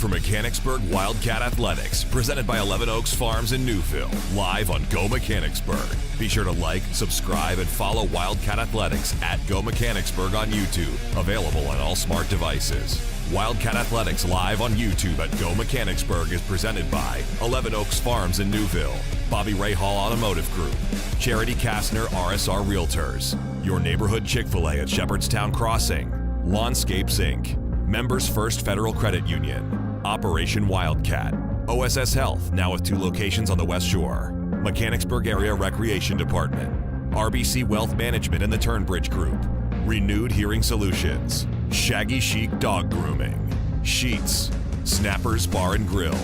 for Mechanicsburg Wildcat Athletics, presented by 11 Oaks Farms in Newville, live on Go Mechanicsburg. Be sure to like, subscribe, and follow Wildcat Athletics at Go Mechanicsburg on YouTube, available on all smart devices. Wildcat Athletics live on YouTube at Go Mechanicsburg is presented by 11 Oaks Farms in Newville, Bobby Ray Hall Automotive Group, Charity Kastner RSR Realtors, your neighborhood Chick-fil-A at Shepherdstown Crossing, Lawnscapes Inc., Members First Federal Credit Union, Operation Wildcat, OSS Health, now with 2 locations on the West Shore, Mechanicsburg Area Recreation Department, RBC Wealth Management and the Turnbridge Group, Renewed Hearing Solutions, Shaggy Chic Dog Grooming, Sheets, Snappers Bar and Grill,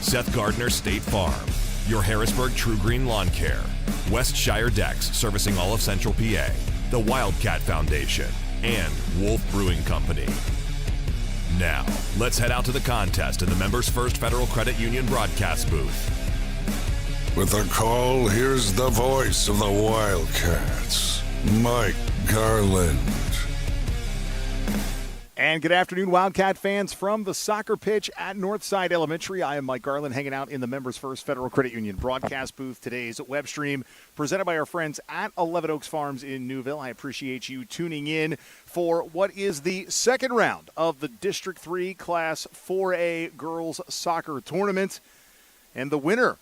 Seth Gardner State Farm, your Harrisburg True Green Lawn Care, Westshire Decks servicing all of Central PA, the Wildcat Foundation, and Wolf Brewing Company. Now, let's head out to the contest in the Members First Federal Credit Union broadcast booth. With a call, here's the voice of the Wildcats, Mike Garland. And good afternoon, Wildcat fans from the soccer pitch at Northside Elementary. I am Mike Garland, hanging out in the Members First Federal Credit Union broadcast booth. Today's web stream presented by our friends at 11 Oaks Farms in Newville. I appreciate you tuning in for what is the second round of the District 3 Class 4A Girls Soccer Tournament. And the winner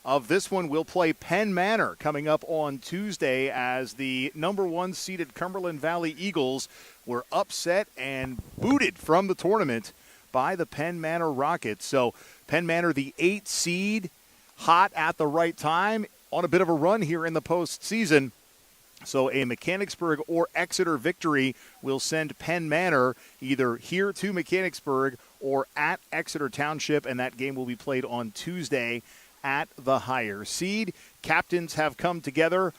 of this one will play Penn Manor coming up on Tuesday, as the number 1 seeded Cumberland Valley Eagles were upset and booted from the tournament by the Penn Manor Rockets. So Penn Manor, the 8th seed, hot at the right time, on a bit of a run here in the postseason. So a Mechanicsburg or Exeter victory will send Penn Manor either here to Mechanicsburg or at Exeter Township, and that game will be played on Tuesday at the higher seed. Captains have come together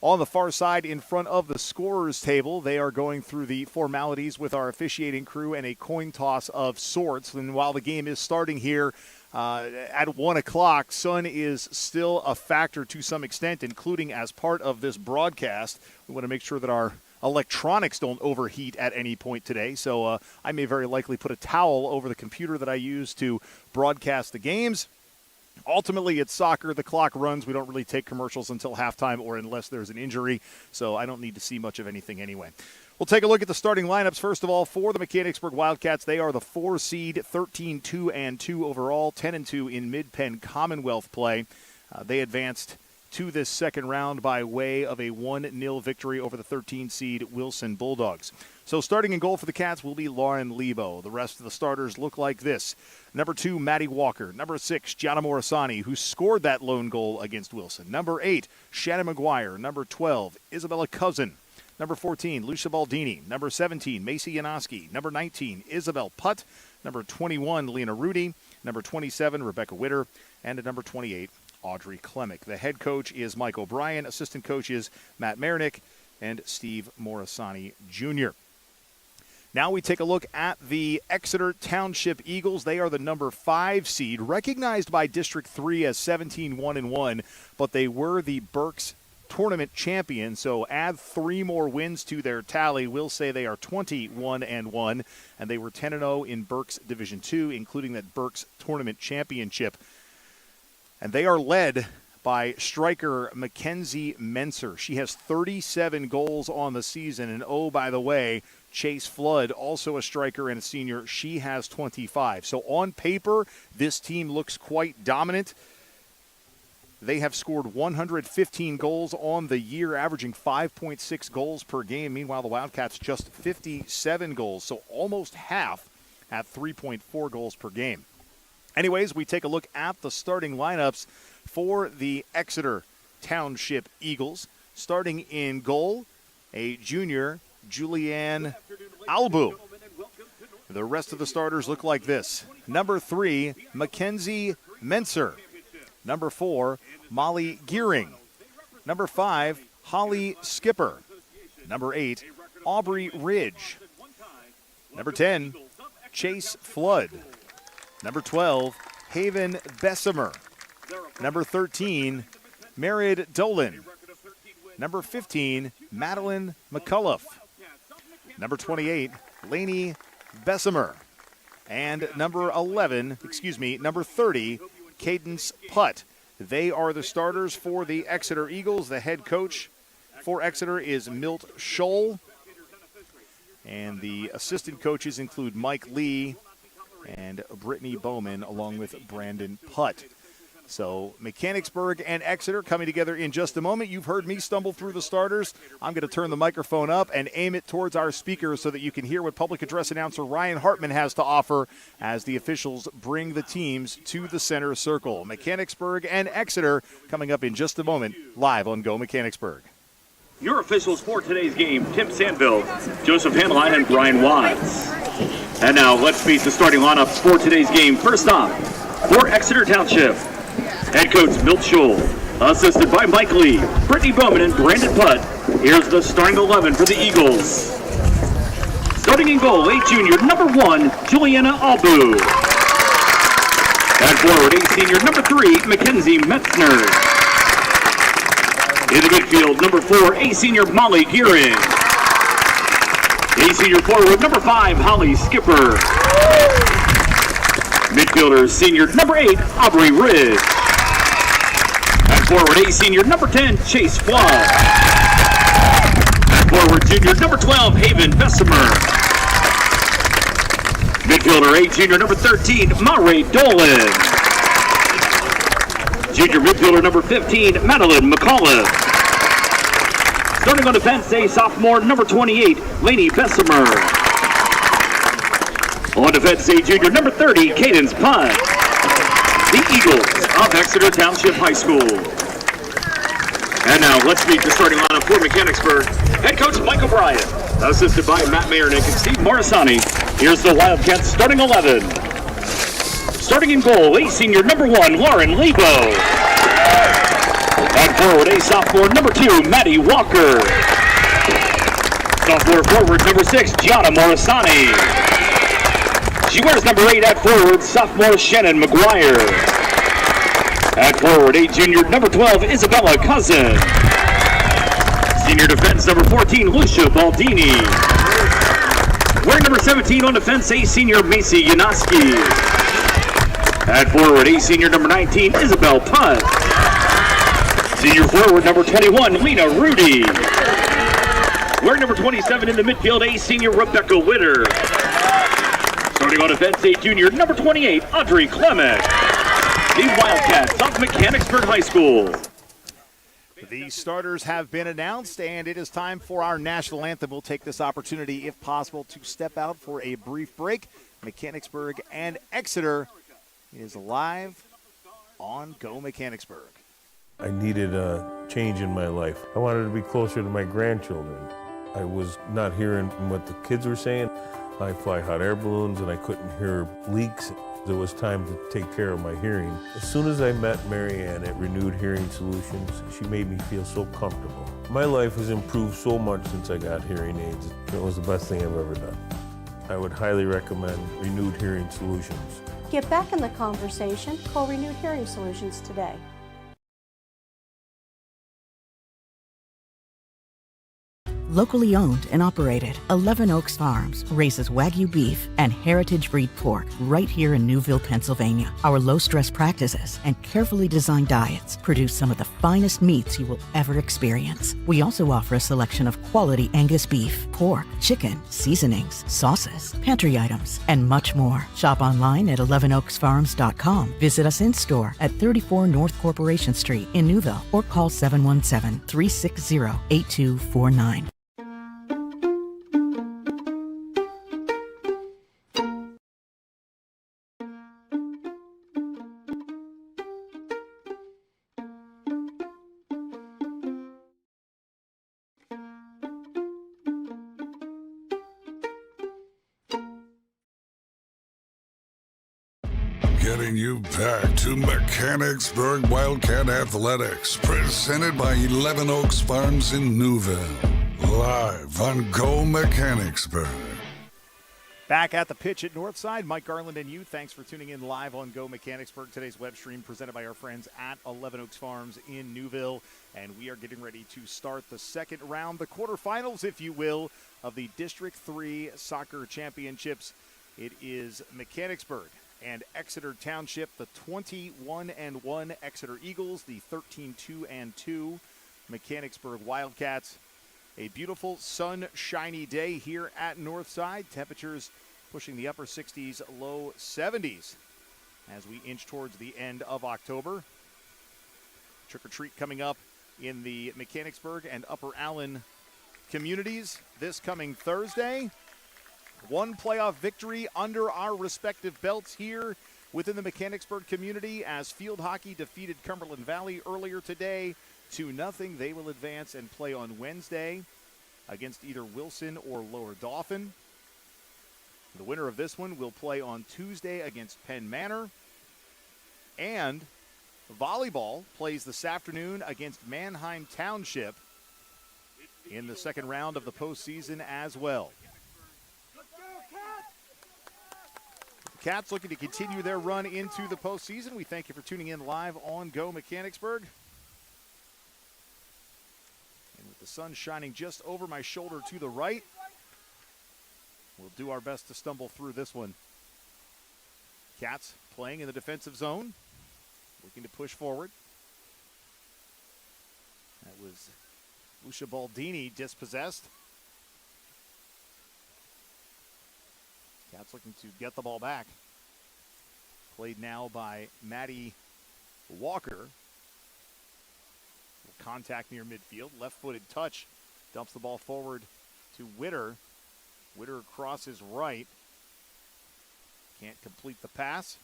on the far side in front of the scorer's table. They are going through the formalities with our officiating crew and a coin toss of sorts. And while the game is starting here at 1 o'clock, sun is still a factor to some extent, including as part of this broadcast. We want to make sure that our electronics don't overheat at any point today. So I may very likely put a towel over the computer that I use to broadcast the games. Ultimately, it's soccer. The clock runs. We don't really take commercials until halftime or unless there's an injury, so I don't need to see much of anything anyway. We'll take a look at the starting lineups. First of all, for the Mechanicsburg Wildcats, they are the 4 seed, 13-2-2 overall, 10-2 in Mid-Penn Commonwealth play. They advanced to this second round by way of a 1-0 victory over the 13 seed Wilson Bulldogs. So starting in goal for the Cats will be Lauren Lebo. The rest of the starters look like this. Number 2, Maddie Walker. Number 6, Gianna Morasani, who scored that lone goal against Wilson. Number 8, Shannon McGuire. Number 12, Isabella Cousin. Number 14, Lucia Baldini. Number 17, Macy Yanoski. Number 19, Isabel Putt. Number 21, Lena Rudy. Number 27, Rebecca Witter. And at number 28, Audrey Klemick. The head coach is Mike O'Brien. Assistant coaches Matt Marinick and Steve Morasani Jr. Now we take a look at the Exeter Township Eagles. They are the number 5 seed, recognized by District 3 as 17-1-1, but they were the Berks tournament champion, so add 3 more wins to their tally. We'll say they are 21-1, and they were 10-0 in Berks Division 2, including that Berks tournament championship. And they are led by striker Mackenzie Menser. She has 37 goals on the season, and oh, by the way, Chase Flood, also a striker and a senior, she has 25. So on paper, this team looks quite dominant. They have scored 115 goals on the year, averaging 5.6 goals per game. Meanwhile, the Wildcats just 57 goals, so almost half at 3.4 goals per game. Anyways, we take a look at the starting lineups for the Exeter Township Eagles. Starting in goal, a junior, Julianne Albu. The rest of the starters look like this. Number 3, Mackenzie Menser. Number 4, Molly Gearing. Number 5, Holly Skipper. Number 8, Aubrey Ridge. Number 10, Chase Flood. Number 12, Haven Bessemer. Number 13, Merritt Dolan. Number 15, Madeline McCullough. Number 28, Lainey Bessemer. and number 30, Cadence Putt. They are the starters for the Exeter Eagles. The head coach for Exeter is Milt Scholl. And the assistant coaches include Mike Lee and Brittany Bowman, along with Brandon Putt. So Mechanicsburg and Exeter coming together in just a moment. You've heard me stumble through the starters. I'm going to turn the microphone up and aim it towards our speakers so that you can hear what public address announcer Ryan Hartman has to offer as the officials bring the teams to the center circle. Mechanicsburg and Exeter coming up in just a moment, live on Go Mechanicsburg. Your officials for today's game, Tim Sandville, Joseph Hanline, and Brian Watts. And now let's meet the starting lineups for today's game. First off, for Exeter Township, head coach Milt Scholl, assisted by Mike Lee, Brittany Bowman, and Brandon Putt. Here's the starting 11 for the Eagles. Starting in goal, A junior, number 1, Juliana Albu. At forward, A senior, number 3, Mackenzie Metzner. In the midfield, number 4, A senior, Molly Gearing. A senior forward, number 5, Holly Skipper. Midfielder, senior, number 8, Aubrey Ridge. At forward, A senior, number 10, Chase Flood. At forward, junior, number 12, Haven Bessemer. Midfielder, A junior, number 13, Maury Dolan. Junior midfielder, number 15, Madeline McAuliffe. Starting on defense, a sophomore, number 28, Lainey Bessemer. On defense, a junior, number 30, Cadence Putt. The Eagles of Exeter Township High School. And now let's meet the starting lineup for Mechanicsburg. Head coach Mike O'Brien, assisted by Matt Mayernick and Steve Morisani. Here's the Wildcats starting 11. Starting in goal, a senior, number 1, Lauren Lebo. At forward, a sophomore, number 2, Maddie Walker. Sophomore forward, number 6, Gianna Morisani. She wears number 8 at forward, sophomore Shannon McGuire. At forward, a junior, number 12, Isabella Cousin. Senior defense, number 14, Lucia Baldini. Wearing number 17 on defense, a senior, Macy Yanoski. At forward, a senior, number 19, Isabel Putt. Senior forward, number 21, Lena Rudy. Wearing number 27 in the midfield, a senior, Rebecca Witter. Starting on defense, a junior, number 28, Audrey Clement. The Wildcats of Mechanicsburg High School. The starters have been announced, and it is time for our national anthem. We'll take this opportunity, if possible, to step out for a brief break. Mechanicsburg and Exeter is live on Go Mechanicsburg. I needed a change in my life. I wanted to be closer to my grandchildren. I was not hearing what the kids were saying. I fly hot air balloons and I couldn't hear leaks. It was time to take care of my hearing. As soon as I met Mary Ann at Renewed Hearing Solutions, she made me feel so comfortable. My life has improved so much since I got hearing aids. It was the best thing I've ever done. I would highly recommend Renewed Hearing Solutions. Get back in the conversation. Call Renewed Hearing Solutions today. Locally owned and operated, 11 Oaks Farms raises Wagyu beef and heritage breed pork right here in Newville, Pennsylvania. Our low-stress practices and carefully designed diets produce some of the finest meats you will ever experience. We also offer a selection of quality Angus beef, pork, chicken, seasonings, sauces, pantry items, and much more. Shop online at 11oaksfarms.com. Visit us in-store at 34 North Corporation Street in Newville or call 717-360-8249. Getting you back to Mechanicsburg Wildcat Athletics, presented by 11 Oaks Farms in Newville. Live on Go Mechanicsburg. Back at the pitch at Northside, Mike Garland and you. Thanks for tuning in live on Go Mechanicsburg. Today's web stream presented by our friends at 11 Oaks Farms in Newville. And we are getting ready to start the second round, the quarterfinals, if you will, of the District 3 Soccer Championships. It is Mechanicsburg and Exeter Township, the 21-1 Exeter Eagles, the 13-2 Mechanicsburg Wildcats. A beautiful sunshiny day here at Northside. Temperatures pushing the upper 60s, low 70s as we inch towards the end of October. Trick or treat coming up in the Mechanicsburg and Upper Allen communities this coming Thursday. One playoff victory under our respective belts here within the Mechanicsburg community as field hockey defeated Cumberland Valley earlier today 2-0. They will advance and play on Wednesday against either Wilson or Lower Dauphin. The winner of this one will play on Tuesday against Penn Manor. And volleyball plays this afternoon against Manheim Township in the second round of the postseason as well. The Cats looking to continue their run into the postseason. We thank you for tuning in live on Go Mechanicsburg. And with the sun shining just over my shoulder to the right, we'll do our best to stumble through this one. Cats playing in the defensive zone, looking to push forward. That was Lucia Baldini dispossessed. Cats looking to get the ball back. Played now by Maddie Walker. Contact near midfield. Left-footed touch. Dumps the ball forward to Witter. Witter crosses right. Can't complete the pass.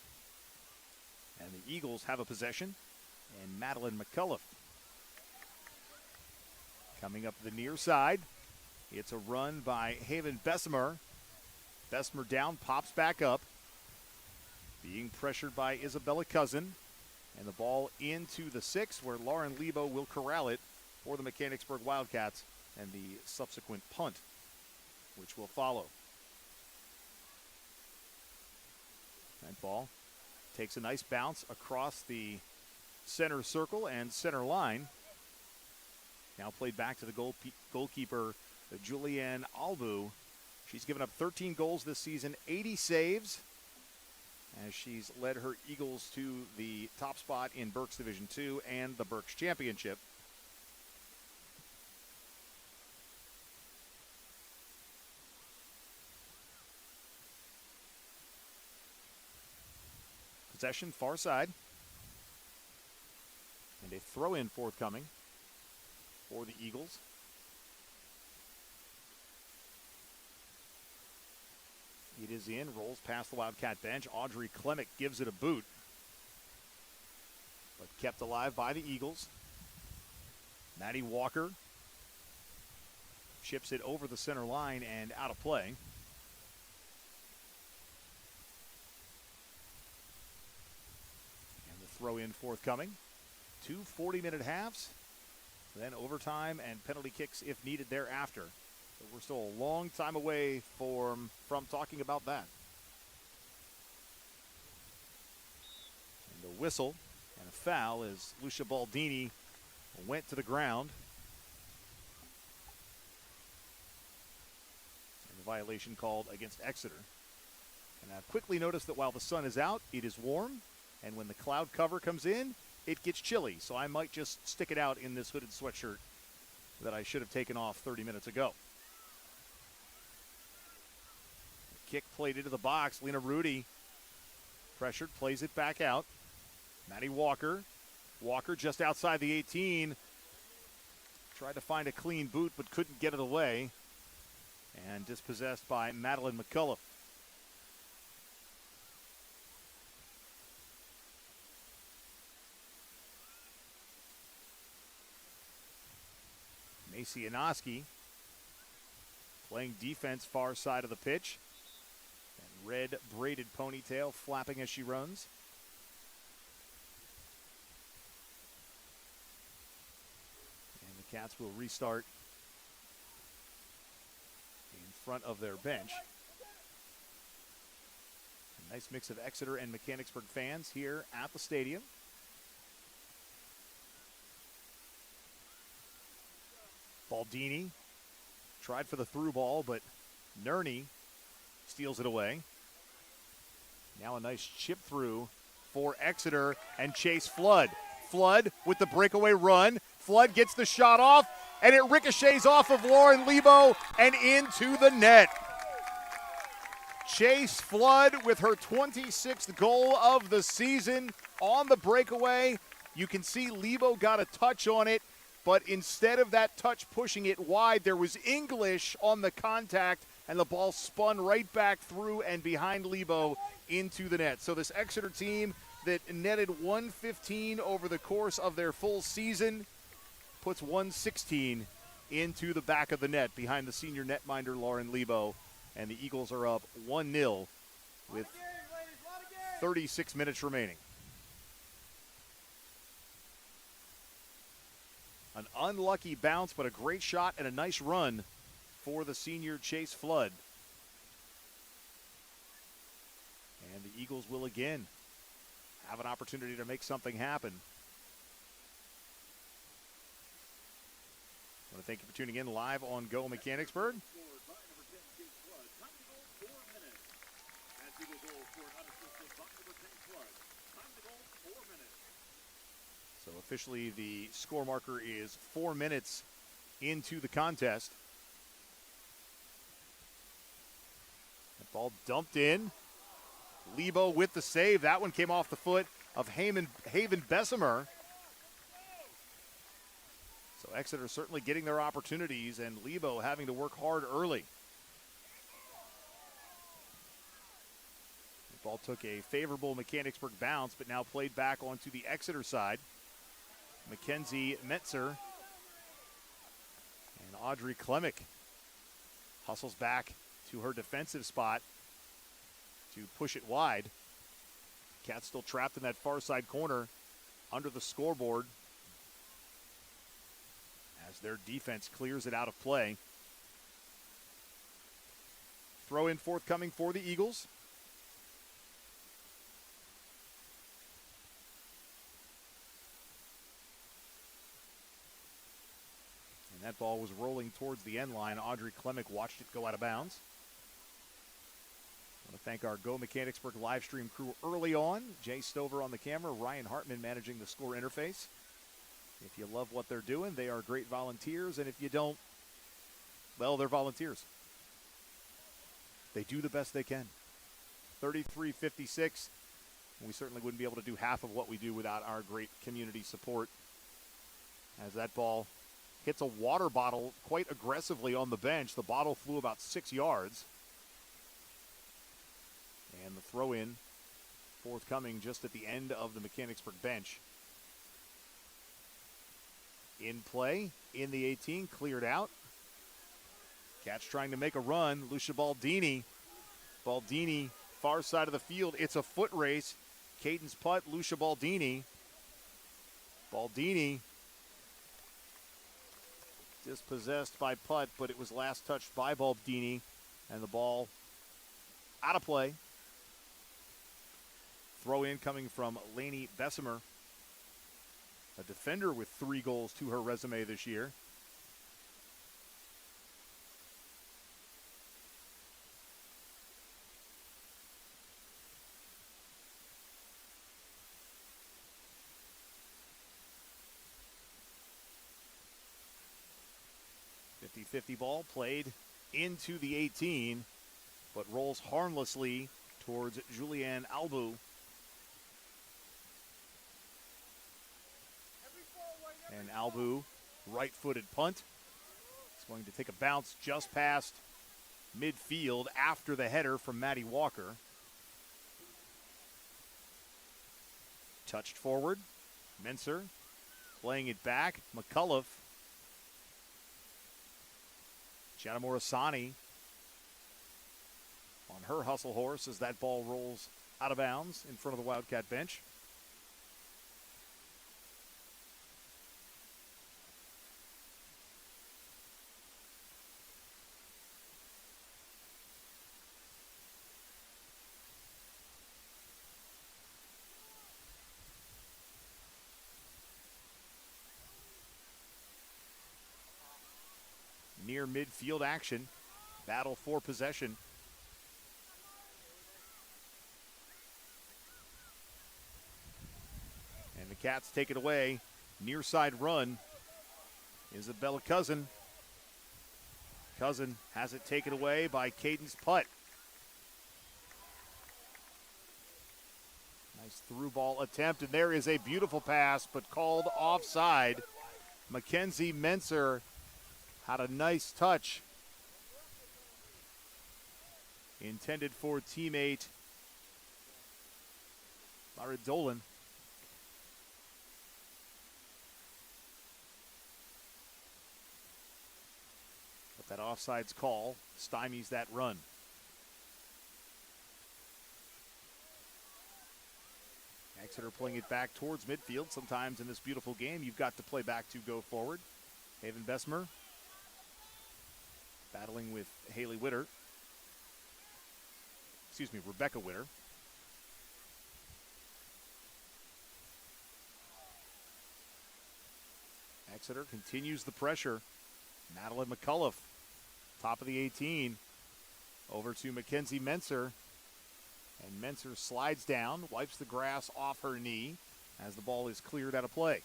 And the Eagles have a possession. And Madeline McCullough coming up the near side. It's a run by Haven Bessemer. Bessemer down, pops back up. Being pressured by Isabella Cousin. And the ball into the 6 where Lauren Lebo will corral it for the Mechanicsburg Wildcats and the subsequent punt, which will follow. That ball takes a nice bounce across the center circle and center line. Now played back to the goalkeeper, Julianne Albu. She's given up 13 goals this season, 80 saves, as she's led her Eagles to the top spot in Berks Division II and the Berks Championship. Possession far side. And a throw-in forthcoming for the Eagles. It is in, rolls past the Wildcat bench. Audrey Clemick gives it a boot, but kept alive by the Eagles. Maddie Walker chips it over the center line and out of play. And the throw in forthcoming. 2 40-minute halves, then overtime and penalty kicks if needed thereafter. But we're still a long time away from talking about that. And the whistle and a foul as Lucia Baldini went to the ground. And the violation called against Exeter. And I've quickly noticed that while the sun is out, it is warm. And when the cloud cover comes in, it gets chilly. So I might just stick it out in this hooded sweatshirt that I should have taken off 30 minutes ago. Kick played into the box. Lena Rudy pressured, plays it back out. Maddie Walker. Walker just outside the 18. Tried to find a clean boot, but couldn't get it away. And dispossessed by Madeline McCullough. Macy Anoski playing defense far side of the pitch. And red braided ponytail flapping as she runs. And the Cats will restart in front of their bench. A nice mix of Exeter and Mechanicsburg fans here at the stadium. Baldini tried for the through ball, but Nerney steals it away. Now a nice chip through for Exeter and Chase Flood. Flood with the breakaway run. Flood gets the shot off, and it ricochets off of Lauren Lebo and into the net. Chase Flood with her 26th goal of the season on the breakaway. You can see Lebo got a touch on it, but instead of that touch pushing it wide, there was English on the contact, and the ball spun right back through and behind Lebo into the net. So this Exeter team that netted 115 over the course of their full season puts 116 into the back of the net behind the senior netminder Lauren Lebo, and the Eagles are up 1-0 with 36 minutes remaining. An unlucky bounce, but a great shot and a nice run for the senior Chase Flood. And the Eagles will again have an opportunity to make something happen. I want to thank you for tuning in live on Go Mechanicsburg. So officially the score marker is 4 minutes into the contest. That ball dumped in. Lebo with the save. That one came off the foot of Haven Bessemer. So Exeter certainly getting their opportunities, and Lebo having to work hard early. The ball took a favorable Mechanicsburg bounce, but now played back onto the Exeter side. Mackenzie Metzer and Audrey Klemick hustles back to her defensive spot to push it wide. Cats still trapped in that far side corner under the scoreboard as their defense clears it out of play. Throw in forthcoming for the Eagles. That ball was rolling towards the end line. Audrey Klemick watched it go out of bounds. I want to thank our Go Mechanicsburg live stream crew early on. Jay Stover on the camera, Ryan Hartman managing the score interface. If you love what they're doing, they are great volunteers. And if you don't, well, they're volunteers. They do the best they can. 33-56. We certainly wouldn't be able to do half of what we do without our great community support. As that ball hits a water bottle quite aggressively on the bench. The bottle flew about 6 yards. And the throw in forthcoming just at the end of the Mechanicsburg bench. In play, in the 18, cleared out. Cats trying to make a run. Lucia Baldini. Baldini, far side of the field. It's a foot race. Caden's putt, Lucia Baldini. Baldini dispossessed by putt, but it was last touched by Baldini, and the ball out of play. Throw in coming from Lainey Bessemer, a defender with 3 goals to her resume this year. .50 ball played into the 18, but rolls harmlessly towards Julianne Albu. And Albu, right-footed punt. It's going to take a bounce just past midfield after the header from Maddie Walker. Touched forward. Menser playing it back. McCullough. Gianna Morisani on her hustle horse as that ball rolls out of bounds in front of the Wildcat bench. Near midfield action. Battle for possession. Cats take it away. Near side run. Isabella Cousin. Cousin has it taken away by Cadence Putt. Nice through ball attempt, and there is a beautiful pass, but called offside. Mackenzie Menser had a nice touch. Intended for teammate Myra Dolan. But that offsides call stymies that run. Exeter pulling it back towards midfield. Sometimes in this beautiful game, you've got to play back to go forward. Haven Bessemer battling with Haley Witter. Excuse me, Rebecca Witter. Exeter continues the pressure. Madeline McCullough, top of the 18. Over to Mackenzie Menser. And Menser slides down, wipes the grass off her knee as the ball is cleared out of play.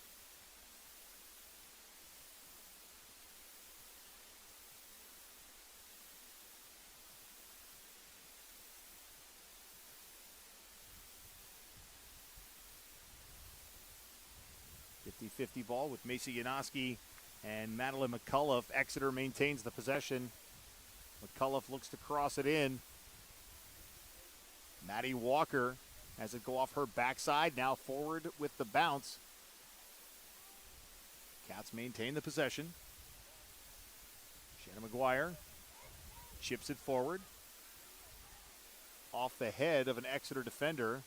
.50 ball with Macy Yanoski and Madeline McCullough. Exeter maintains the possession. McCullough looks to cross it in. Maddie Walker has it go off her backside, now forward with the bounce. Cats maintain the possession. Shannon McGuire chips it forward. Off the head of an Exeter defender.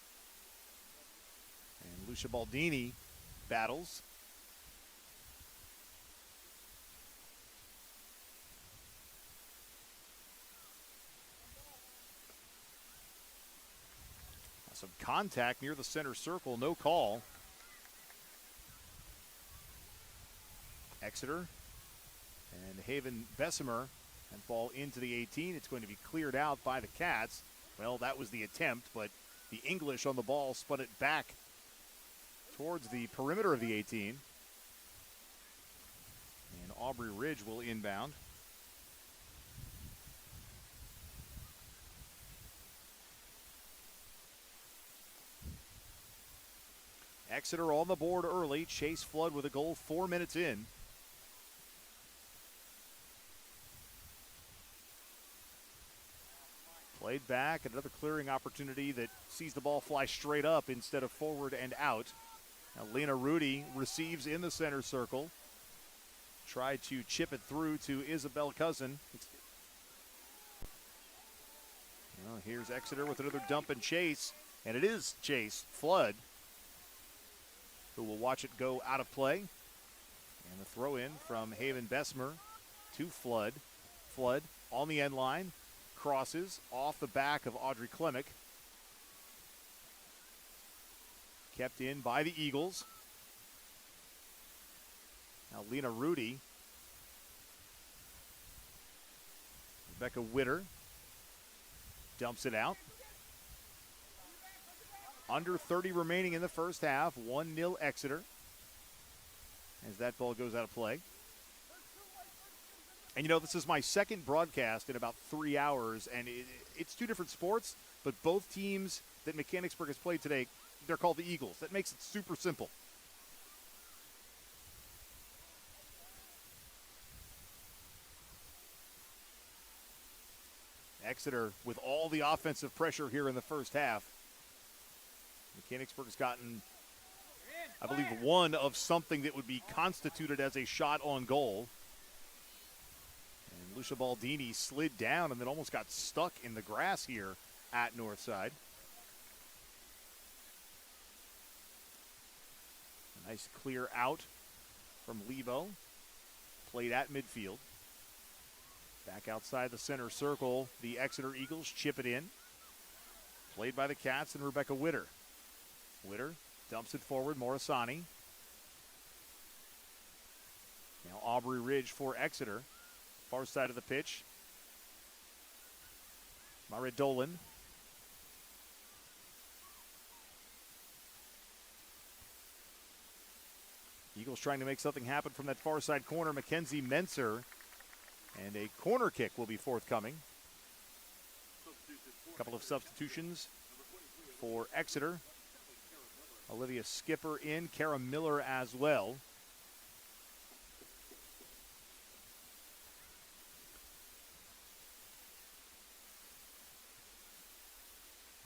And Lucia Baldini battles. Some contact near the center circle, no call. Exeter and Haven Bessemer and ball into the 18. It's going to be cleared out by the Cats. Well, that was the attempt, but the English on the ball spun it back towards the perimeter of the 18. And Aubrey Ridge will inbound. Exeter on the board early. Chase Flood with a goal 4 minutes in. Played back, another clearing opportunity that sees the ball fly straight up instead of forward and out. Now Lena Rudy receives in the center circle. Tried to chip it through to Isabel Cousin. Well, here's Exeter with another dump and chase, and it is Chase Flood who will watch it go out of play. And the throw in from Haven Bessemer to Flood. Flood on the end line, crosses off the back of Audrey Klemick. Kept in by the Eagles. Now Lena Rudy. Rebecca Witter dumps it out. Under 30 remaining in the first half. 1-0 Exeter as that ball goes out of play. And, you know, this is my second broadcast in about 3 hours, and it's two different sports, but both teams that Mechanicsburg has played today, they're called the Eagles. That makes it super simple. Exeter with all the offensive pressure here in the first half. Mechanicsburg's gotten, I believe, one of something that would be constituted as a shot on goal. And Lucia Baldini slid down and then almost got stuck in the grass here at Northside. A nice clear out from Lebo. Played at midfield. Back outside the center circle, the Exeter Eagles chip it in. Played by the Cats and Rebecca Witter. Witter dumps it forward, Morisani. Now Aubrey Ridge for Exeter. Far side of the pitch. Myra Dolan. Eagles trying to make something happen from that far side corner. Mackenzie Menser. And a corner kick will be forthcoming. A couple of substitutions for Exeter. Olivia Skipper in, Kara Miller as well.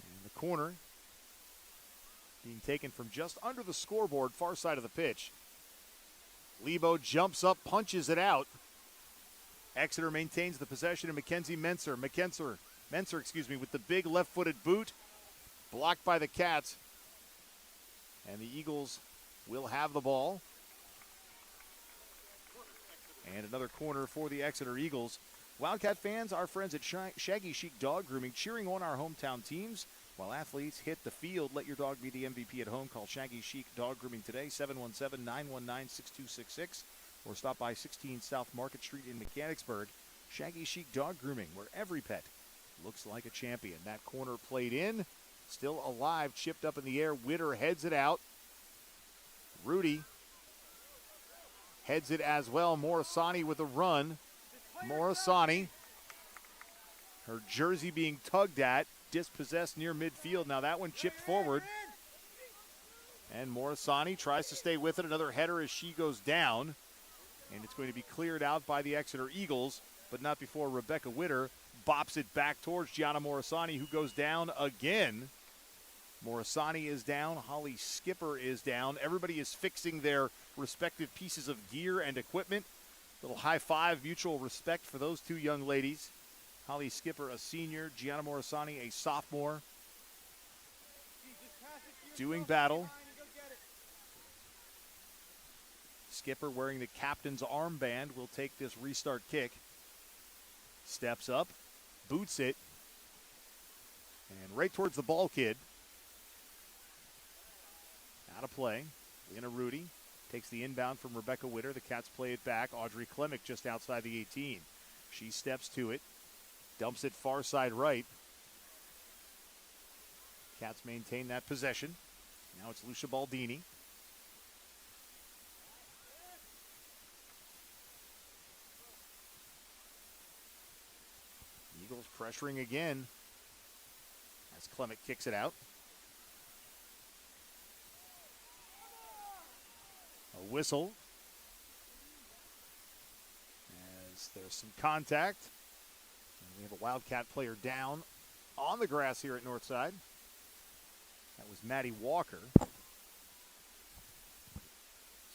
And the corner being taken from just under the scoreboard, far side of the pitch. Lebo jumps up, punches it out. Exeter maintains the possession of Mackenzie Menser. Menser, with the big left-footed boot. Blocked by the Cats. And the Eagles will have the ball. And another corner for the Exeter Eagles. Wildcat fans, our friends at Shaggy Chic Dog Grooming, cheering on our hometown teams. While athletes hit the field, let your dog be the MVP at home. Call Shaggy Chic Dog Grooming today, 717-919-6266. Or stop by 16 South Market Street in Mechanicsburg. Shaggy Chic Dog Grooming, where every pet looks like a champion. That corner played in, still alive, chipped up in the air. Witter heads it out. Rudy heads it as well. Morisani with a run. Morisani, her jersey being tugged at, dispossessed near midfield. Now that one chipped forward. And Morisani tries to stay with it. Another header as she goes down. And it's going to be cleared out by the Exeter Eagles, but not before Rebecca Witter bops it back towards Gianna Morisani, who goes down again. Morisani is down. Holly Skipper is down. Everybody is fixing their respective pieces of gear and equipment. Little high five, mutual respect for those two young ladies. Holly Skipper, a senior. Gianna Morisani, a sophomore. Doing battle. Skipper, wearing the captain's armband, will take this restart kick. Steps up, boots it, and right towards the ball kid. Out of play. Lena Rudy takes the inbound from Rebecca Witter. The Cats play it back. Audrey Klemick just outside the 18. She steps to it, dumps it far side right. Cats maintain that possession. Now it's Lucia Baldini. Eagles pressuring again as Clement kicks it out. A whistle as there's some contact. And we have a Wildcat player down on the grass here at Northside. That was Maddie Walker.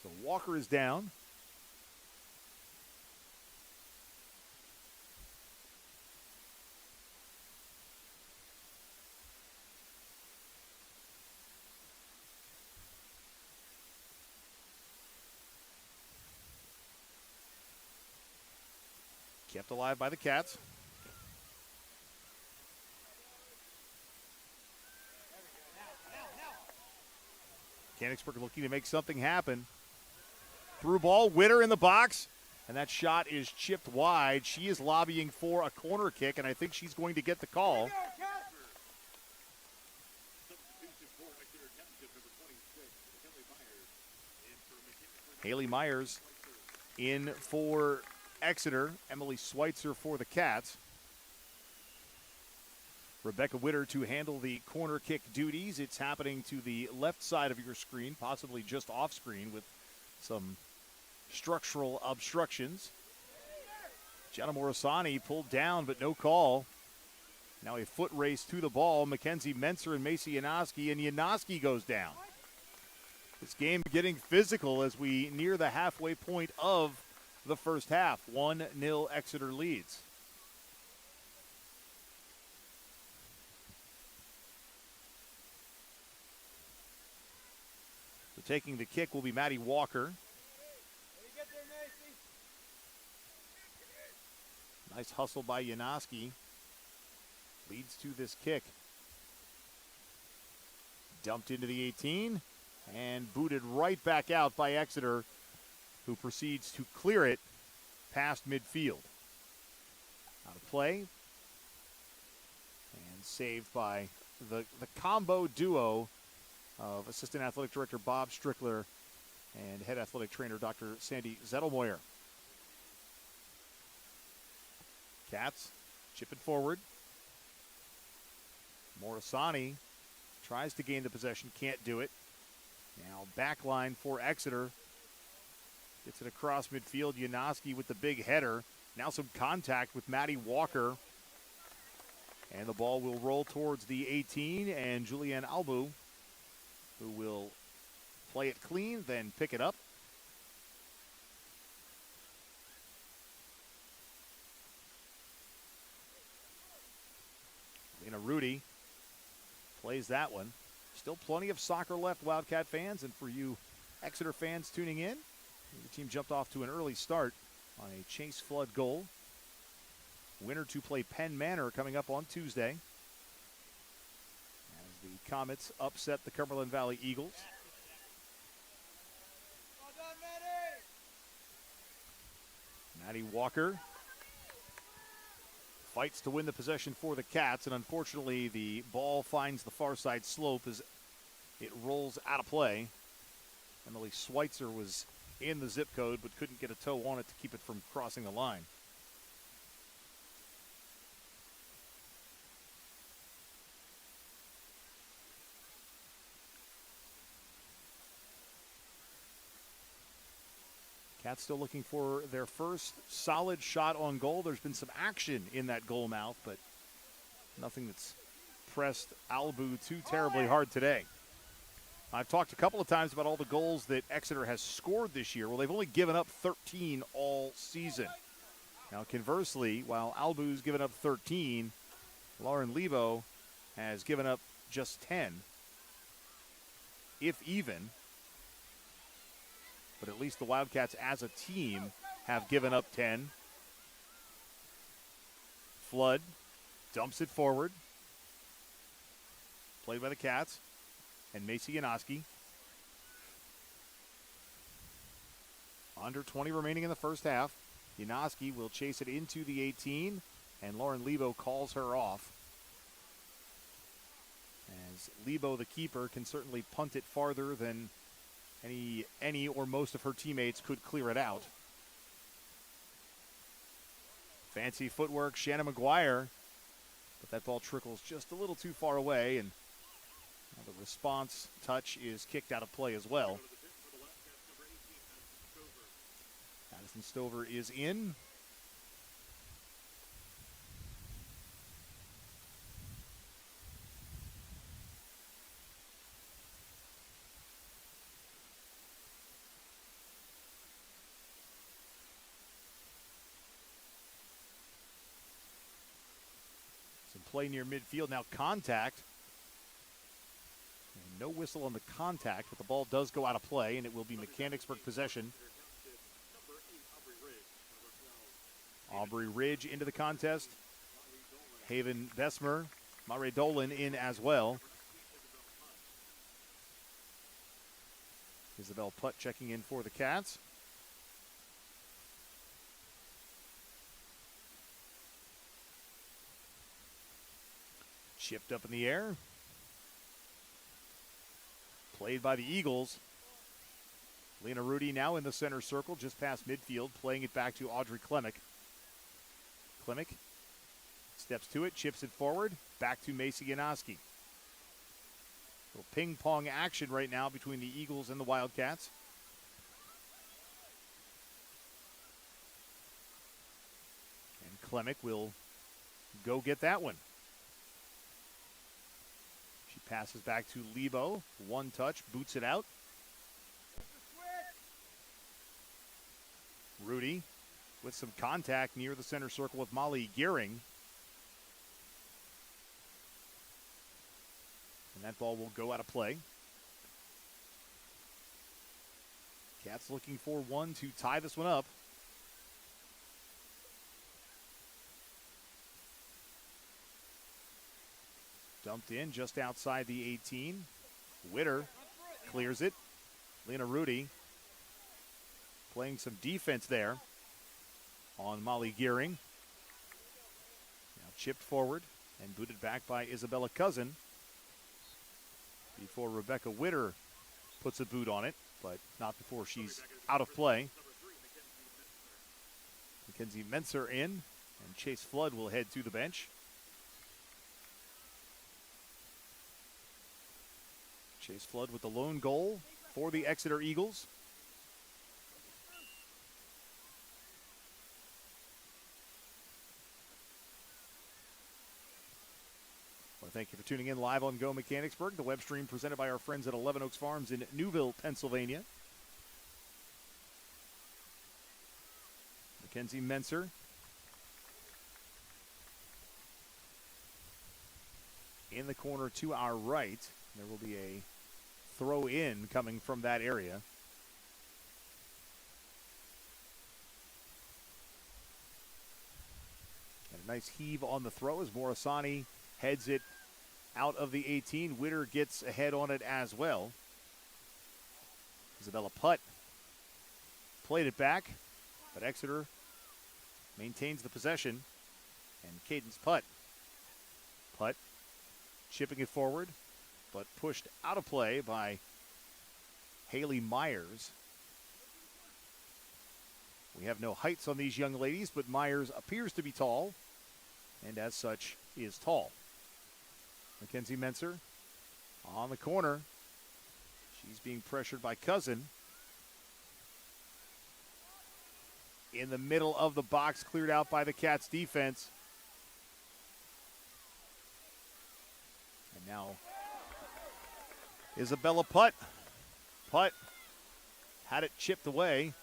So Walker is down. Kept alive by the Cats. Mechanicsburg looking to make something happen. Through ball, Witter in the box, and that shot is chipped wide. She is lobbying for a corner kick, and I think she's going to get the call. Haley Myers in for Exeter. Emily Schweitzer for the Cats. Rebecca Witter to handle the corner kick duties. It's happening to the left side of your screen, possibly just off screen with some structural obstructions. Gianna Morisani pulled down, but no call. Now a foot race to the ball. Mackenzie Menser and Macy Yanoski, and Yanoski goes down. This game getting physical as we near the halfway point of the first half. 1-0 Exeter leads. So taking the kick will be Maddie Walker. Nice hustle by Yanoski. Leads to this kick. Dumped into the 18 and booted right back out by Exeter, who proceeds to clear it past midfield. Out of play. And saved by the combo duo of Assistant Athletic Director Bob Strickler and head athletic trainer Dr. Sandy Zettelmoyer. Cats chip it forward. Morisani tries to gain the possession, can't do it. Now back line for Exeter. Gets it across midfield. Yanoski with the big header. Now some contact with Maddie Walker. And the ball will roll towards the 18, and Julianne Albu, who will play it clean, then pick it up. Lena Rudy plays that one. Still plenty of soccer left, Wildcat fans, and for you Exeter fans tuning in, the team jumped off to an early start on a Chase Flood goal. Winner to play Penn Manor coming up on Tuesday, as the Comets upset the Cumberland Valley Eagles. Maddie Walker fights to win the possession for the Cats, and unfortunately the ball finds the far side slope as it rolls out of play. Emily Schweitzer was in the zip code but couldn't get a toe on it to keep it from crossing the line. Cats still looking for their first solid shot on goal. There's been some action in that goal mouth, but nothing that's pressed Albu too terribly hard today. I've talked a couple of times about all the goals that Exeter has scored this year. Well, they've only given up 13 all season. Now, conversely, while Albu's given up 13, Lauren Lebo has given up just 10, if even. But at least the Wildcats as a team have given up 10. Flood dumps it forward. Played by the Cats. And Macy Yanoski. Under 20 remaining in the first half. Yanoski will chase it into the 18, and Lauren Lebo calls her off. As Lebo, the keeper, can certainly punt it farther than any or most of her teammates could clear it out. Fancy footwork, Shannon McGuire, but that ball trickles just a little too far away, and the response touch is kicked out of play as well. Addison Stover is in. Some play near midfield. Now contact. And no whistle on the contact, but the ball does go out of play, and it will be Mechanicsburg possession. Aubrey Ridge into the contest. Haven Besmer, Mare Dolan in as well. Isabel Putt checking in for the Cats. Chipped up in the air. Played by the Eagles. Lena Rudy now in the center circle, just past midfield, playing it back to Audrey Klemick. Klemick steps to it, chips it forward, back to Macy Yanoski. Little ping-pong action right now between the Eagles and the Wildcats. And Klemick will go get that one. She passes back to Lebo. One touch, boots it out. Rudy with some contact near the center circle with Molly Gearing. And that ball will go out of play. Cats looking for one to tie this one up. Dumped in just outside the 18. Witter clears it. Lena Rudy playing some defense there on Molly Gearing. Now chipped forward and booted back by Isabella Cousin before Rebecca Witter puts a boot on it. but not before she's out of play. Mackenzie Menser in, and Chase Flood will head to the bench. Chase Flood with the lone goal for the Exeter Eagles. Well, thank you for tuning in live on Go Mechanicsburg, the web stream presented by our friends at 11 Oaks Farms in Newville, Pennsylvania. Mackenzie Menser. In the corner to our right, there will be a throw in coming from that area. And a nice heave on the throw as Morisani heads it out of the 18. Witter gets ahead on it as well. Isabella Putt played it back, but Exeter maintains the possession. And Cadence Putt. Putt chipping it forward, but pushed out of play by Haley Myers. We have no heights on these young ladies, but Myers appears to be tall, and as such is tall. Mackenzie Menser on the corner. She's being pressured by Cousin. In the middle of the box, cleared out by the Cats defense. And now Isabella Putt. Putt had it chipped away.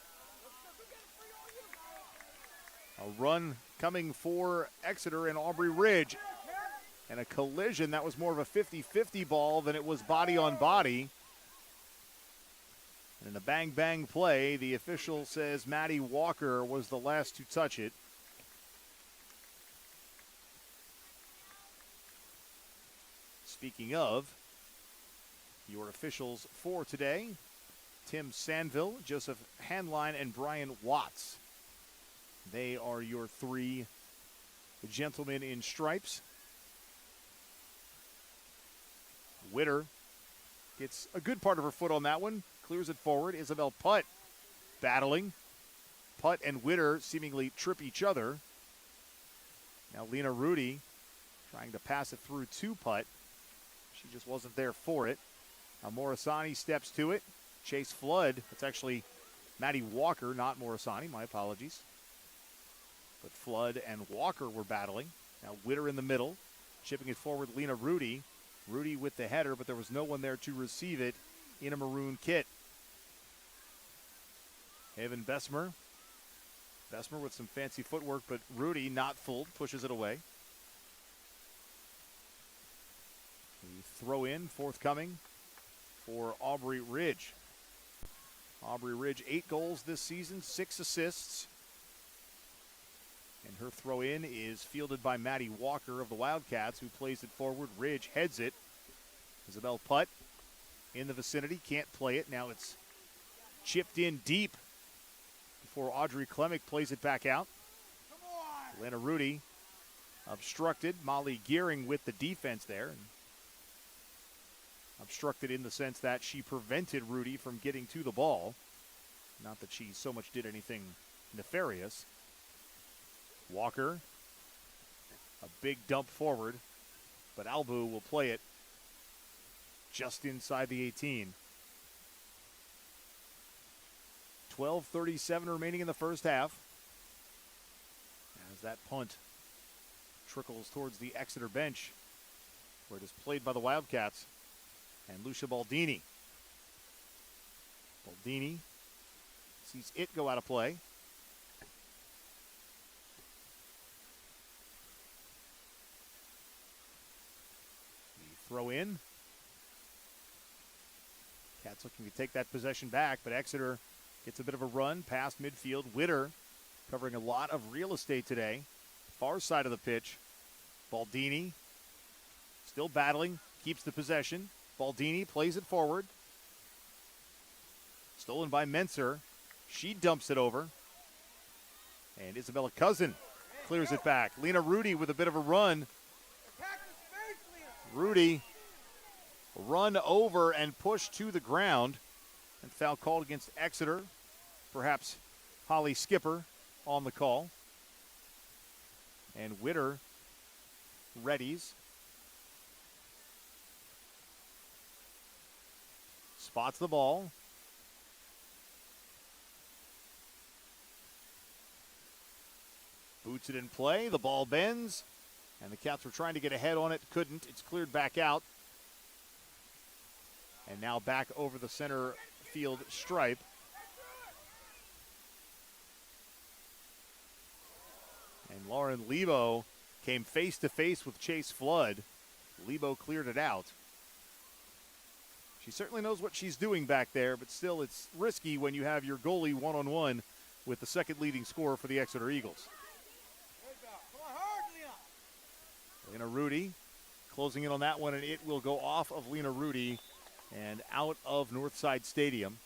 A run coming for Exeter and Aubrey Ridge. And a collision that was more of a 50-50 ball than it was body on body. And in a bang-bang play, the official says Maddie Walker was the last to touch it. Speaking of your officials for today, Tim Sandville, Joseph Hanline, and Brian Watts. They are your three gentlemen in stripes. Witter gets a good part of her foot on that one, clears it forward. Isabel Putt battling. Putt and Witter seemingly trip each other. Now Lena Rudy trying to pass it through to Putt. She just wasn't there for it. Now Morisani steps to it. Chase Flood. It's actually Maddie Walker, not Morisani. My apologies. But Flood and Walker were battling. Now Witter in the middle. Chipping it forward, Lena Rudy. Rudy with the header, but there was no one there to receive it in a maroon kit. Haven Bessemer. Bessemer with some fancy footwork, but Rudy, not fooled, pushes it away. The throw in forthcoming for Aubrey Ridge. Aubrey Ridge, 8 goals this season, 6 assists. And her throw in is fielded by Maddie Walker of the Wildcats, who plays it forward. Ridge heads it. Isabel Putt in the vicinity, can't play it. Now it's chipped in deep before Audrey Klemick plays it back out. Lena Rudy obstructed. Molly Gearing with the defense there. Obstructed in the sense that she prevented Rudy from getting to the ball. Not that she so much did anything nefarious. Walker, a big dump forward, but Albu will play it just inside the 18. 12:37 remaining in the first half. As that punt trickles towards the Exeter bench, where it is played by the Wildcats and Lucia Baldini. Baldini sees it go out of play. Throw in. Cats looking to take that possession back, but Exeter gets a bit of a run past midfield. Witter covering a lot of real estate today. Far side of the pitch. Baldini still battling, keeps the possession. Baldini plays it forward. Stolen by Menser. She dumps it over. And Isabella Cousin clears it back. Lena Rudy with a bit of a run. Rudy run over and pushed to the ground. And foul called against Exeter. Perhaps Holly Skipper on the call. And Witter readies. Spots the ball. Boots it in play. The ball bends. And the Cats were trying to get ahead on it. Couldn't. It's cleared back out. And now back over the center field stripe. And Lauren Lebo came face to face with Chase Flood. Lebo cleared it out. She certainly knows what she's doing back there, but still it's risky when you have your goalie one-on-one with the second leading scorer for the Exeter Eagles. Lena Rudy closing in on that one, and it will go off of Lena Rudy and out of Northside Stadium.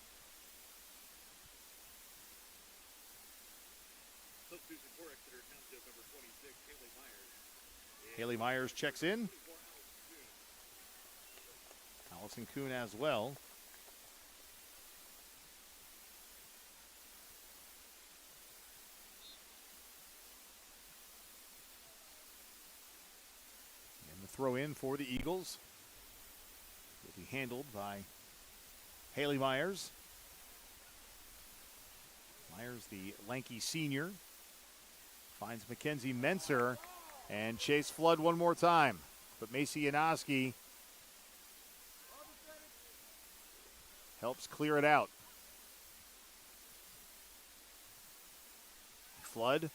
Haley Myers checks in. Allison Kuhn as well. And the throw in for the Eagles will be handled by Haley Myers. Myers, the lanky senior, finds Mackenzie Menser and Chase Flood one more time. But Macy Yanoski helps clear it out. Flood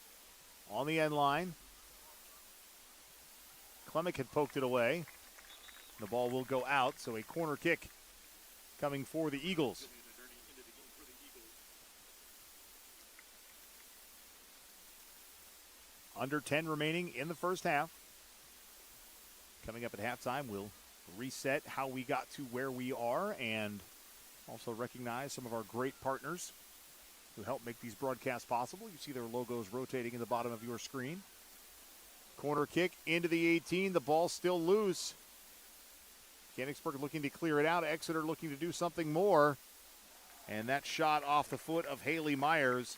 on the end line. Klemick had poked it away. The ball will go out, so a corner kick coming for the Eagles. Under 10 remaining in the first half. Coming up at halftime, we'll reset how we got to where we are and also recognize some of our great partners who help make these broadcasts possible. You see their logos rotating in the bottom of your screen. Corner kick into the 18. The ball still loose. Mechanicsburg looking to clear it out. Exeter looking to do something more. And that shot off the foot of Haley Myers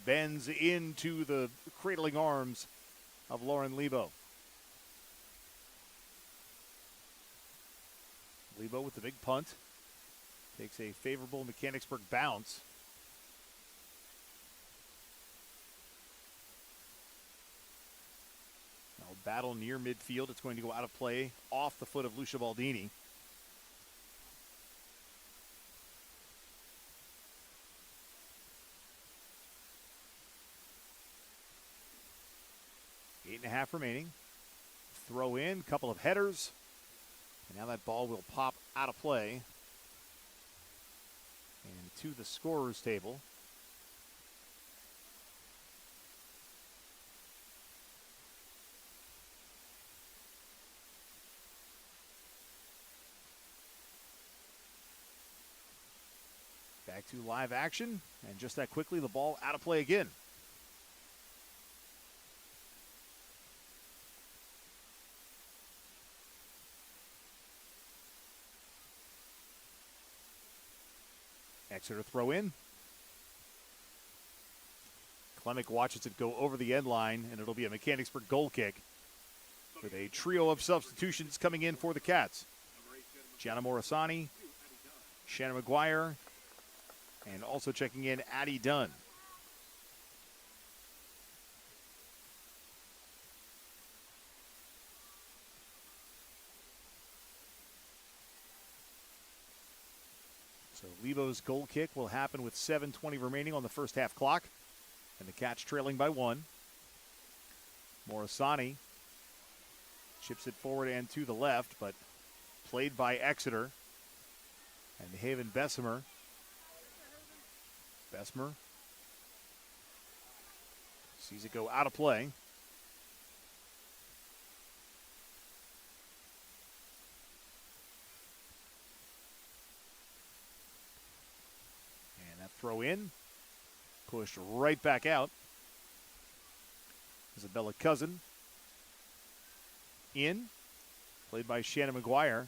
bends into the cradling arms of Lauren Lebo. Lebo with the big punt. Takes a favorable Mechanicsburg bounce. Now battle near midfield. It's going to go out of play off the foot of Lucia Baldini. Eight and a half remaining. Throw in, couple of headers. And now that ball will pop out of play. And to the scorer's table. Back to live action. And just that quickly, the ball out of play again. Exeter throw in. Klemick watches it go over the end line, and it'll be a Mechanicsburg goal kick with a trio of substitutions coming in for the Cats. Gianna Morisani, Shannon McGuire, and also checking in Addie Dunn. So Lebo's goal kick will happen with 7:20 remaining on the first half clock. And the Cats trailing by 1. Morisani chips it forward and to the left, but played by Exeter. And Haven Bessemer. Bessemer sees it go out of play. Throw in, pushed right back out. Isabella Cousin in, played by Shannon McGuire.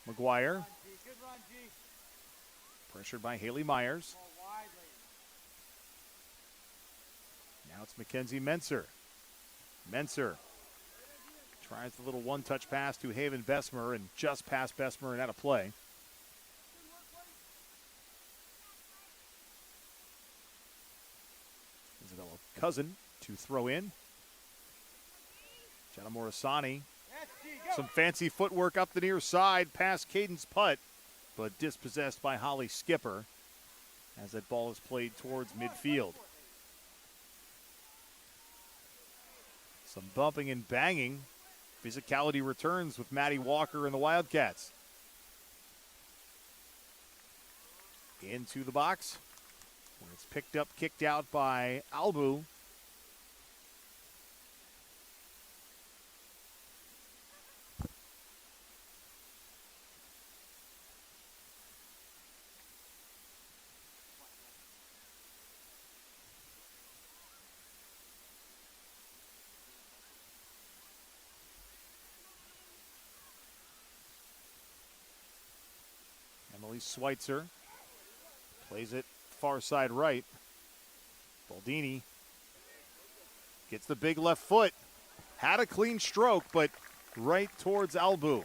McGuire Pressured by Haley Myers. Now it's Mackenzie Menser. Menser tries the little one-touch pass to Haven Bessemer and just past Bessemer and out of play. Isabella Cousin to throw in. Jenna Morisani. Some fancy footwork up the near side past Caden's putt, but dispossessed by Holly Skipper as that ball is played towards midfield. Some bumping and banging. Physicality returns with Maddie Walker and the Wildcats. Into the box, where it's picked up, kicked out by Albu. Emily Schweitzer plays it far side right. Baldini gets the big left foot. Had a clean stroke, but right towards Albu.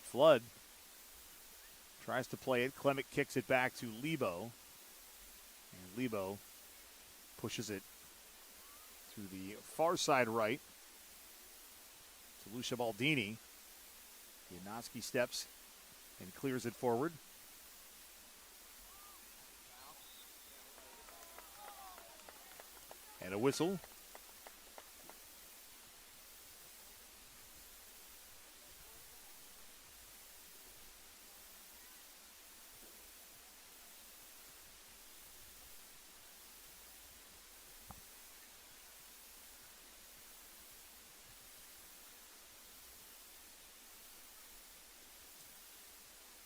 Flood tries to play it. Clement kicks it back to Lebo. And Lebo pushes it to the far side right to Lucia Baldini. Janoski steps and clears it forward. And a whistle.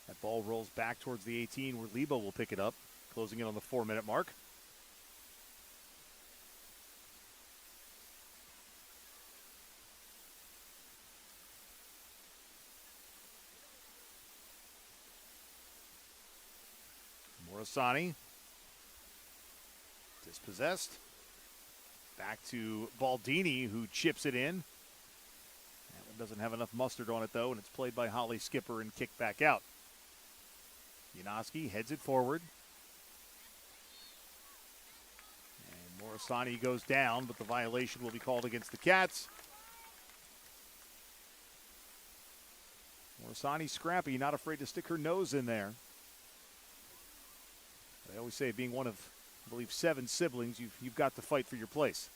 That ball rolls back towards the 18 where Lebo will pick it up, closing in on the 4-minute mark. Morisani dispossessed. Back to Baldini, who chips it in. That one doesn't have enough mustard on it, though, and it's played by Holly Skipper and kicked back out. Janoski heads it forward. And Morisani goes down, but the violation will be called against the Cats. Morisani scrappy, not afraid to stick her nose in there. I always say, being one of, I believe, 7 siblings, you've got to fight for your place.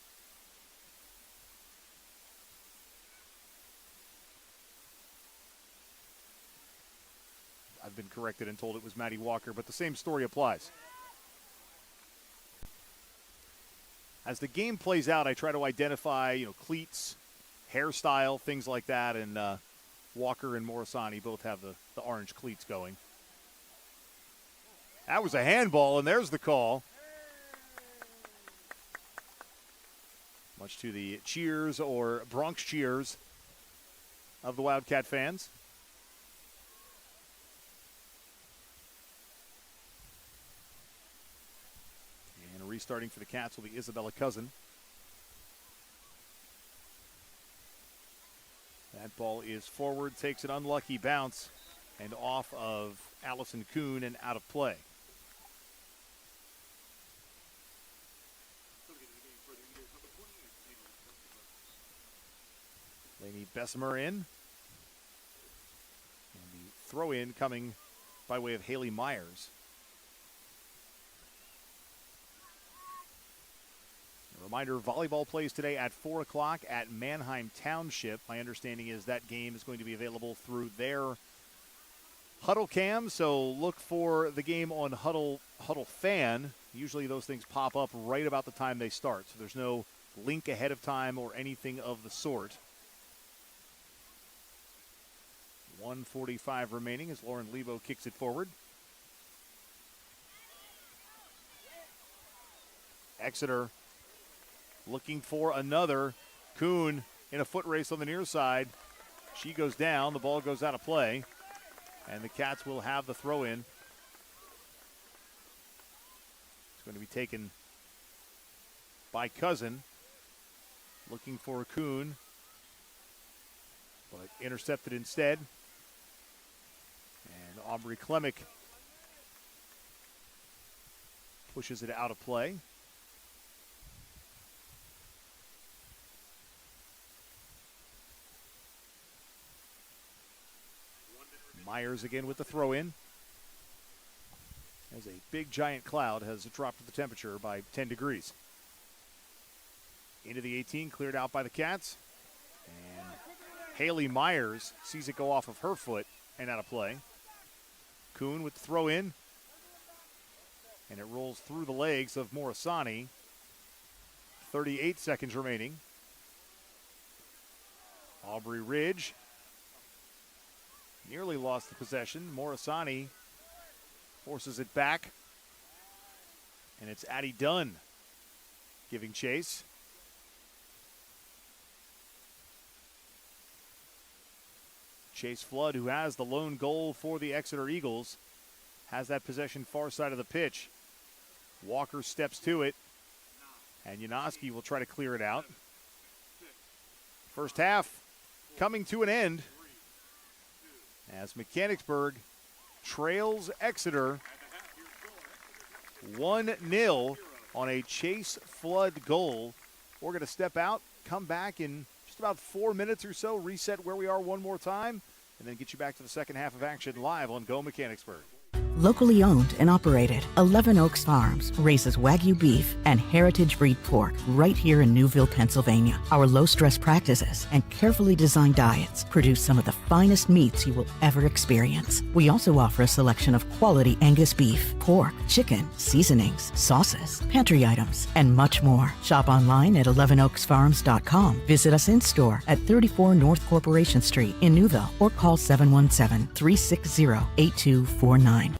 I've been corrected and told it was Maddie Walker, but the same story applies. As the game plays out, I try to identify, cleats, hairstyle, things like that, and Walker and Morisani both have the orange cleats going. That was a handball, and there's the call. Much to the cheers or Bronx cheers of the Wildcat fans. And restarting for the Cats will be Isabella Cousin. That ball is forward, takes an unlucky bounce, and off of Allison Kuhn and out of play. Lainey Bessemer in. And the throw in coming by way of Haley Myers. A reminder, volleyball plays today at 4 o'clock at Manheim Township. My understanding is that game is going to be available through their Huddle Cam, so look for the game on Huddle Fan. Usually those things pop up right about the time they start, so there's no link ahead of time or anything of the sort. 1:45 remaining as Lauren Lebo kicks it forward. Exeter looking for another. Kuhn in a foot race on the near side. She goes down. The ball goes out of play. And the Cats will have the throw in. It's going to be taken by Cousin. Looking for Kuhn. But intercepted instead. And Aubrey Klemick pushes it out of play. Myers again with the throw in. As a big giant cloud has dropped the temperature by 10 degrees. Into the 18, cleared out by the Cats. And Haley Myers sees it go off of her foot and out of play. Kuhn with the throw in. And it rolls through the legs of Morisani. 38 seconds remaining. Aubrey Ridge nearly lost the possession. Morisani forces it back. And it's Addie Dunn giving chase. Chase Flood, who has the lone goal for the Exeter Eagles, has that possession far side of the pitch. Walker steps to it, and Janoski will try to clear it out. First half coming to an end as Mechanicsburg trails Exeter 1-0 on a Chase Flood goal. We're going to step out, come back in just about 4 minutes or so, reset where we are one more time, and then get you back to the second half of action live on Go Mechanicsburg. Locally owned and operated, 11 Oaks Farms raises Wagyu beef and heritage breed pork right here in Newville, Pennsylvania. Our low-stress practices and carefully designed diets produce some of the finest meats you will ever experience. We also offer a selection of quality Angus beef, pork, chicken, seasonings, sauces, pantry items, and much more. Shop online at 11oaksfarms.com. Visit us in-store at 34 North Corporation Street in Newville or call 717-360-8249.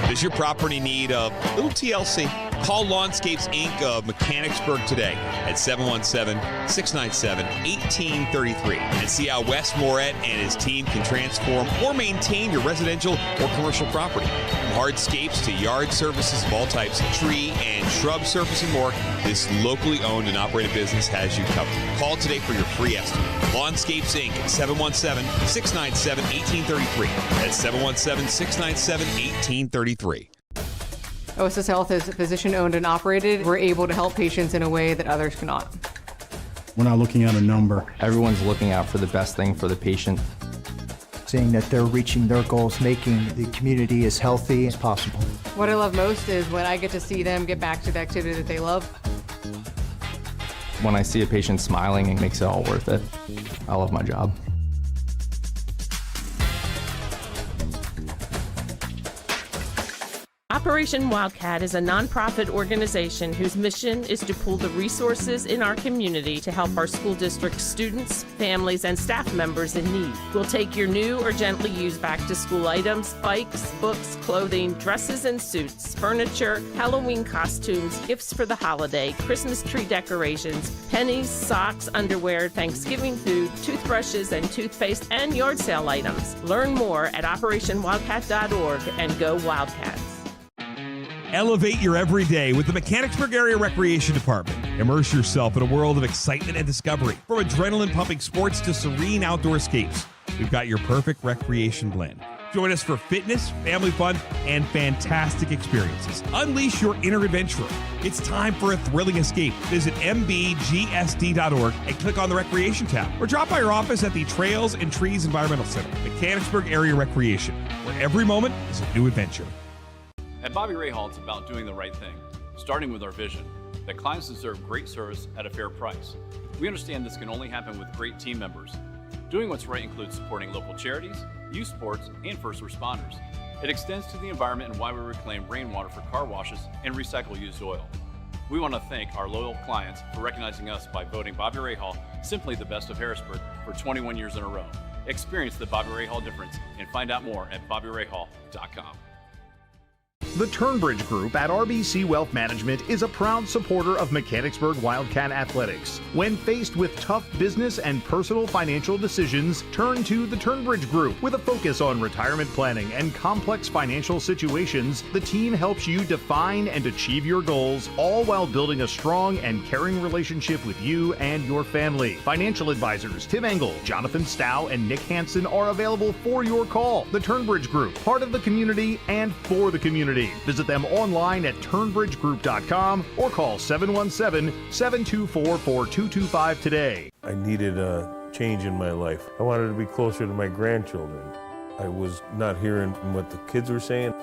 Does your property need a little TLC? Call Lawnscapes Inc. of Mechanicsburg today at 717-697-1833 and see how Wes Moret and his team can transform or maintain your residential or commercial property. From hardscapes to yard services of all types, tree and shrub surface and more, this locally owned and operated business has you covered. Call today for your free estimate. Lawnscapes Inc. at 717-697-1833. That's 717-697-1833. OSS Health is physician-owned and operated. We're able to help patients in a way that others cannot. We're not looking at a number. Everyone's looking out for the best thing for the patient. Seeing that they're reaching their goals, making the community as healthy as possible. What I love most is when I get to see them get back to the activity that they love. When I see a patient smiling, it makes it all worth it. I love my job. Operation Wildcat is a nonprofit organization whose mission is to pool the resources in our community to help our school district students, families, and staff members in need. We'll take your new or gently used back-to-school items, bikes, books, clothing, dresses and suits, furniture, Halloween costumes, gifts for the holiday, Christmas tree decorations, pennies, socks, underwear, Thanksgiving food, toothbrushes and toothpaste, and yard sale items. Learn more at OperationWildcat.org and go Wildcats. Elevate your everyday with the Mechanicsburg Area Recreation Department. Immerse yourself in a world of excitement and discovery. From adrenaline-pumping sports to serene outdoor escapes, we've got your perfect recreation blend. Join us for fitness, family fun, and fantastic experiences. Unleash your inner adventurer. It's time for a thrilling escape. Visit mbgsd.org and click on the Recreation tab, or drop by our office at the Trails and Trees Environmental Center. Mechanicsburg Area Recreation, where every moment is a new adventure. At Bobby Rahal, it's about doing the right thing, starting with our vision that clients deserve great service at a fair price. We understand this can only happen with great team members. Doing what's right includes supporting local charities, youth sports, and first responders. It extends to the environment and why we reclaim rainwater for car washes and recycle used oil. We want to thank our loyal clients for recognizing us by voting Bobby Rahal simply the best of Harrisburg for 21 years in a row. Experience the Bobby Rahal difference and find out more at bobbyrahal.com. The Turnbridge Group at RBC Wealth Management is a proud supporter of Mechanicsburg Wildcat Athletics. When faced with tough business and personal financial decisions, turn to the Turnbridge Group. With a focus on retirement planning and complex financial situations, the team helps you define and achieve your goals, all while building a strong and caring relationship with you and your family. Financial advisors Tim Engel, Jonathan Stow, and Nick Hansen are available for your call. The Turnbridge Group, part of the community and for the community. Visit them online at turnbridgegroup.com or call 717-724-4225 today. I needed a change in my life. I wanted to be closer to my grandchildren. I was not hearing what the kids were saying.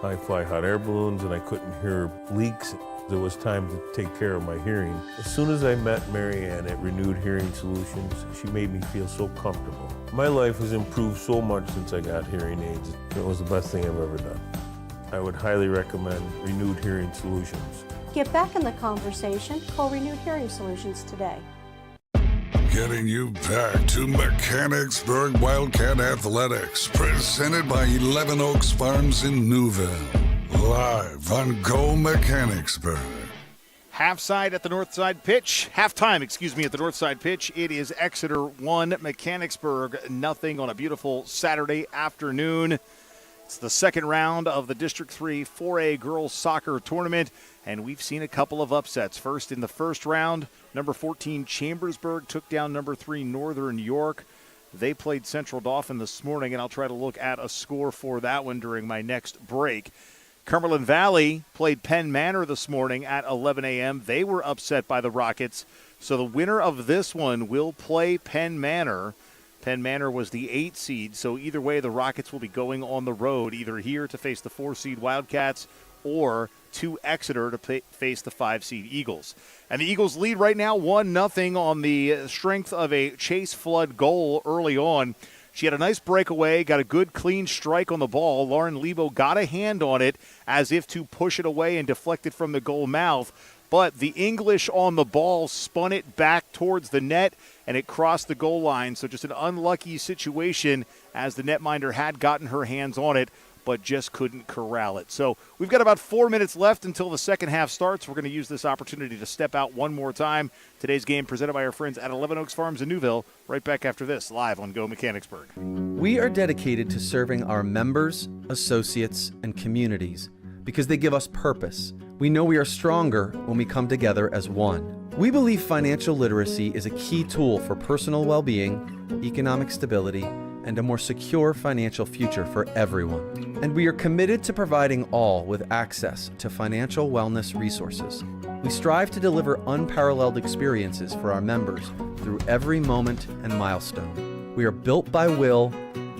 I fly hot air balloons and I couldn't hear leaks. It was time to take care of my hearing. As soon as I met Mary Ann at Renewed Hearing Solutions, she made me feel so comfortable. My life has improved so much since I got hearing aids. It was the best thing I've ever done. I would highly recommend Renewed Hearing Solutions. Get back in the conversation. Call Renewed Hearing Solutions today. Getting you back to Mechanicsburg Wildcat Athletics, presented by 11 Oaks Farms in Newville. Live on Go Mechanicsburg. Halftime at the north side pitch. It is Exeter 1, Mechanicsburg nothing on a beautiful Saturday afternoon. It's the second round of the District 3 4A girls soccer tournament, and we've seen a couple of upsets. First, in the first round, number 14 Chambersburg took down number 3 Northern York. They played Central Dauphin this morning, and I'll try to look at a score for that one during my next break. Cumberland Valley played Penn Manor this morning at 11 a.m. They were upset by the Rockets, so the winner of this one will play Penn Manor. Penn Manor was the 8 seed, so either way the Rockets will be going on the road, either here to face the 4 seed Wildcats or to Exeter to face the 5 seed Eagles. And the Eagles lead right now 1-0 on the strength of a Chase Flood goal early on. She had a nice breakaway, got a good clean strike on the ball. Lauren Lebo got a hand on it as if to push it away and deflect it from the goal mouth. But the English on the ball spun it back towards the net, and it crossed the goal line. So just an unlucky situation as the netminder had gotten her hands on it, but just couldn't corral it. So we've got about 4 minutes left until the second half starts. We're going to use this opportunity to step out one more time. Today's game presented by our friends at 11 Oaks Farms in Newville. Right back after this, live on Go Mechanicsburg. We are dedicated to serving our members, associates, and communities because they give us purpose. We know we are stronger when we come together as one. We believe financial literacy is a key tool for personal well-being, economic stability, and a more secure financial future for everyone. And we are committed to providing all with access to financial wellness resources. We strive to deliver unparalleled experiences for our members through every moment and milestone. We are built by will,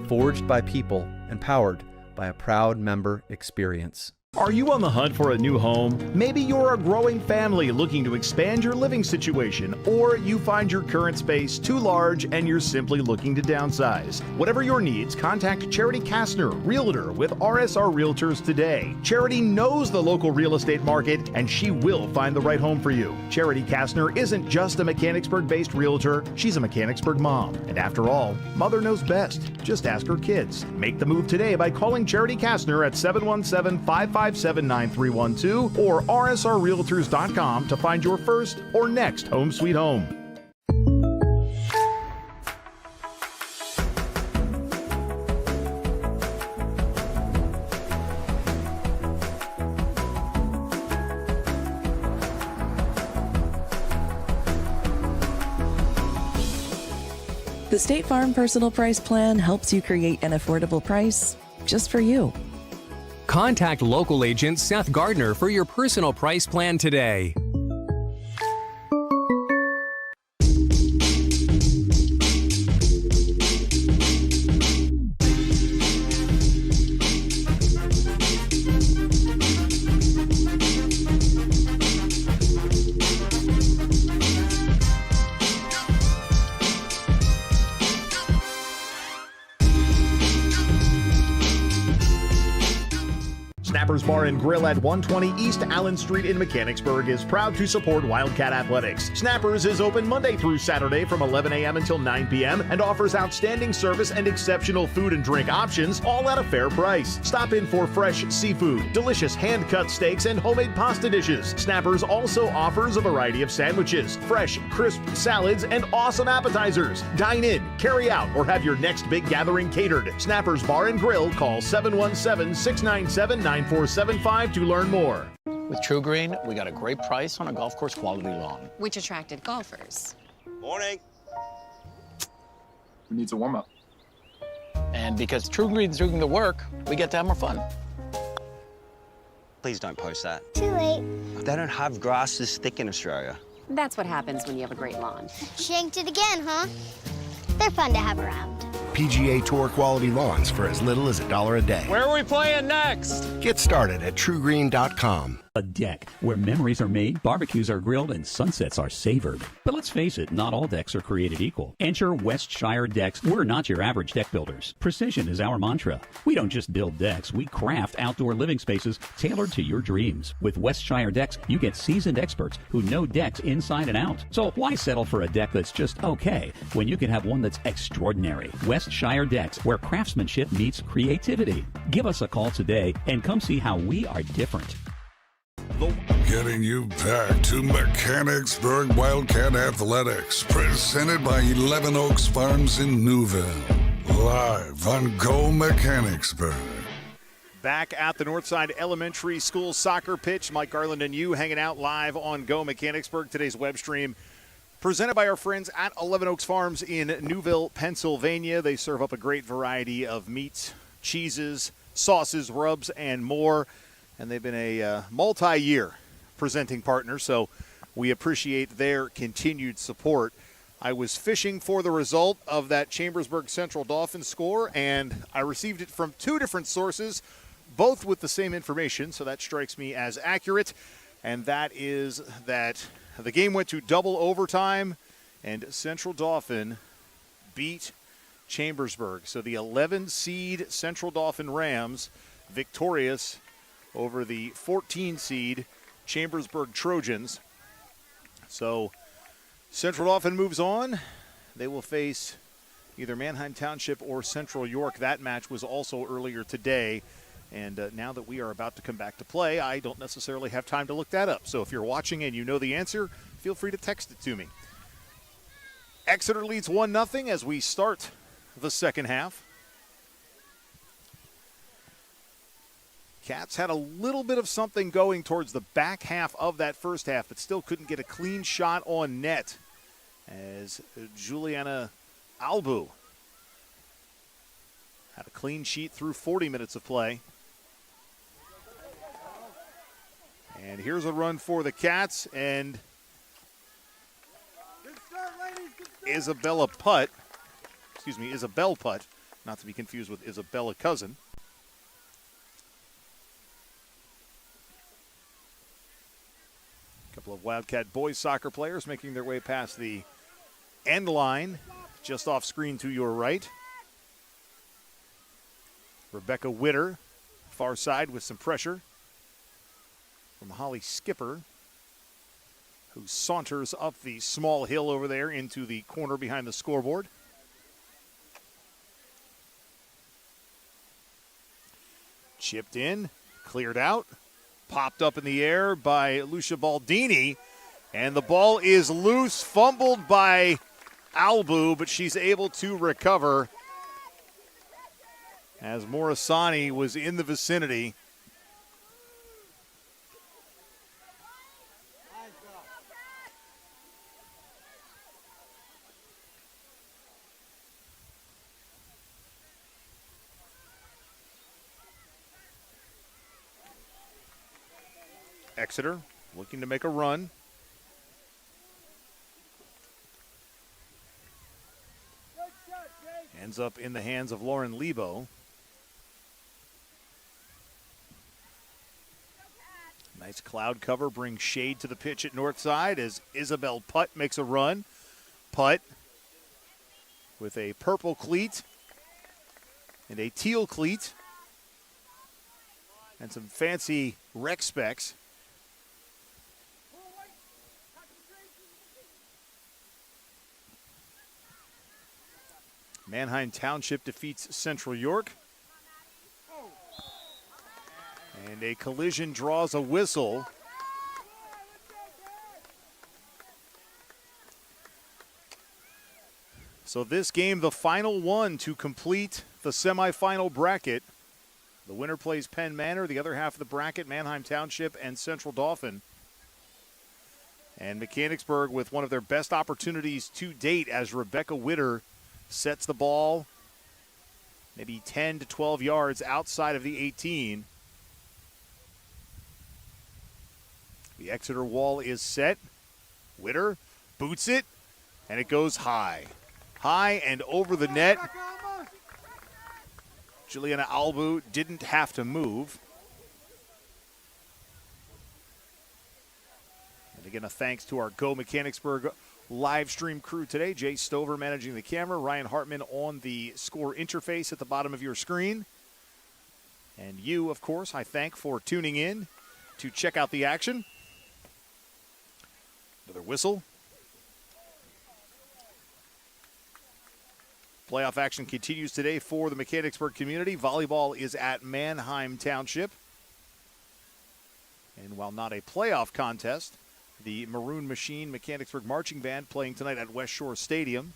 forged by people, and powered by a proud member experience. Are you on the hunt for a new home? Maybe you're a growing family looking to expand your living situation, or you find your current space too large and you're simply looking to downsize. Whatever your needs, contact Charity Kastner, Realtor with RSR Realtors today. Charity knows the local real estate market, and she will find the right home for you. Charity Kastner isn't just a Mechanicsburg-based realtor, she's a Mechanicsburg mom. And after all, mother knows best. Just ask her kids. Make the move today by calling Charity Kastner at 717-557-9312 or rsrrealtors.com to find your first or next home sweet home. The State Farm Personal Price Plan helps you create an affordable price just for you. Contact local agent Seth Gardner for your personal price plan today. Snappers Bar and Grill at 120 East Allen Street in Mechanicsburg is proud to support Wildcat Athletics. Snappers is open Monday through Saturday from 11 a.m. until 9 p.m. and offers outstanding service and exceptional food and drink options, all at a fair price. Stop in for fresh seafood, delicious hand-cut steaks, and homemade pasta dishes. Snappers also offers a variety of sandwiches, fresh, crisp salads, and awesome appetizers. Dine in, carry out, or have your next big gathering catered. Snappers Bar and Grill. Call 717-697-9475 to learn more. With True Green, we got a great price on a golf course quality lawn. Which attracted golfers. Morning. Who needs a warm-up? And because True Green's doing the work, we get to have more fun. Please don't post that. Too late. They don't have grass this thick in Australia. That's what happens when you have a great lawn. Shanked it again, huh? They're fun to have around. PGA Tour quality lawns for as little as $1 a day. Where are we playing next? Get started at TrueGreen.com. A deck where memories are made, barbecues are grilled, and sunsets are savored. But let's face it, not all decks are created equal. Enter Westshire Decks. We're not your average deck builders. Precision is our mantra. We don't just build decks, we craft outdoor living spaces tailored to your dreams. With Westshire Decks, you get seasoned experts who know decks inside and out. So why settle for a deck that's just okay when you can have one that's extraordinary? Westshire Decks, where craftsmanship meets creativity. Give us a call today and come see how we are different. Getting you back to Mechanicsburg Wildcat Athletics, presented by 11 Oaks Farms in Newville. Live on Go Mechanicsburg. Back at the Northside Elementary School soccer pitch, Mike Garland and you hanging out live on Go Mechanicsburg. Today's web stream presented by our friends at 11 Oaks Farms in Newville, Pennsylvania. They serve up a great variety of meats, cheeses, sauces, rubs, and more. And they've been a multi-year presenting partner, so we appreciate their continued support. I was fishing for the result of that Chambersburg Central Dolphins score, and I received it from two different sources, both with the same information, so that strikes me as accurate. And that is that the game went to double overtime, and Central Dauphin beat Chambersburg. So the 11-seed Central Dauphin Rams victorious over the 14-seed Chambersburg Trojans. So Central Dauphin moves on. They will face either Manheim Township or Central York. That match was also earlier today. And now that we are about to come back to play, I don't necessarily have time to look that up. So if you're watching and you know the answer, feel free to text it to me. Exeter leads 1-0 as we start the second half. Cats had a little bit of something going towards the back half of that first half, but still couldn't get a clean shot on net as Juliana Albu had a clean sheet through 40 minutes of play. And here's a run for the Cats, and Isabel Putt, not to be confused with Isabella Cousin. Couple of Wildcat boys soccer players making their way past the end line, just off screen to your right. Rebecca Witter, far side with some pressure from Holly Skipper, who saunters up the small hill over there into the corner behind the scoreboard. Chipped in, cleared out. Popped up in the air by Lucia Baldini, and the ball is loose, fumbled by Albu, but she's able to recover as Morisani was in the vicinity. Exeter looking to make a run. Ends up in the hands of Lauren Lebo. Nice cloud cover brings shade to the pitch at Northside as Isabel Putt makes a run. Putt with a purple cleat and a teal cleat. and some fancy rec specs. Manheim Township defeats Central York. And a collision draws a whistle. So this game, the final one to complete the semifinal bracket. The winner plays Penn Manor, the other half of the bracket, Manheim Township and Central Dauphin. And Mechanicsburg with one of their best opportunities to date as Rebecca Witter sets the ball maybe 10 to 12 yards outside of the 18. The Exeter wall is set. Witter boots it, and it goes high. High and over the net. Juliana Albu didn't have to move. And again, a thanks to our Go Mechanicsburg live stream crew today. Jay Stover managing the camera, Ryan Hartman on the score interface at the bottom of your screen. And you, of course, I thank for tuning in to check out the action. Another whistle. Playoff action continues today for the Mechanicsburg community. Volleyball is at Manheim Township. And while not a playoff contest, the Maroon Machine Mechanicsburg Marching Band playing tonight at West Shore Stadium.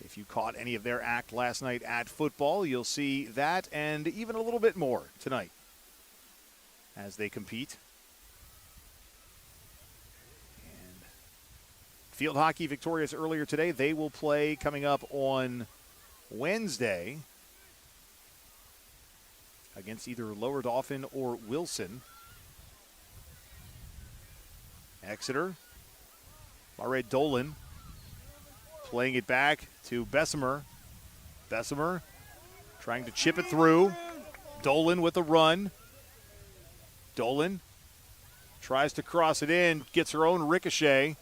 If you caught any of their act last night at football, you'll see that and even a little bit more tonight as they compete. Field hockey victorious earlier today. They will play coming up on Wednesday against either Lower Dauphin or Wilson. Exeter. Mared Dolan playing it back to Bessemer. Bessemer trying to chip it through. Dolan with a run. Dolan tries to cross it in, gets her own ricochet.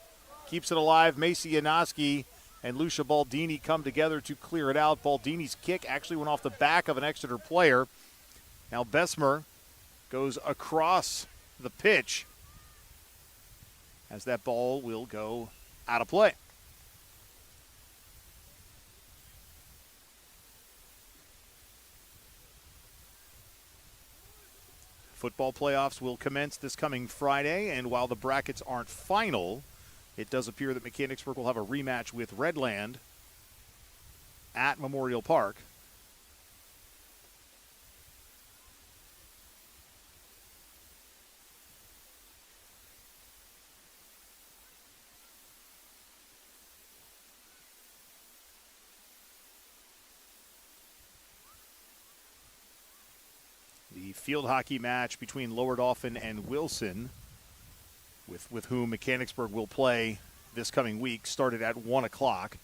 Keeps it alive. Macy Yanoski and Lucia Baldini come together to clear it out. Baldini's kick actually went off the back of an Exeter player. Now Bessemer goes across the pitch as that ball will go out of play. Football playoffs will commence this coming Friday, and while the brackets aren't final, it does appear that Mechanicsburg will have a rematch with Redland at Memorial Park. The field hockey match between Lower Dauphin and Wilson, with whom Mechanicsburg will play this coming week, started at 1 o'clock.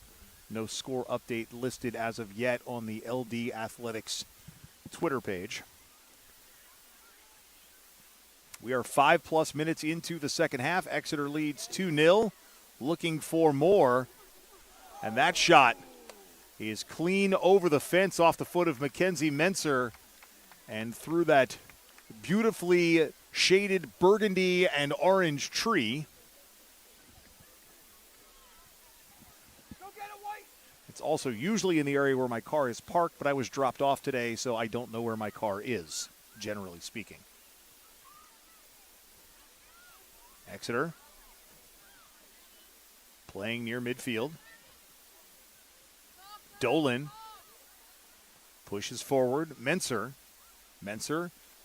No score update listed as of yet on the LD Athletics Twitter page. We are 5+ minutes into the second half. Exeter leads 2-0, looking for more. And that shot is clean over the fence off the foot of Mackenzie Menser and through that beautifully shaded burgundy and orange tree. It's also usually in the area where my car is parked, but I was dropped off today, so I don't know where my car is, generally speaking. Exeter playing near midfield. Dolan pushes forward. Menser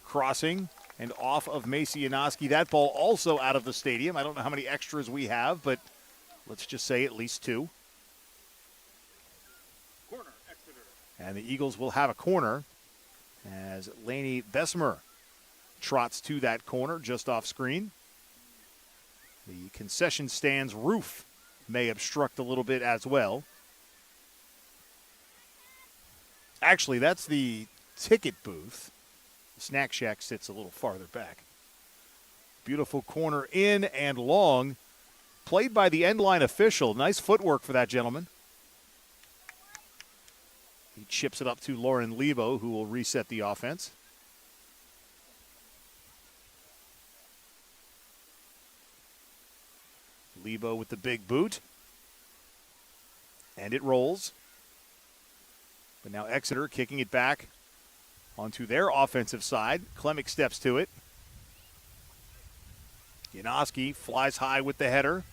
crossing and off of Macy Yanoski. That ball also out of the stadium. I don't know how many extras we have, but let's just say at least 2. Corner, Exeter. And the Eagles will have a corner as Lainey Bessemer trots to that corner just off screen. The concession stand's roof may obstruct a little bit as well. Actually, that's the ticket booth. The Snack Shack sits a little farther back. Beautiful corner in and long. Played by the end line official. Nice footwork for that gentleman. He chips it up to Lauren Lebo, who will reset the offense. Lebo with the big boot. And it rolls. But now Exeter kicking it back onto their offensive side. Klemick steps to it. Janoski flies high with the header.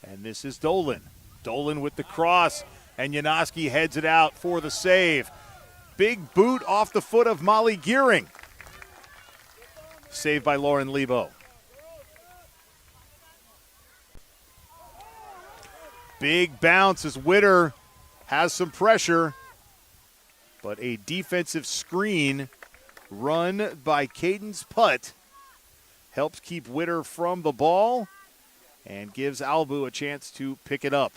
And this is Dolan. Dolan with the cross, and Janoski heads it out for the save. Big boot off the foot of Molly Gearing. Saved by Lauren Lebo. Big bounce as Witter has some pressure, but a defensive screen run by Cadence Putt helps keep Witter from the ball and gives Albu a chance to pick it up.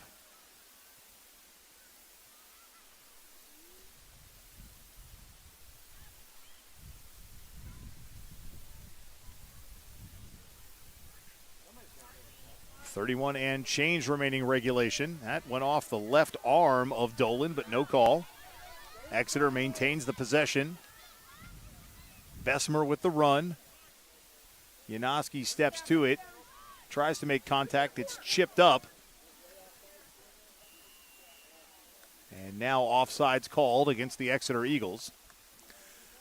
.31 and change remaining regulation. That went off the left arm of Dolan, but no call. Exeter maintains the possession. Bessemer with the run. Janoski steps to it. Tries to make contact. It's chipped up. And now offsides called against the Exeter Eagles.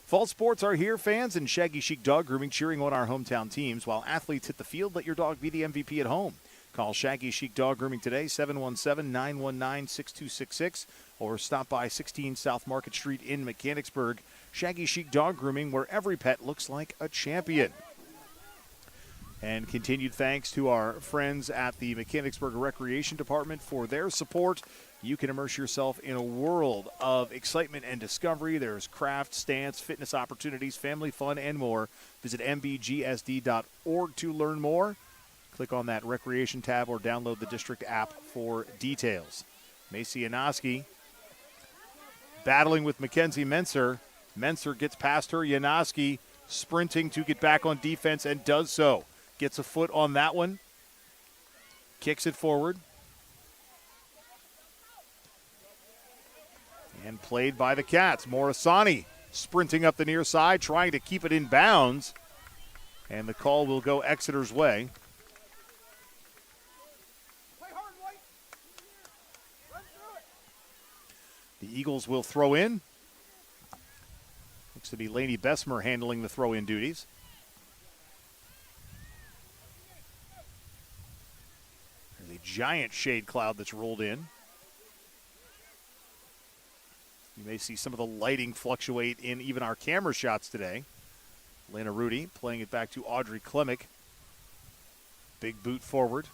Fall sports are here, fans, and Shaggy Chic Dog Grooming cheering on our hometown teams. While athletes hit the field, let your dog be the MVP at home. Call Shaggy Chic Dog Grooming today, 717-919-6266, or stop by 16 South Market Street in Mechanicsburg. Shaggy Chic Dog Grooming, where every pet looks like a champion. And continued thanks to our friends at the Mechanicsburg Recreation Department for their support. You can immerse yourself in a world of excitement and discovery. There's craft, stance, fitness opportunities, family fun, and more. Visit mbgsd.org to learn more. Click on that recreation tab or download the district app for details. Macy Janoski battling with Mackenzie Menser. Menser gets past her. Janoski sprinting to get back on defense and does so. Gets a foot on that one. Kicks it forward. And played by the Cats. Morisani sprinting up the near side, trying to keep it in bounds. And the call will go Exeter's way. The Eagles will throw in. Looks to be Lainey Bessemer handling the throw-in duties. There's a giant shade cloud that's rolled in. You may see some of the lighting fluctuate in even our camera shots today. Lena Rudy playing it back to Audrey Klemick. Big boot forward.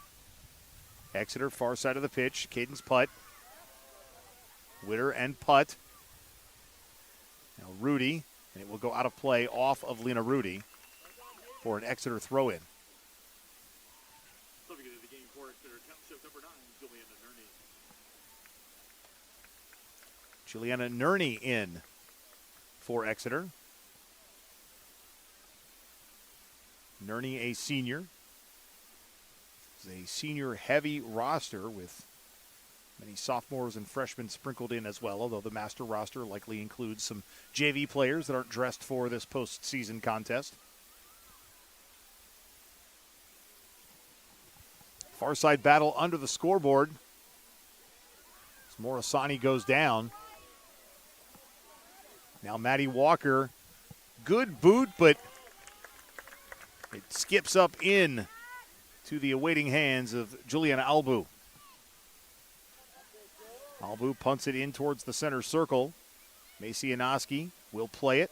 Exeter, far side of the pitch. Cadence Putt. Witter and Putt. Now Rudy, and it will go out of play off of Lena Rudy for an Exeter throw-in. Juliana Nerney in for Exeter. Nerney, a senior. It's a senior-heavy roster with many sophomores and freshmen sprinkled in as well, although the master roster likely includes some JV players that aren't dressed for this postseason contest. Far side battle under the scoreboard. As Morisani goes down. Now Maddie Walker, good boot, but it skips up in to the awaiting hands of Juliana Albu. Albu punts it in towards the center circle. Macy Janoski will play it.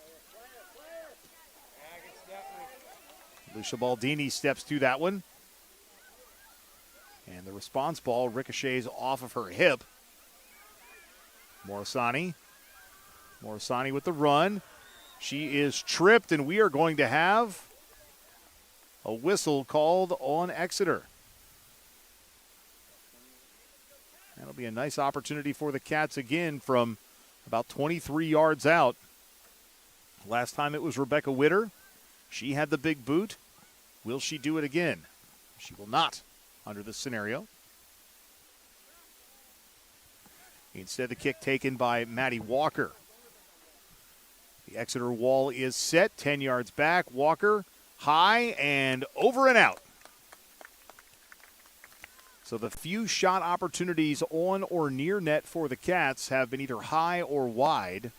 Lucia Baldini steps to that one. And the response ball ricochets off of her hip. Morisani. Morisani with the run. She is tripped, and we are going to have a whistle called on Exeter. That'll be a nice opportunity for the Cats again from about 23 yards out. Last time it was Rebecca Witter. She had the big boot. Will she do it again? She will not under this scenario. Instead, the kick taken by Maddie Walker. The Exeter wall is set, 10 yards back. Walker, high and over and out. So the few shot opportunities on or near net for the Cats have been either high or wide.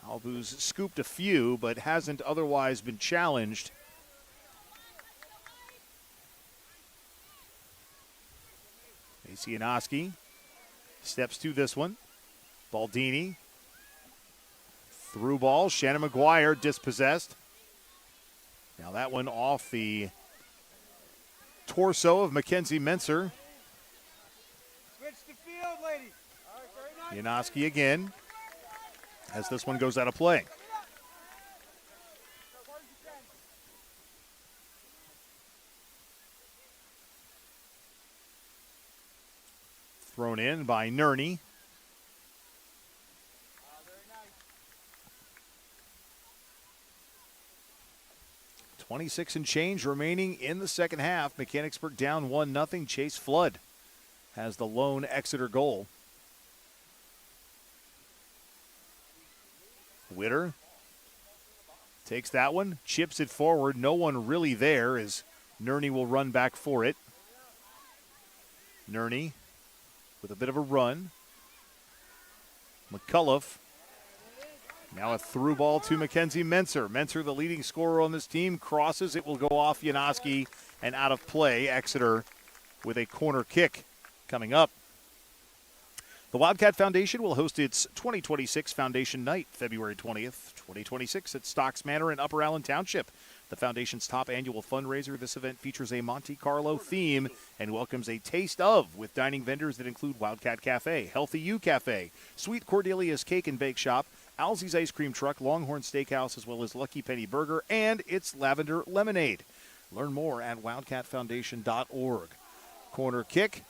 Albu's scooped a few, but hasn't otherwise been challenged. Macianowski steps to this one. Baldini. Through ball. Shannon McGuire dispossessed. Now that one off the torso of Mackenzie Menser. Switch the field, ladies. Janoski again as this one goes out of play. Thrown in by Nerney. .26 and change remaining in the second half. Mechanicsburg down 1-0. Chase Flood has the lone Exeter goal. Witter takes that one, chips it forward. No one really there as Nerney will run back for it. Nerney with a bit of a run. McCullough. Now a through ball to Mackenzie Menser. Menser, the leading scorer on this team, crosses. It will go off Janoski and out of play. Exeter with a corner kick coming up. The Wildcat Foundation will host its 2026 Foundation Night, February 20th, 2026 at Stocks Manor in Upper Allen Township. The Foundation's top annual fundraiser, this event features a Monte Carlo theme and welcomes a taste of with dining vendors that include Wildcat Cafe, Healthy You Cafe, Sweet Cordelia's Cake and Bake Shop, Alzie's Ice Cream Truck, Longhorn Steakhouse, as well as Lucky Penny Burger, and its Lavender Lemonade. Learn more at wildcatfoundation.org. Corner kick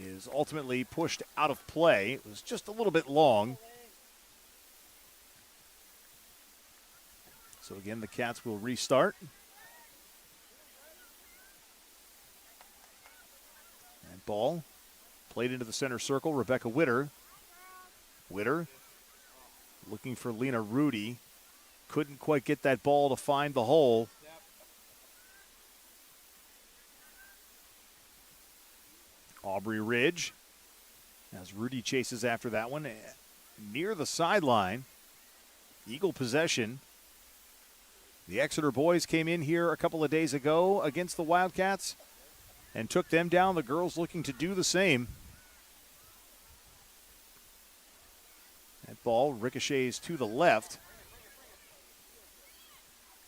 is ultimately pushed out of play. It was just a little bit long. So again, the Cats will restart. And ball played into the center circle. Rebecca Witter. Witter looking for Lena Rudy. Couldn't quite get that ball to find the hole. Aubrey Ridge as Rudy chases after that one near the sideline. Eagle possession. The Exeter boys came in here a couple of days ago against the Wildcats and took them down. The girls looking to do the same. That ball ricochets to the left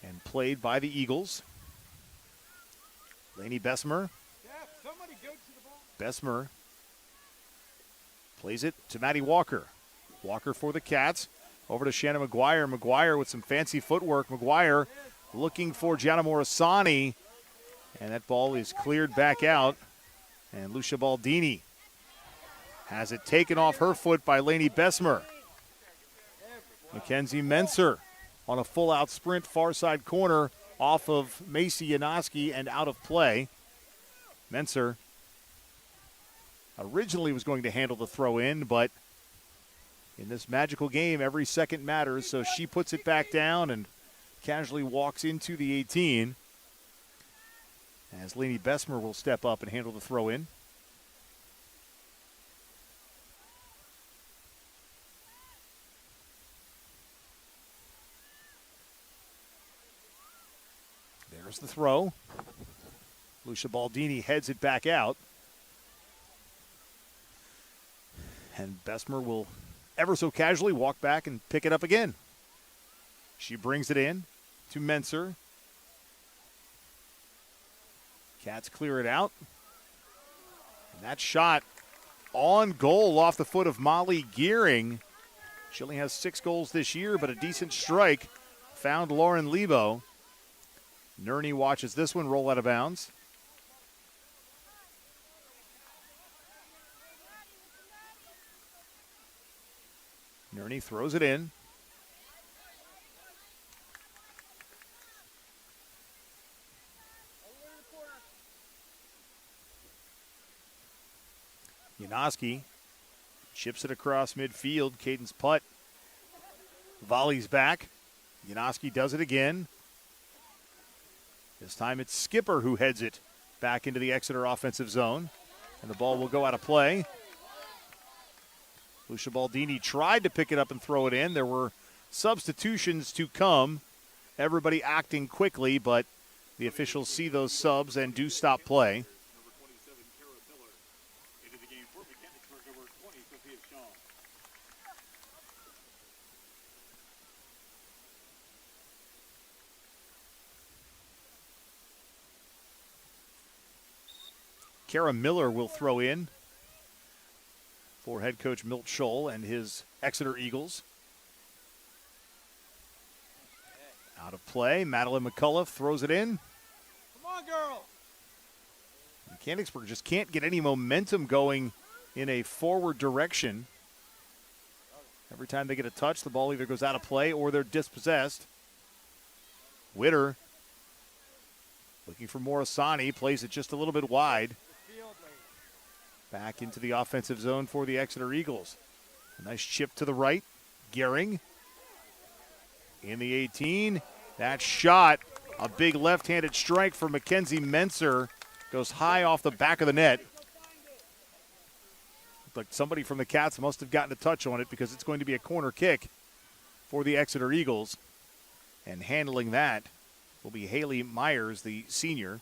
and played by the Eagles. Lainey Bessemer. Bessemer plays it to Maddie Walker. Walker for the Cats. Over to Shannon McGuire. McGuire with some fancy footwork. McGuire looking for Gianna Morisani. And that ball is cleared back out. And Lucia Baldini has it taken off her foot by Lainey Bessemer. Mackenzie Menser on a full-out sprint, far side corner off of Macy Janoski and out of play. Menser originally was going to handle the throw in, but in this magical game, every second matters, so she puts it back down and casually walks into the 18 as Lainey Bessemer will step up and handle the throw in. There's the throw. Lucia Baldini heads it back out. And Bessemer will ever so casually walk back and pick it up again. She brings it in to Menser. Cats clear it out. And that shot on goal off the foot of Molly Gearing. She only has 6 goals this year, but a decent strike. Found Lauren Lebo. Nerney watches this one roll out of bounds. Nerney throws it in. Janoski chips it across midfield. Caden's putt. Volleys back. Janoski does it again. This time it's Skipper who heads it back into the Exeter offensive zone. And the ball will go out of play. Lucia Baldini tried to pick it up and throw it in. There were substitutions to come. Everybody acting quickly, but the officials see those subs and do stop play. Kara Miller will throw in for head coach Milt Scholl and his Exeter Eagles. Out of play, Madeline McCullough throws it in. Come on, girl. Mechanicsburg just can't get any momentum going in a forward direction. Every time they get a touch, the ball either goes out of play or they're dispossessed. Witter looking for Morisani, plays it just a little bit wide. Back into the offensive zone for the Exeter Eagles. A nice chip to the right. Gehring in the 18. That shot, a big left-handed strike for Mackenzie Menser, goes high off the back of the net. Looked like somebody from the Cats must have gotten a touch on it because it's going to be a corner kick for the Exeter Eagles. And handling that will be Haley Myers, the senior.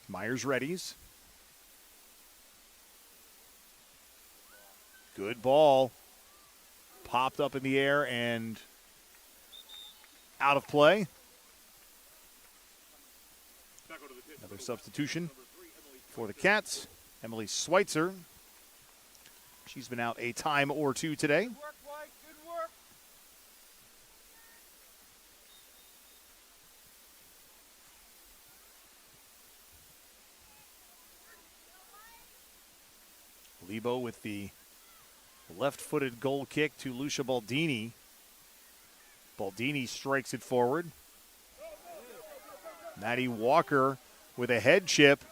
Myers readies. Good ball. Popped up in the air and out of play. Another substitution for the Cats. Emily Schweitzer. She's been out a time or two today. Lebo with the left-footed goal kick to Lucia Baldini. Baldini strikes it forward. Maddie Walker with a head chip.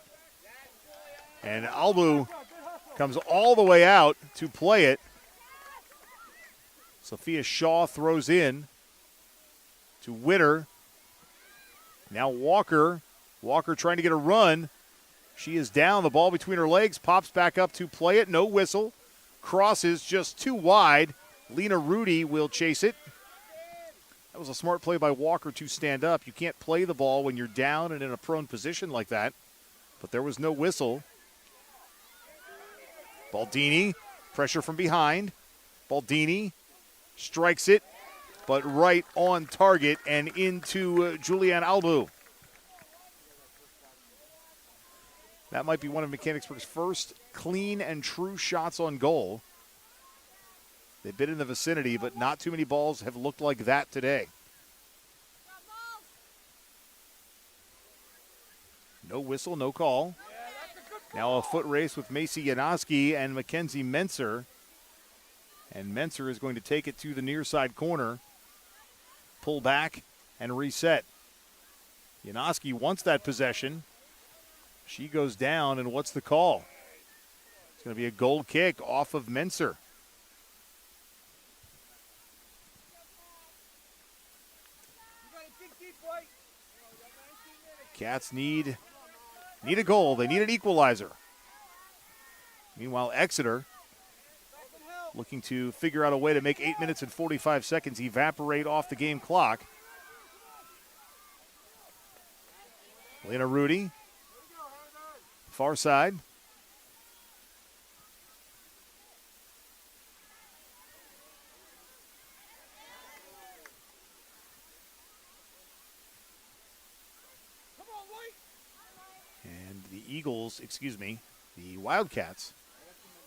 And Albu comes all the way out to play it. Sophia Shaw throws in to Witter. Now Walker. Walker trying to get a run. She is down, the ball between her legs, pops back up to play it, no whistle. Crosses just too wide. Lena Rudy will chase it. That was a smart play by Walker to stand up. You can't play the ball when you're down and in a prone position like that. But there was no whistle. Baldini, pressure from behind. Baldini strikes it, but right on target and into Julianne Albu. That might be one of Mechanicsburg's first clean and true shots on goal. They've been in the vicinity, but not too many balls have looked like that today. No whistle, no call. Now a foot race with Macy Janoski and Mackenzie Menser. And Menser is going to take it to the near side corner. Pull back and reset. Janoski wants that possession. She goes down, and what's the call? It's going to be a goal kick off of Menser. Cats need a goal. They need an equalizer. Meanwhile, Exeter looking to figure out a way to make 8 minutes and 45 seconds evaporate off the game clock. Lena Rudy, far side. And the Eagles, the Wildcats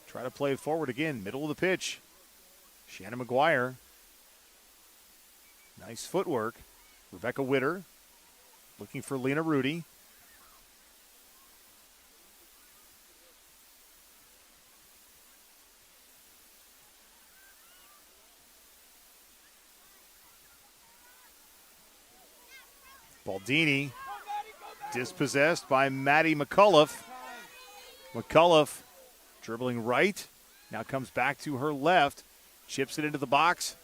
try to play it forward again, middle of the pitch. Shannon McGuire. Nice footwork. Rebecca Witter looking for Lena Rudy. Baldini Dispossessed by Maddie McCullough. McCullough dribbling right. Now comes back to her left. Chips it into the box.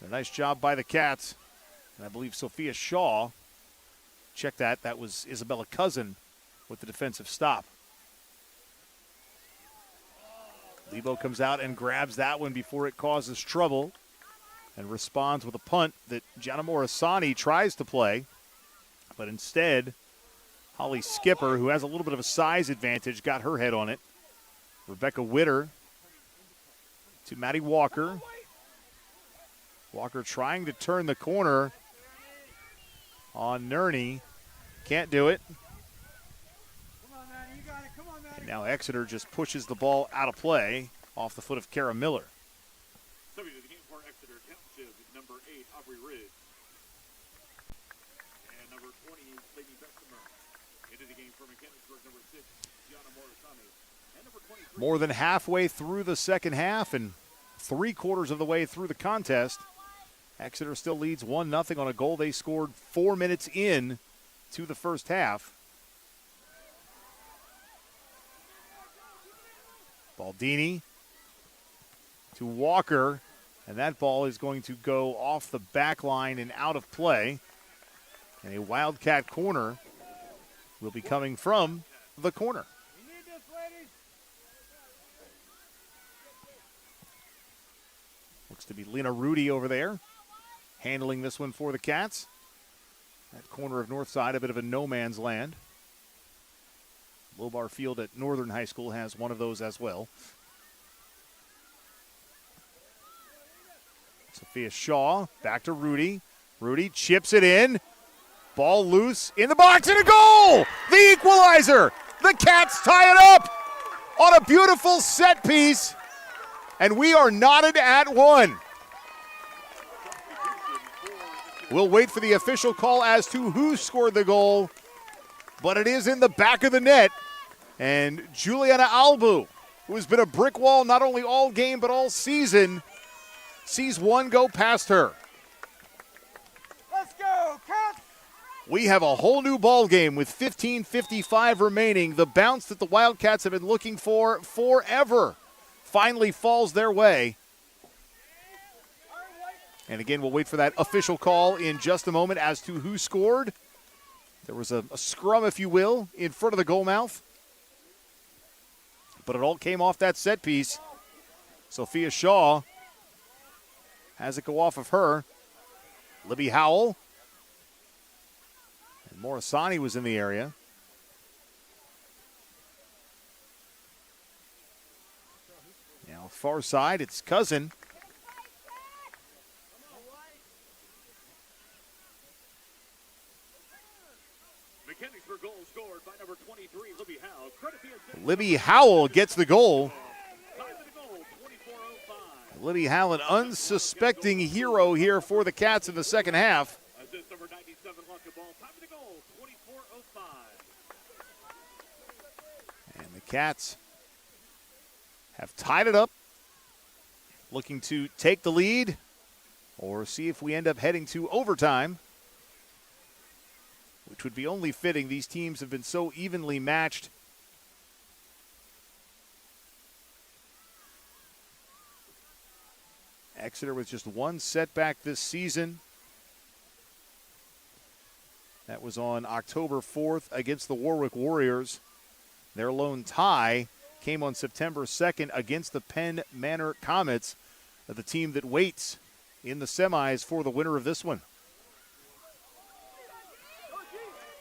A nice job by the Cats. And I believe Sophia Shaw. Check that. That was Isabella Cousin with the defensive stop. Lebo comes out and grabs that one before it causes trouble and responds with a punt that Gianna Morisani tries to play. But instead, Holly Skipper, who has a little bit of a size advantage, got her head on it. Rebecca Witter to Maddie Walker. Walker trying to turn the corner on Nerney. Can't do it. And now Exeter just pushes the ball out of play off the foot of Kara Miller. Subbing to the game for Exeter Township, number 8, Aubrey Ridge. And number 20, Lady Bessemer. Into the game for Mechanicsburg, number 6, Gianna Morisani. And number 23. More than halfway through the second half and 3/4 of the way through the contest. Exeter still leads 1-0 on a goal they scored 4 minutes in to the first half. Baldini to Walker, and that ball is going to go off the back line and out of play. And a Wildcat corner will be coming from the corner. Looks to be Lena Rudy over there, handling this one for the Cats. That corner of North Side, a bit of a no man's land. Lobar Field at Northern High School has one of those as well. Sophia Shaw, back to Rudy. Rudy chips it in. Ball loose in the box and a goal! The equalizer! The Cats tie it up on a beautiful set piece. And we are knotted at 1. We'll wait for the official call as to who scored the goal, but it is in the back of the net. And Juliana Albu, who has been a brick wall not only all game but all season, sees one go past her. Let's go, Cats! We have a whole new ball game with 15:55 remaining. The bounce that the Wildcats have been looking for forever finally falls their way. And again, we'll wait for that official call in just a moment as to who scored. There was a scrum, if you will, in front of the goal mouth. But it all came off that set piece. Sophia Shaw has it go off of her. Libby Howell. And Morisani was in the area. Now far side, it's Cousin. Mechanicsburg goal scored by number 23, Libby Howell. Libby Howell gets the goal. Time of the goal, 24:05. Libby Howell, an unsuspecting hero here for the Cats in the second half. Assist number 97, Luca Ball. Time of the goal, 24:05. And the Cats have tied it up, looking to take the lead or see if we end up heading to overtime, which would be only fitting. These teams have been so evenly matched. Exeter with just one setback this season. That was on October 4th against the Warwick Warriors. Their lone tie came on September 2nd against the Penn Manor Comets, the team that waits in the semis for the winner of this one.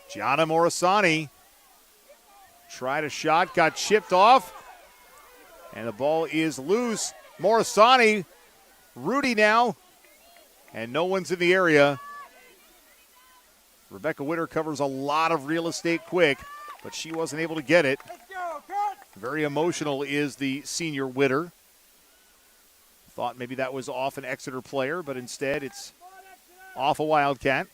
Gianna Morisani tried a shot, got chipped off, and the ball is loose. Morisani, Rudy now, and no one's in the area. Rebecca Witter covers a lot of real estate quick, but she wasn't able to get it. Very emotional is the senior Witter. Thought maybe that was off an Exeter player, but instead it's off a Wildcat.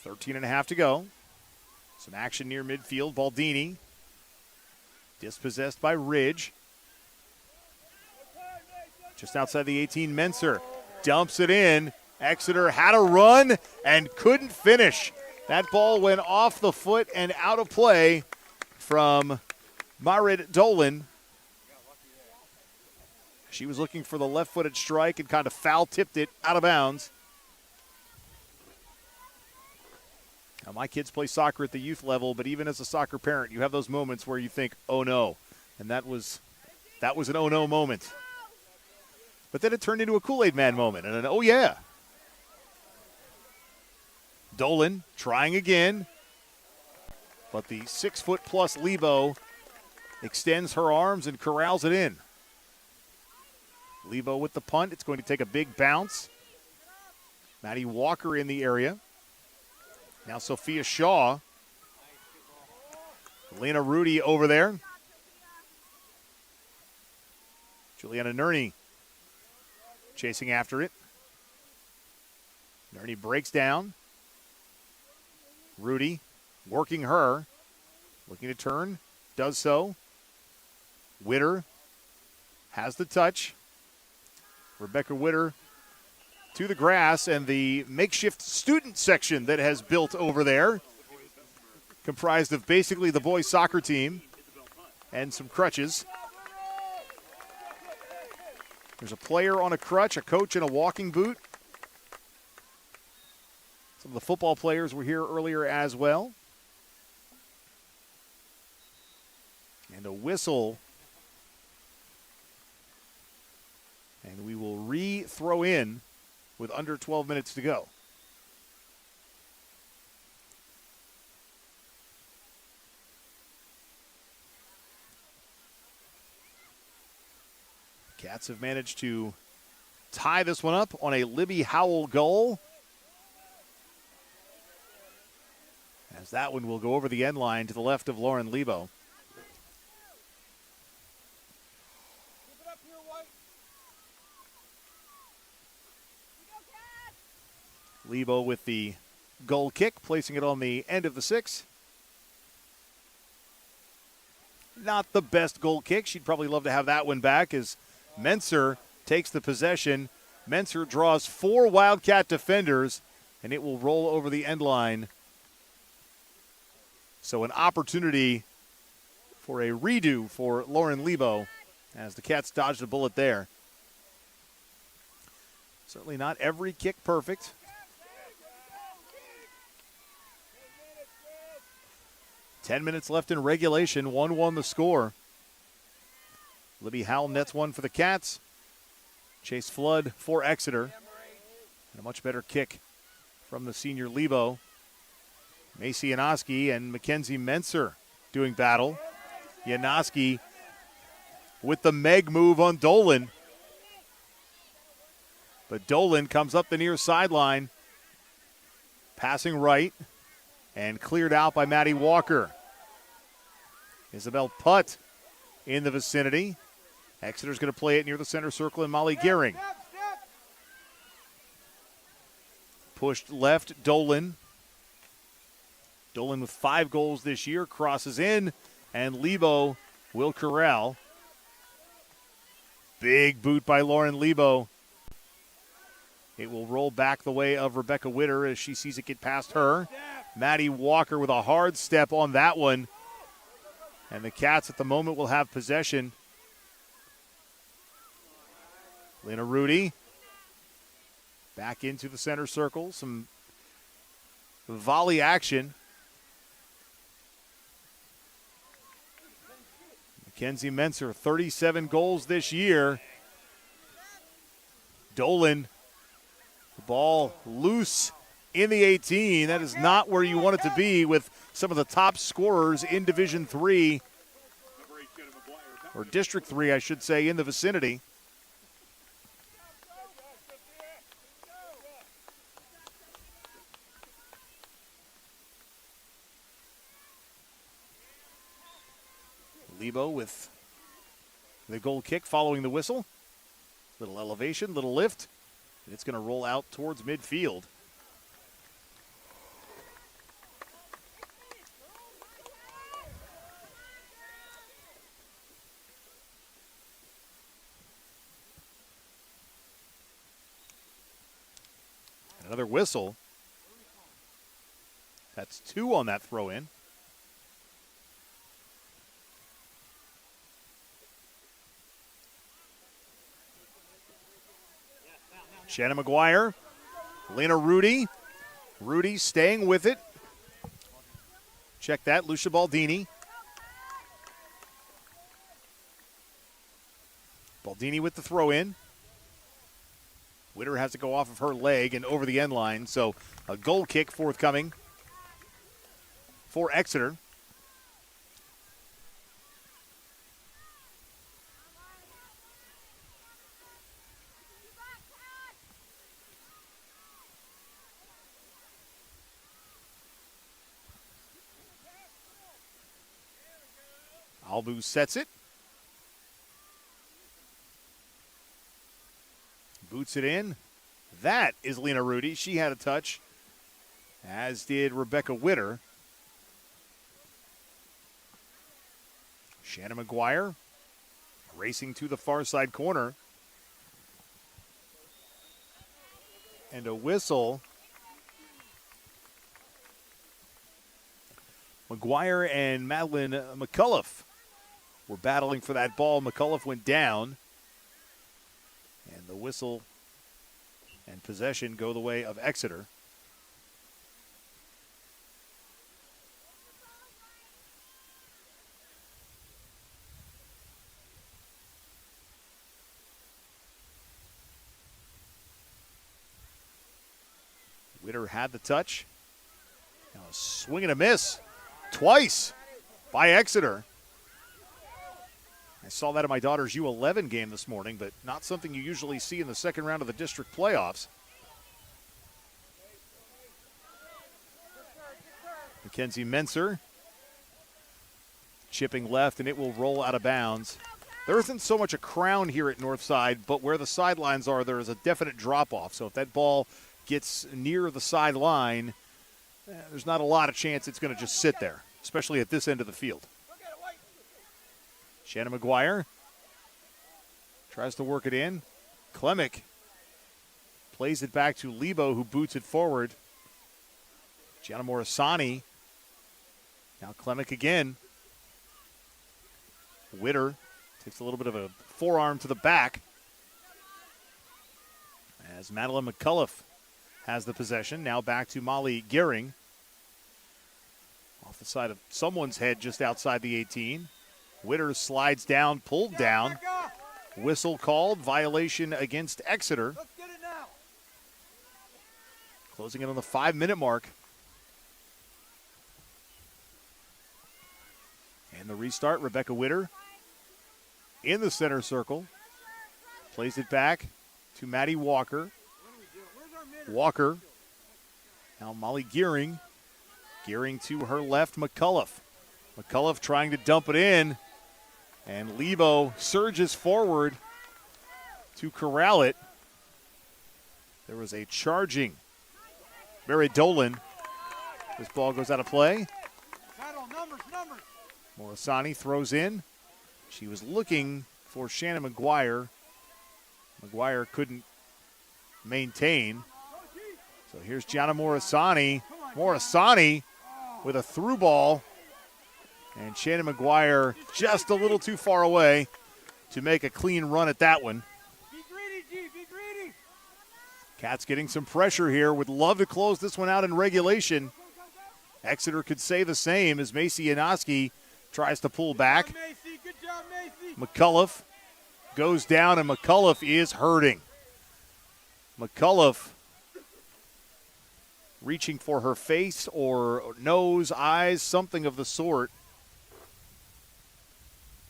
.13.5 to go. Some action near midfield. Baldini dispossessed by Ridge. Just outside the 18, Menser dumps it in. Exeter had a run and couldn't finish. That ball went off the foot and out of play from Marit Dolan. She was looking for the left-footed strike and kind of foul-tipped it out of bounds. Now, my kids play soccer at the youth level, but even as a soccer parent, you have those moments where you think, oh no. And that was an oh no moment. But then it turned into a Kool-Aid Man moment and an oh yeah. Dolan trying again. But the 6-foot-plus Lebo extends her arms and corrals it in. Lebo with the punt. It's going to take a big bounce. Maddie Walker in the area. Now Sophia Shaw. Lena Rudy over there. Juliana Nerney chasing after it. Nerney breaks down. Rudy working her. Looking to turn. Does so. Witter has the touch. Rebecca Witter to the grass, and the makeshift student section that has built over there, comprised of basically the boys' soccer team and some crutches. There's a player on a crutch, a coach in a walking boot. Some of the football players were here earlier as well. And a whistle. And we will re-throw in with under 12 minutes to go. Cats have managed to tie this one up on a Libby Howell goal. As that one will go over the end line to the left of Lauren Lebo. Lebo with the goal kick, placing it on the end of the 6. Not the best goal kick. She'd probably love to have that one back as Menser takes the possession. Menser draws 4 Wildcat defenders, and it will roll over the end line. So an opportunity for a redo for Lauren Lebo as the Cats dodged a bullet there. Certainly not every kick perfect. 10 minutes left in regulation, 1-1 the score. Libby Howell nets one for the Cats. Chase Flood for Exeter. And a much better kick from the senior Lebo. Macy Yanoski and Mackenzie Menser doing battle. Yanoski with the Meg move on Dolan. But Dolan comes up the near sideline. Passing right. And cleared out by Maddie Walker. Isabel Putt in the vicinity. Exeter's going to play it near the center circle, and Molly Gehring. Pushed left, Dolan. Dolan with 5 goals this year, crosses in, and Lebo will corral. Big boot by Lauren Lebo. It will roll back the way of Rebecca Witter as she sees it get past her. Maddie Walker with a hard step on that one. And the Cats at the moment will have possession. Lena Rudy back into the center circle. Some volley action. Mackenzie Menser, 37 goals this year. Dolan, the ball loose in the 18. That is not where you want it to be with some of the top scorers in Division III, or District 3, I should say, in the vicinity. Lebo with the goal kick following the whistle. Little elevation, little lift, and it's going to roll out towards midfield. Another whistle. That's 2 on that throw in. Shannon McGuire, Lena Rudy. Rudy staying with it. Check that, Lucia Baldini. Baldini with the throw in. Witter has to go off of her leg and over the end line, so a goal kick forthcoming for Exeter. Albu sets it. Boots it in. That is Lena Rudy. She had a touch, as did Rebecca Witter. Shannon McGuire racing to the far side corner. And a whistle. McGuire and Madeline McCullough were battling for that ball. McCullough went down. And the whistle and possession go the way of Exeter. Witter had the touch. Now a swing and a miss twice by Exeter. I saw that in my daughter's U11 game this morning, but not something you usually see in the second round of the district playoffs. Mackenzie Menser chipping left, and it will roll out of bounds. There isn't so much a crown here at Northside, but where the sidelines are, there is a definite drop-off. So if that ball gets near the sideline, there's not a lot of chance it's going to just sit there, especially at this end of the field. Shannon McGuire tries to work it in. Klemick plays it back to Lebo, who boots it forward. Gianna Morisani. Now Klemick again. Witter takes a little bit of a forearm to the back as Madeline McCullough has the possession. Now back to Molly Gehring. Off the side of someone's head just outside the 18. Witter slides down, pulled down. Whistle called, violation against Exeter. Closing in on the 5-minute mark. And the restart, Rebecca Witter in the center circle. Plays it back to Maddie Walker. Walker. Now Molly Gehring. Gehring to her left, McCullough. McCullough trying to dump it in. And Lebo surges forward to corral it. There was a charging Mary Dolan. This ball goes out of play. Morisani throws in. She was looking for Shannon McGuire. McGuire couldn't maintain. So here's Gianna Morisani. Morisani with a through ball. And Shannon McGuire just a little too far away to make a clean run at that one. Be greedy, G. Be greedy. Cats getting some pressure here. Would love to close this one out in regulation. Exeter could say the same as Macy Yanoski tries to pull back. Good job, Macy. McCullough goes down, and McCullough is hurting. McCullough reaching for her face or nose, eyes, something of the sort.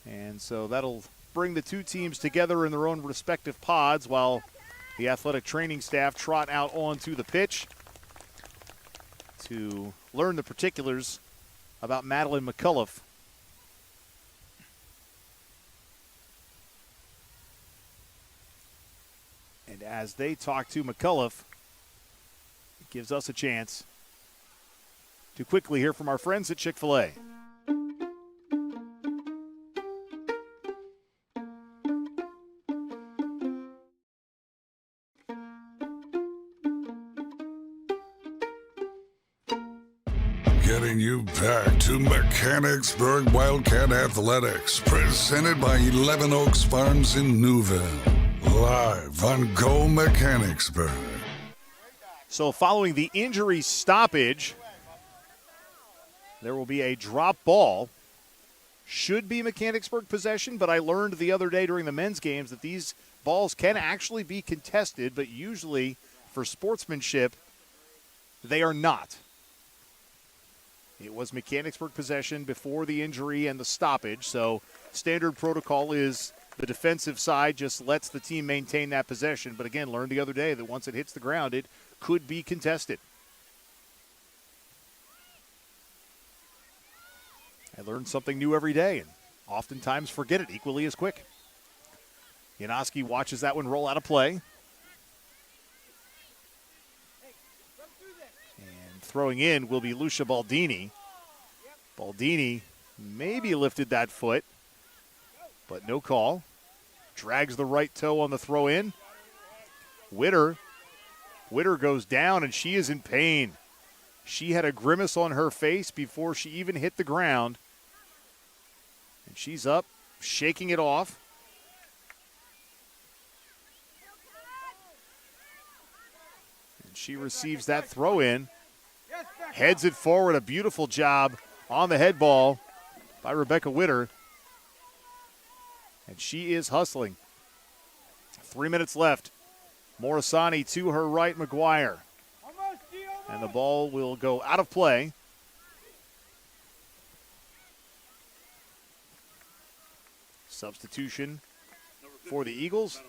And so that'll bring the two teams together in their own respective pods while the athletic training staff trot out onto the pitch to learn the particulars about Madeline McCullough. And as they talk to McCullough, it gives us a chance to quickly hear from our friends at Chick-fil-A. Getting you back to Mechanicsburg Wildcat Athletics, presented by 11 Oaks Farms in Newville. Live on Go Mechanicsburg. So following the injury stoppage, there will be a drop ball. Should be Mechanicsburg possession, but I learned the other day during the men's games that these balls can actually be contested, but usually for sportsmanship, they are not. It was Mechanicsburg possession before the injury and the stoppage, so standard protocol is the defensive side just lets the team maintain that possession. But again, learned the other day that once it hits the ground, it could be contested. I learn something new every day and oftentimes forget it equally as quick. Janoski watches that one roll out of play. And throwing in will be Lucia Baldini. Baldini maybe lifted that foot, but no call. Drags the right toe on the throw in. Witter goes down, and she is in pain. She had a grimace on her face before she even hit the ground. And she's up, shaking it off. And she receives that throw in. Heads it forward, a beautiful job on the head ball by Rebecca Witter. And she is hustling. 3 minutes left. Morisani to her right, McGuire. And the ball will go out of play. Substitution for the Eagles.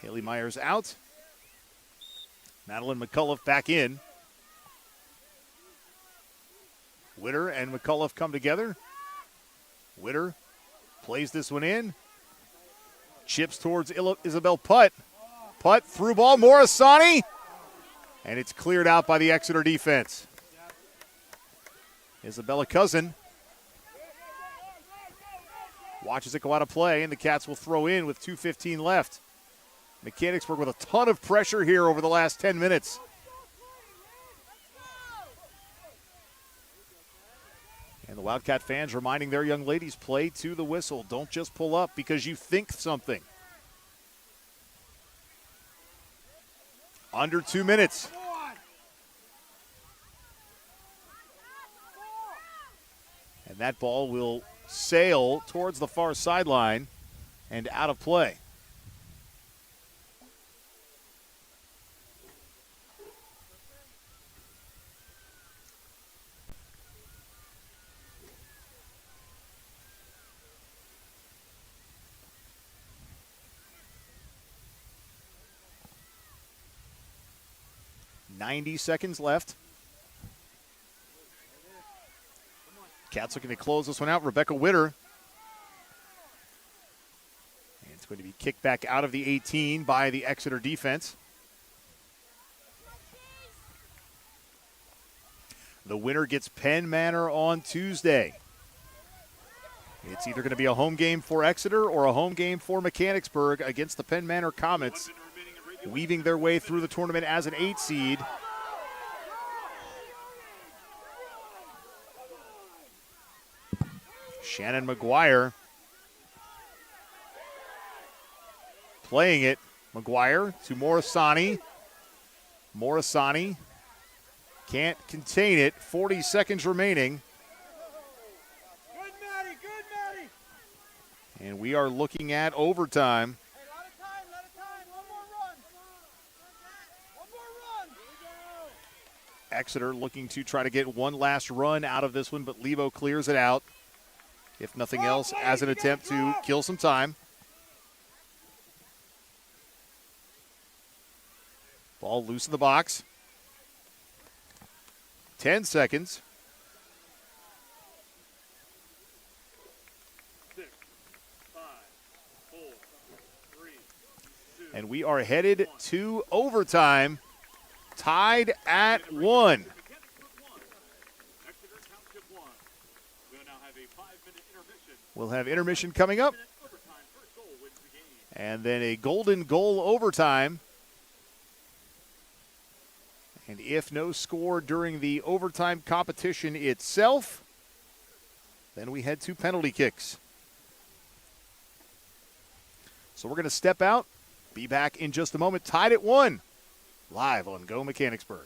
Haley Myers out. Madeline McCullough back in. Witter and McCullough come together. Witter plays this one in. Chips towards Isabel Putt. Putt through ball. Morisani. And it's cleared out by the Exeter defense. Isabella Cousin watches it go out of play, and the Cats will throw in with 2:15 left. Mechanicsburg with a ton of pressure here over the last 10 minutes. And the Wildcat fans reminding their young ladies, play to the whistle. Don't just pull up because you think something. Under 2 minutes. And that ball will sail towards the far sideline and out of play. .90 seconds left. Cats looking to close this one out. Rebecca Witter. And it's going to be kicked back out of the 18 by the Exeter defense. The winner gets Penn Manor on Tuesday. It's either going to be a home game for Exeter or a home game for Mechanicsburg against the Penn Manor Comets, weaving their way through the tournament as an 8 seed. Shannon McGuire playing it. McGuire to Morisani. Morisani can't contain it. 40 seconds remaining. Good, Maddie. Good, Maddie. And we are looking at overtime. Hey, a lot of time. One more run. One more run. Exeter looking to try to get one last run out of this one, but Levo clears it out. If nothing else, as an attempt to kill some time. Ball loose in the box. 10 seconds. 6, 5, 4, 3, 2. And we are headed to overtime, tied at 1. We'll have intermission coming up. And then a golden goal overtime. And if no score during the overtime competition itself, then we head to penalty kicks. So we're going to step out, be back in just a moment, tied at 1, live on Go Mechanicsburg.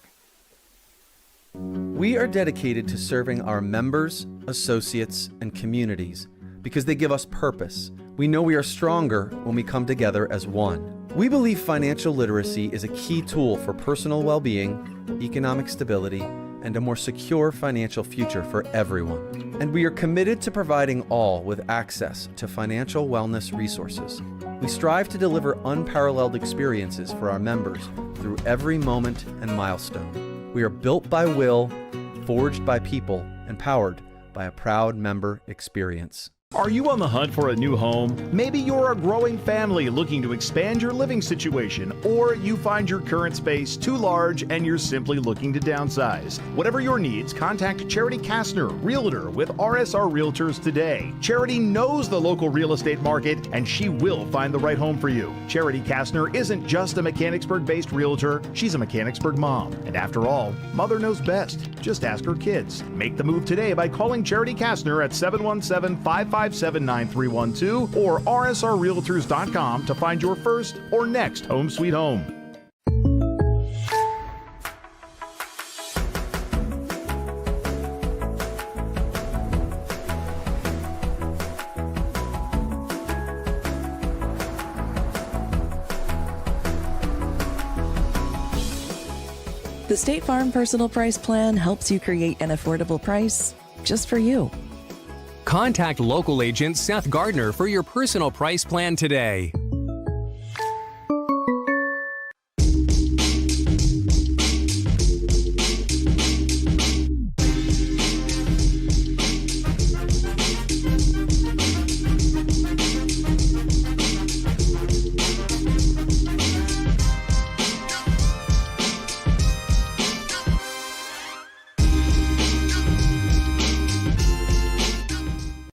We are dedicated to serving our members, associates, and communities because they give us purpose. We know we are stronger when we come together as one. We believe financial literacy is a key tool for personal well-being, economic stability, and a more secure financial future for everyone. And we are committed to providing all with access to financial wellness resources. We strive to deliver unparalleled experiences for our members through every moment and milestone. We are built by will, forged by people, and powered by a proud member experience. Are you on the hunt for a new home? Maybe you're a growing family looking to expand your living situation, or you find your current space too large and you're simply looking to downsize. Whatever your needs, contact Charity Kastner, Realtor with RSR Realtors today. Charity knows the local real estate market and she will find the right home for you. Charity Kastner isn't just a Mechanicsburg-based realtor, she's a Mechanicsburg mom. And after all, mother knows best. Just ask her kids. Make the move today by calling Charity Kastner at 717-557-9312 or rsrrealtors.com to find your first or next home sweet home. The State Farm Personal Price Plan helps you create an affordable price just for you. Contact local agent Seth Gardner for your personal price plan today.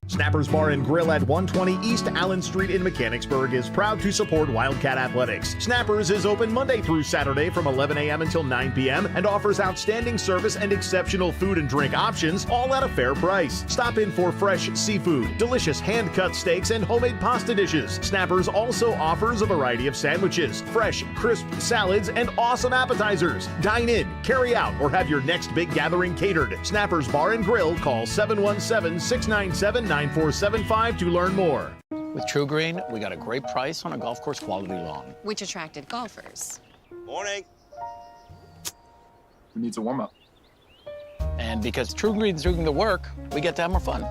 Snappers Bar and Grill at 120 East Allen Street in Mechanicsburg is proud to support Wildcat Athletics. Snappers is open Monday through Saturday from 11 a.m. until 9 p.m. and offers outstanding service and exceptional food and drink options, all at a fair price. Stop in for fresh seafood, delicious hand-cut steaks, and homemade pasta dishes. Snappers also offers a variety of sandwiches, fresh, crisp salads, and awesome appetizers. Dine in, carry out, or have your next big gathering catered. Snappers Bar and Grill, call 717-697-9475 to learn more. With True Green, we got a great price on a golf course quality lawn. Which attracted golfers. Morning. Who needs a warm-up? And because True Green's doing the work, we get to have more fun.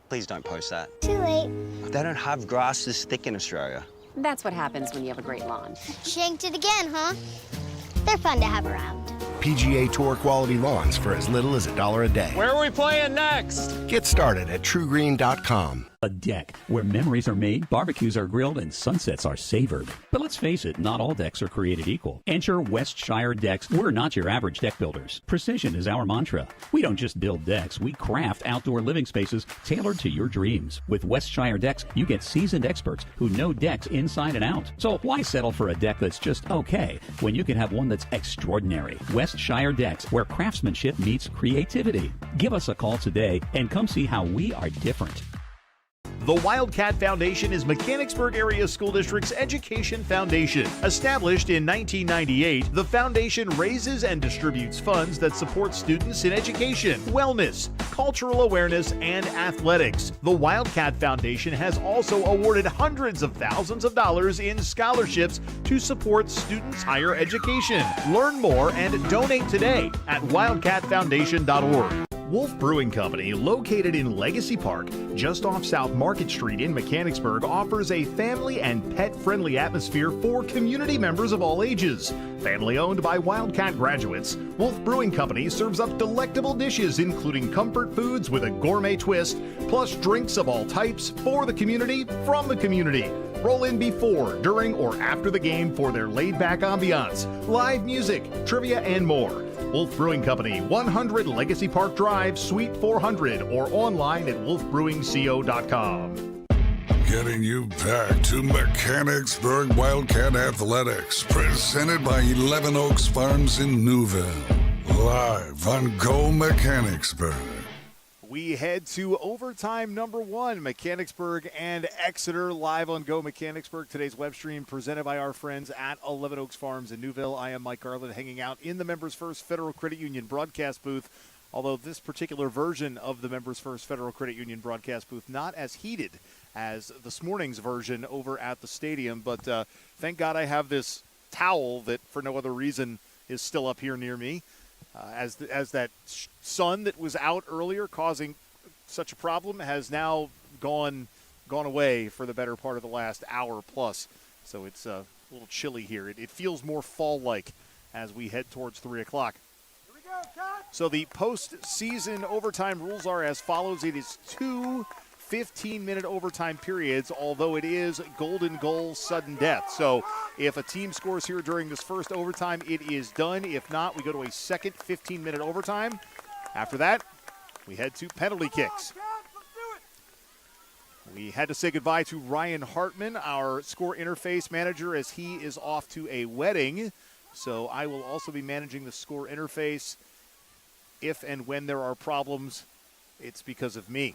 Please don't post that. Too late. They don't have grass this thick in Australia. That's what happens when you have a great lawn. Shanked it again, huh? They're fun to have around. PGA Tour quality lawns for as little as $1 a day. Where are we playing next? Get started at TrueGreen.com. A deck where memories are made, barbecues are grilled, and sunsets are savored. But let's face it, not all decks are created equal. Enter Westshire Decks. We're not your average deck builders. Precision is our mantra. We don't just build decks, we craft outdoor living spaces tailored to your dreams. With Westshire Decks, you get seasoned experts who know decks inside and out. So why settle for a deck that's just okay when you can have one that's extraordinary? Westshire Decks, where craftsmanship meets creativity. Give us a call today and come see how we are different. The Wildcat Foundation is Mechanicsburg Area School District's education foundation. Established in 1998, the foundation raises and distributes funds that support students in education, wellness, cultural awareness, and athletics. The Wildcat Foundation has also awarded hundreds of thousands of dollars in scholarships to support students' higher education. Learn more and donate today at wildcatfoundation.org. Wolf Brewing Company, located in Legacy Park, just off South Market Street in Mechanicsburg, offers a family and pet-friendly atmosphere for community members of all ages. Family owned by Wildcat graduates, Wolf Brewing Company serves up delectable dishes including comfort foods with a gourmet twist, plus drinks of all types for the community, from the community. Roll in before, during, or after the game for their laid-back ambiance, live music, trivia, and more. Wolf Brewing Company, 100 Legacy Park Drive, Suite 400, or online at wolfbrewingco.com. Getting you back to Mechanicsburg Wildcat Athletics, presented by 11 Oaks Farms in Newville. Live on Go Mechanicsburg. We head to overtime number 1, Mechanicsburg and Exeter, live on Go Mechanicsburg. Today's web stream presented by our friends at 11 Oaks Farms in Newville. I am Mike Garland, hanging out in the Members First Federal Credit Union broadcast booth. Although this particular version of the Members First Federal Credit Union broadcast booth not as heated as this morning's version over at the stadium. But thank God I have this towel that, for no other reason, is still up here near me. As that sun that was out earlier causing such a problem has now gone away for the better part of the last hour plus. So it's a little chilly here. It feels more fall-like as we head towards 3 o'clock. So the postseason overtime rules are as follows. It is 2 15-minute overtime periods, although it is golden goal sudden death. So if a team scores here during this first overtime, it is done. If not, we go to a second 15-minute overtime. After that, we head to penalty kicks. We had to say goodbye to Ryan Hartman, our score interface manager, as he is off to a wedding. So I will also be managing the score interface. If and when there are problems, it's because of me.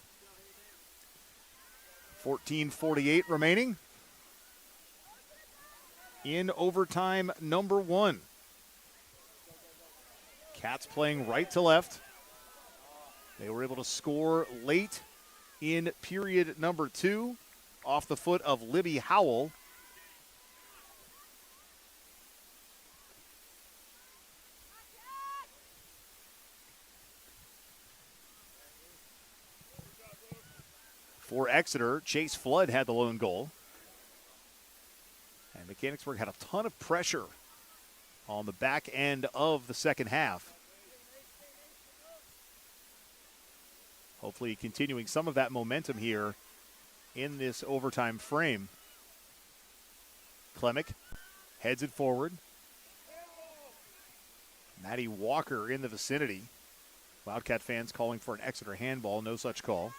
14:48 remaining in overtime number 1. Cats playing right to left. They were able to score late in period number 2 off the foot of Libby Howell. For Exeter, Chase Flood had the lone goal. And Mechanicsburg had a ton of pressure on the back end of the second half. Hopefully continuing some of that momentum here in this overtime frame. Klemick heads it forward. Maddie Walker in the vicinity. Wildcat fans calling for an Exeter handball, no such call.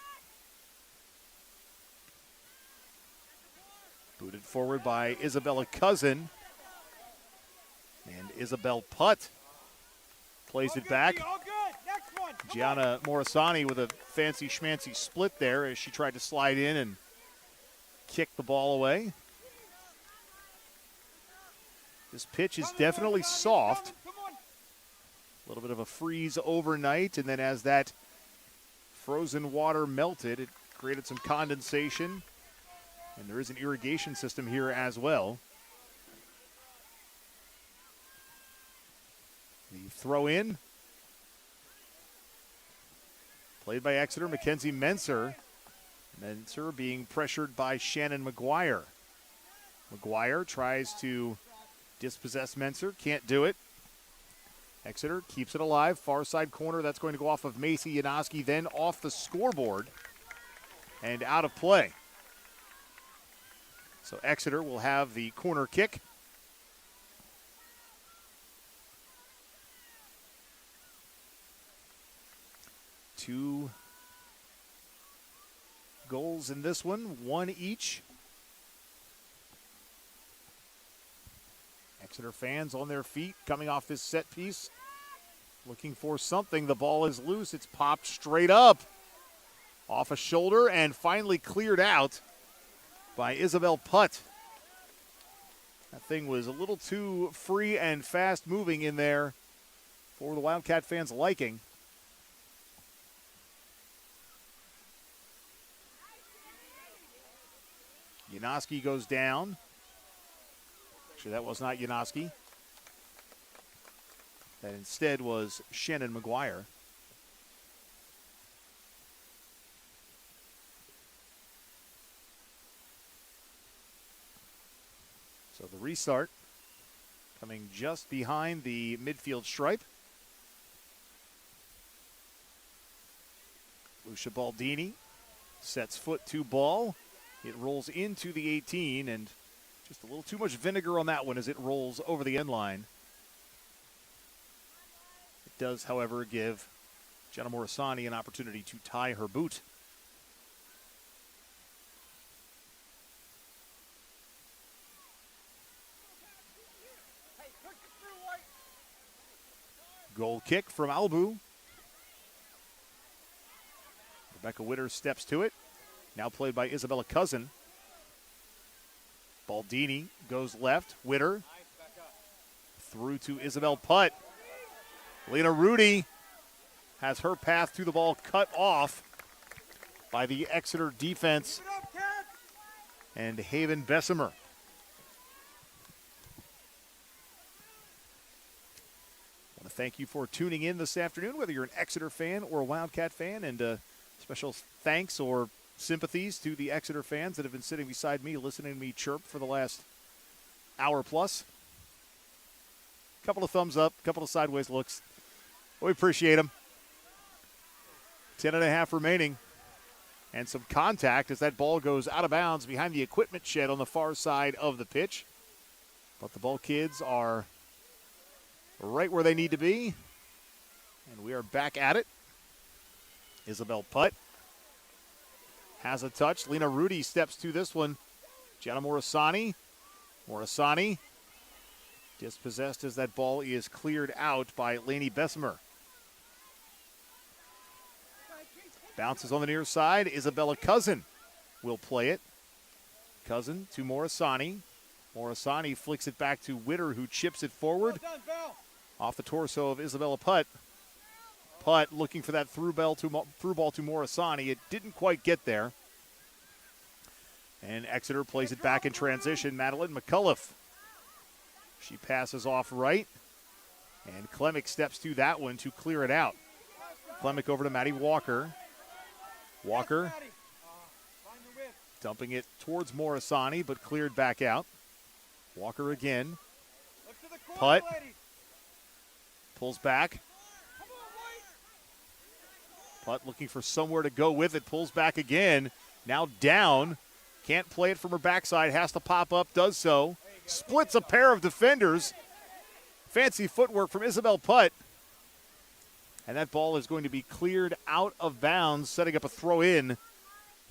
Booted forward by Isabella Cousin. And Isabel Putt plays it back. Gianna Morisani with a fancy schmancy split there as she tried to slide in and kick the ball away. This pitch is definitely soft. A little bit of a freeze overnight, and then as that frozen water melted, it created some condensation. And there is an irrigation system here as well. The throw in. Played by Exeter, Mackenzie Menser. Menser being pressured by Shannon McGuire. McGuire tries to dispossess Menser, can't do it. Exeter keeps it alive, far side corner, that's going to go off of Macy Yanoski, then off the scoreboard and out of play. So Exeter will have the corner kick. Two goals in this one, one each. Exeter fans on their feet coming off this set piece. Looking for something. The ball is loose. It's popped straight up. Off a shoulder and finally cleared out by Isabel Putt. That thing was a little too free and fast moving in there for the Wildcat fans' liking. Yanoski goes down. Actually, that was not Yanoski. That instead was Shannon McGuire. So the restart coming just behind the midfield stripe. Lucia Baldini sets foot to ball. It rolls into the 18, and just a little too much vinegar on that one as it rolls over the end line. It does, however, give Gianna Morisani an opportunity to tie her boot. Goal kick from Albu. Rebecca Witter steps to it. Now played by Isabella Cousin. Baldini goes left. Witter through to Isabel Putt. Lena Rudy has her path to the ball cut off by the Exeter defense and Haven Bessemer. I want to thank you for tuning in this afternoon, whether you're an Exeter fan or a Wildcat fan, and special thanks or sympathies to the Exeter fans that have been sitting beside me listening to me chirp for the last hour plus. Couple of thumbs up, couple of sideways looks. We appreciate them. 10.5 remaining. And some contact as that ball goes out of bounds behind the equipment shed on the far side of the pitch. But the Ball kids are right where they need to be. And we are back at it. Isabel Putt has a touch. Lena Rudy steps to this one. Gianna Morisani. Morisani dispossessed as that ball is cleared out by Lainey Bessemer. Bounces on the near side. Isabella Cousin will play it. Cousin to Morisani. Morisani flicks it back to Witter, who chips it forward. Off the torso of Isabella Putt. Putt looking for that through ball to Morisani. It didn't quite get there. And Exeter plays it back in transition. Madeline McCullough. She passes off right. And Klemick steps to that one to clear it out. Klemick over to Maddie Walker. Walker dumping it towards Morisani, but cleared back out. Walker again. Putt. Pulls back. Putt looking for somewhere to go with it. Pulls back again. Now down. Can't play it from her backside. Has to pop up. Does so. Splits a pair of defenders. Fancy footwork from Isabel Putt. And that ball is going to be cleared out of bounds, setting up a throw-in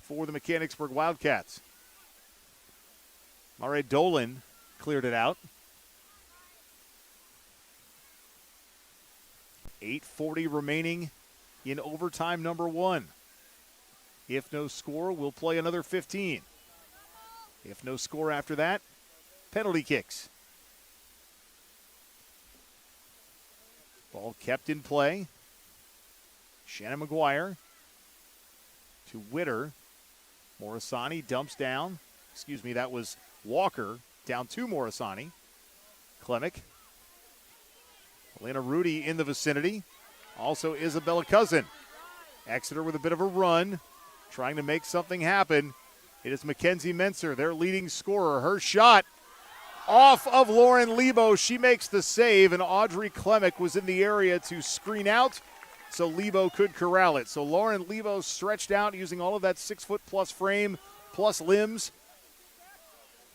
for the Mechanicsburg Wildcats. Mare Dolan cleared it out. 8:40 remaining in overtime number 1. If no score, we'll play another 15. If no score after that, penalty kicks. Ball kept in play. Shannon McGuire to Witter. Morisani dumps down. Excuse me, that was Walker down to Morisani. Klemick. Elena Rudy in the vicinity. Also Isabella Cousin. Exeter with a bit of a run, trying to make something happen. It is Mackenzie Menser, their leading scorer. Her shot off of Lauren Lebo. She makes the save, and Audrey Klemick was in the area to screen out, so Lebo could corral it. So Lauren Lebo stretched out using all of that 6-foot-plus frame, plus limbs.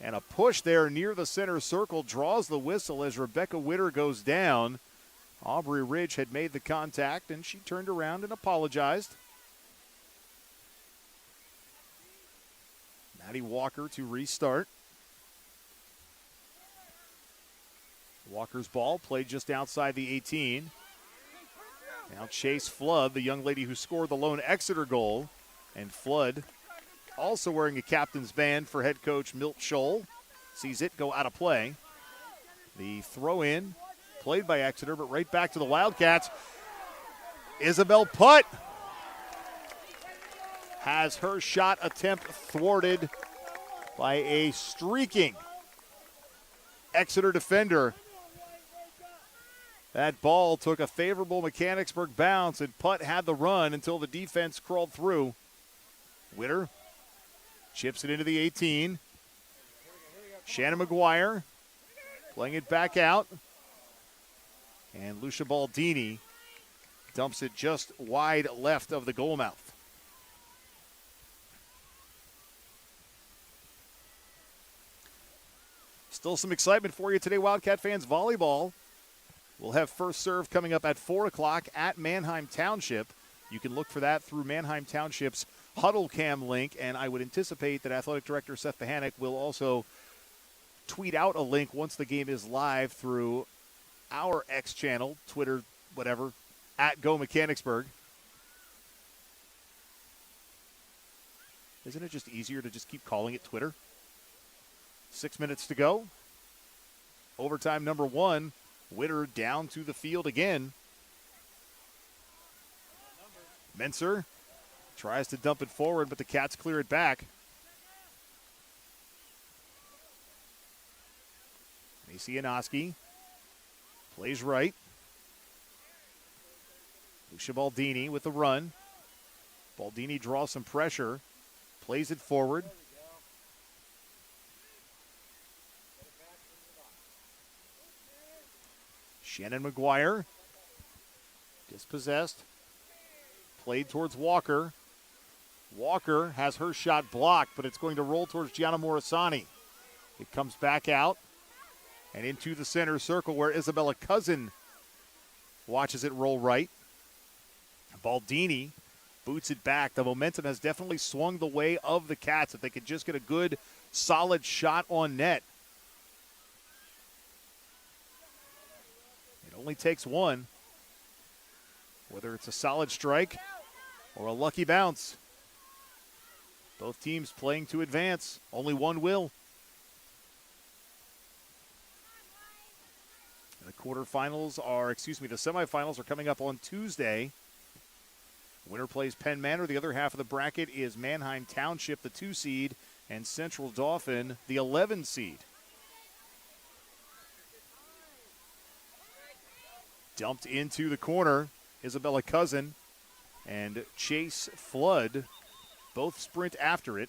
And a push there near the center circle draws the whistle as Rebecca Witter goes down. Aubrey Ridge had made the contact, and she turned around and apologized. Maddie Walker to restart. Walker's ball played just outside the 18. Now Chase Flood, the young lady who scored the lone Exeter goal. And Flood also wearing a captain's band for head coach Milt Scholl. Sees it go out of play. The throw-in played by Exeter, but right back to the Wildcats. Isabel Putt has her shot attempt thwarted by a streaking Exeter defender. That ball took a favorable Mechanicsburg bounce, and Putt had the run until the defense crawled through. Witter chips it into the 18. Shannon McGuire playing it back out. And Lucia Baldini dumps it just wide left of the goal mouth. Still some excitement for you today, Wildcat fans. Volleyball. We'll have first serve coming up at 4 o'clock at Manheim Township. You can look for that through Manheim Township's Huddle Cam link, and I would anticipate that Athletic Director Seth Pahanik will also tweet out a link once the game is live through our X channel, Twitter, whatever, at Go Mechanicsburg. Isn't it just easier to just keep calling it Twitter? 6 minutes to go. Overtime number 1. Witter down to the field again. Menser tries to dump it forward, but the Cats clear it back. Masianowski plays right. Lucia Baldini with the run. Baldini draws some pressure. Plays it forward. Shannon McGuire. Dispossessed. Played towards Walker. Walker has her shot blocked, but it's going to roll towards Gianna Morisani. It comes back out and into the center circle where Isabella Cousin watches it roll right. Baldini boots it back. The momentum has definitely swung the way of the Cats if they could just get a good, solid shot on net. It only takes one, whether it's a solid strike or a lucky bounce. Both teams playing to advance. Only one will. The semifinals are coming up on Tuesday. Winner plays Penn Manor. The other half of the bracket is Manheim Township, the 2 seed, and Central Dauphin, the 11 seed. Dumped into the corner, Isabella Cousin and Chase Flood both sprint after it.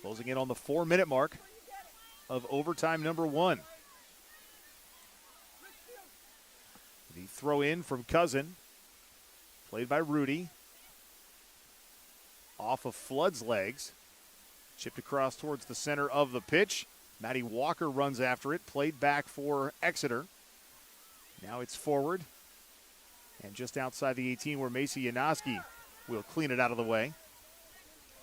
Closing in on the 4-minute mark of overtime number 1. The throw in from Cousin, played by Rudy. Off of Flood's legs. Chipped across towards the center of the pitch. Maddie Walker runs after it, played back for Exeter. Now it's forward. And just outside the 18 where Macy Yanoski will clean it out of the way.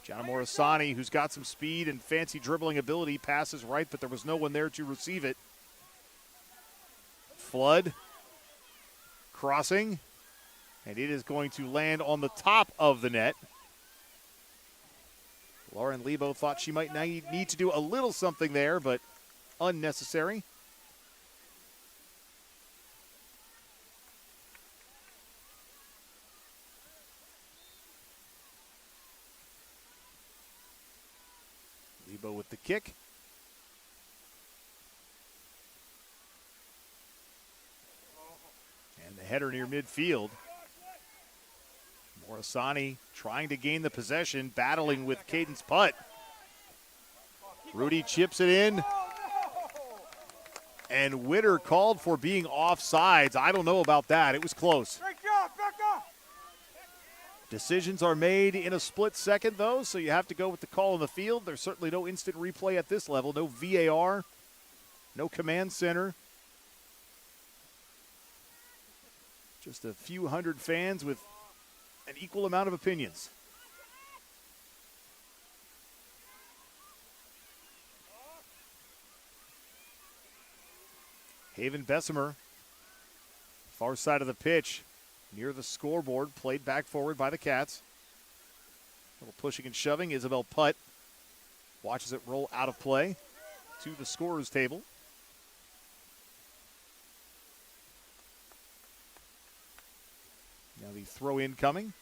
Gianna Morisani, who's got some speed and fancy dribbling ability, passes right, but there was no one there to receive it. Flood crossing, and it is going to land on the top of the net. Lauren Lebo thought she might need to do a little something there, but unnecessary. Lebo with the kick. And the header near midfield. Morisani trying to gain the possession, battling with Cadence Putt. Rudy chips it in. And Witter called for being offsides. I don't know about that. It was close. Decisions are made in a split second, though, so you have to go with the call on the field. There's certainly no instant replay at this level. No VAR, no command center. Just a few hundred fans with an equal amount of opinions. Haven Bessemer, far side of the pitch, near the scoreboard, played back forward by the Cats. A little pushing and shoving. Isabel Putt watches it roll out of play to the scorer's table. Now the throw in coming.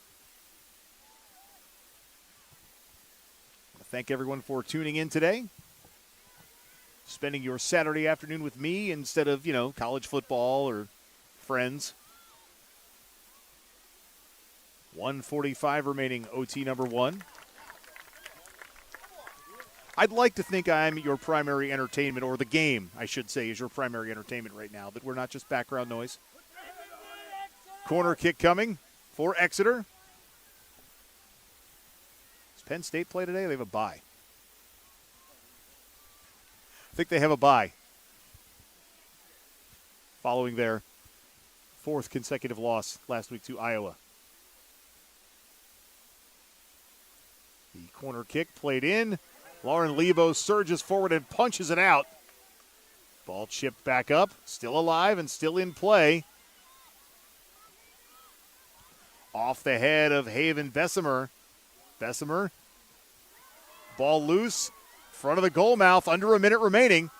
I want to thank everyone for tuning in today. Spending your Saturday afternoon with me instead of, college football or friends. 1:45 remaining, OT number 1. I'd like to think I'm your primary entertainment, or the game, I should say, is your primary entertainment right now, that we're not just background noise. Corner kick coming for Exeter. Does Penn State play today? They have a bye. I think they have a bye following their 4th consecutive loss last week to Iowa. The corner kick played in, Lauren Lebo surges forward and punches it out. Ball chipped back up, still alive and still in play. Off the head of Haven Bessemer. Bessemer, ball loose, front of the goal mouth, under a minute remaining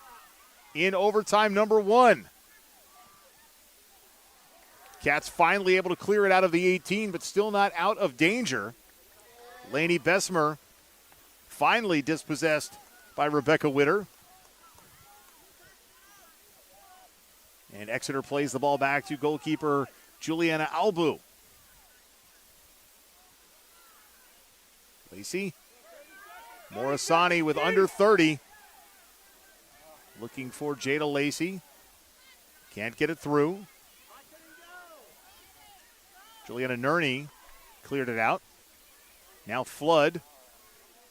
in overtime number 1. Cats finally able to clear it out of the 18, but still not out of danger. Lainey Bessemer finally dispossessed by Rebecca Witter. And Exeter plays the ball back to goalkeeper Juliana Albu. Lacey. Morisani with under 30. Looking for Jada Lacey. Can't get it through. Juliana Nerney cleared it out. Now Flood.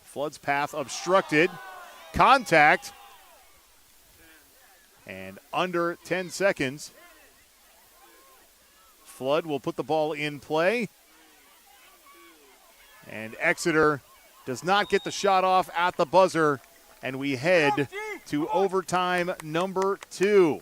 Flood's path obstructed. Contact. And under 10 seconds. Flood will put the ball in play. And Exeter does not get the shot off at the buzzer. And we head to overtime number 2.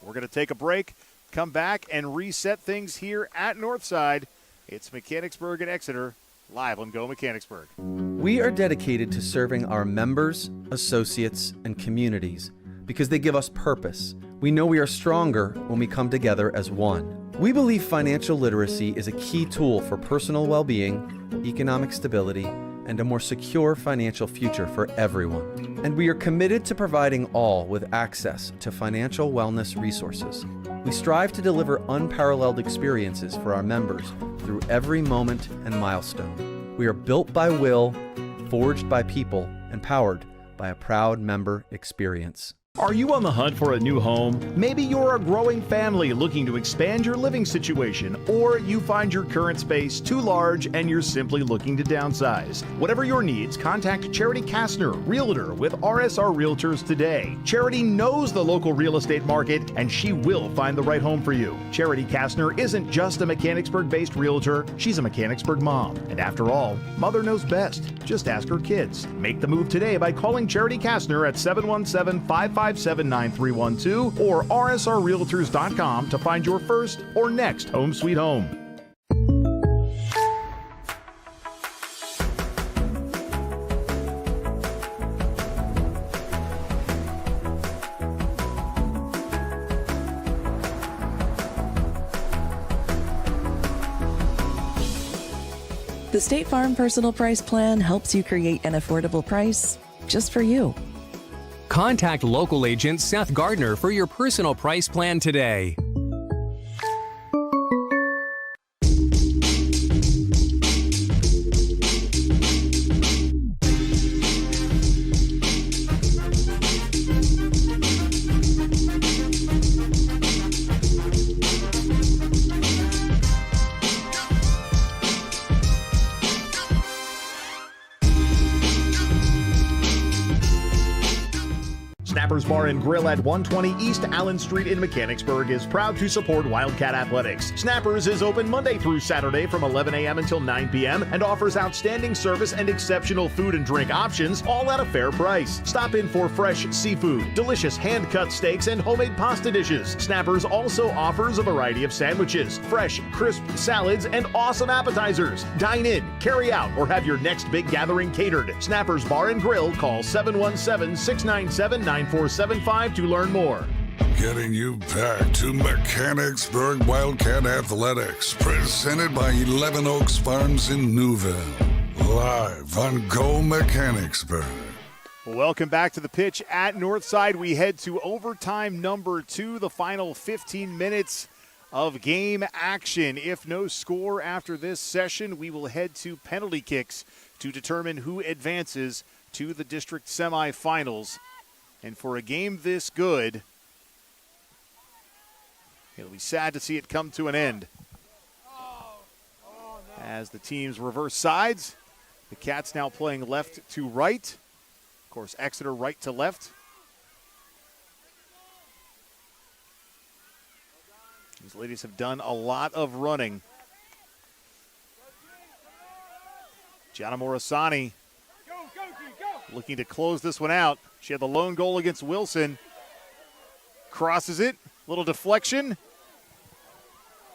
We're going to take a break, come back, and reset things here at Northside. It's Mechanicsburg and Exeter, live on Go Mechanicsburg. We are dedicated to serving our members, associates, and communities because they give us purpose. We know we are stronger when we come together as one. We believe financial literacy is a key tool for personal well-being, economic stability, and a more secure financial future for everyone. And we are committed to providing all with access to financial wellness resources. We strive to deliver unparalleled experiences for our members through every moment and milestone. We are built by will, forged by people, and powered by a proud member experience. Are you on the hunt for a new home? Maybe you're a growing family looking to expand your living situation, or you find your current space too large and you're simply looking to downsize. Whatever your needs, contact Charity Kastner, Realtor with RSR Realtors today. Charity knows the local real estate market and she will find the right home for you. Charity Kastner isn't just a Mechanicsburg-based realtor, she's a Mechanicsburg mom. And after all, mother knows best. Just ask her kids. Make the move today by calling Charity Kastner at 717-557-9312 or rsrrealtors.com to find your first or next home sweet home. The State Farm Personal Price Plan helps you create an affordable price just for you. Contact local agent Seth Gardner for your personal price plan today. Snappers Bar and Grill at 120 East Allen Street in Mechanicsburg is proud to support Wildcat Athletics. Snappers is open Monday through Saturday from 11 a.m. until 9 p.m. and offers outstanding service and exceptional food and drink options, all at a fair price. Stop in for fresh seafood, delicious hand-cut steaks, and homemade pasta dishes. Snappers also offers a variety of sandwiches, fresh, crisp salads, and awesome appetizers. Dine in, carry out, or have your next big gathering catered. Snappers Bar and Grill. Call 717-697-9475 to learn more. Getting you back to Mechanicsburg Wildcat Athletics, presented by 11 Oaks Farms in Newville. Live on Go Mechanicsburg. Welcome back to the pitch at Northside. We head to overtime number 2, the final 15 minutes of game action. If no score after this session, we will head to penalty kicks to determine who advances to the district semifinals. And for a game this good, it'll be sad to see it come to an end. As the teams reverse sides, the Cats now playing left to right. Of course, Exeter right to left. These ladies have done a lot of running. Gianna Morisani looking to close this one out. She had the lone goal against Wilson. Crosses it, little deflection.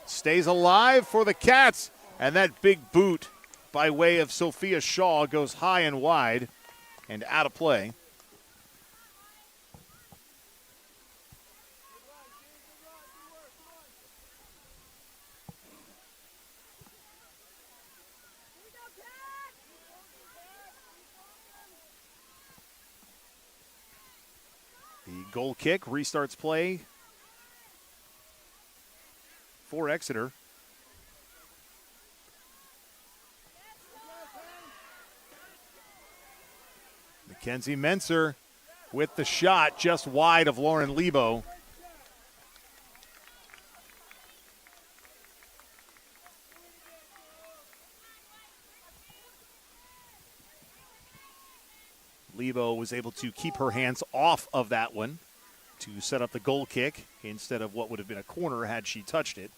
Stays alive for the Cats, and that big boot by way of Sophia Shaw goes high and wide and out of play. The goal kick restarts play for Exeter. Mackenzie Menser with the shot just wide of Lauren Lebo. Lebo was able to keep her hands off of that one to set up the goal kick instead of what would have been a corner had she touched it.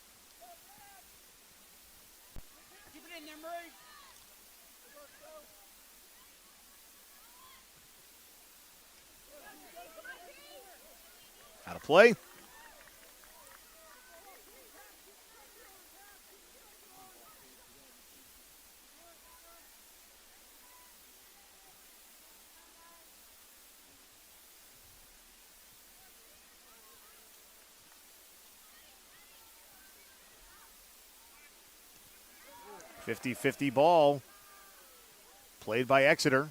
Out of play. .50-50 ball played by Exeter.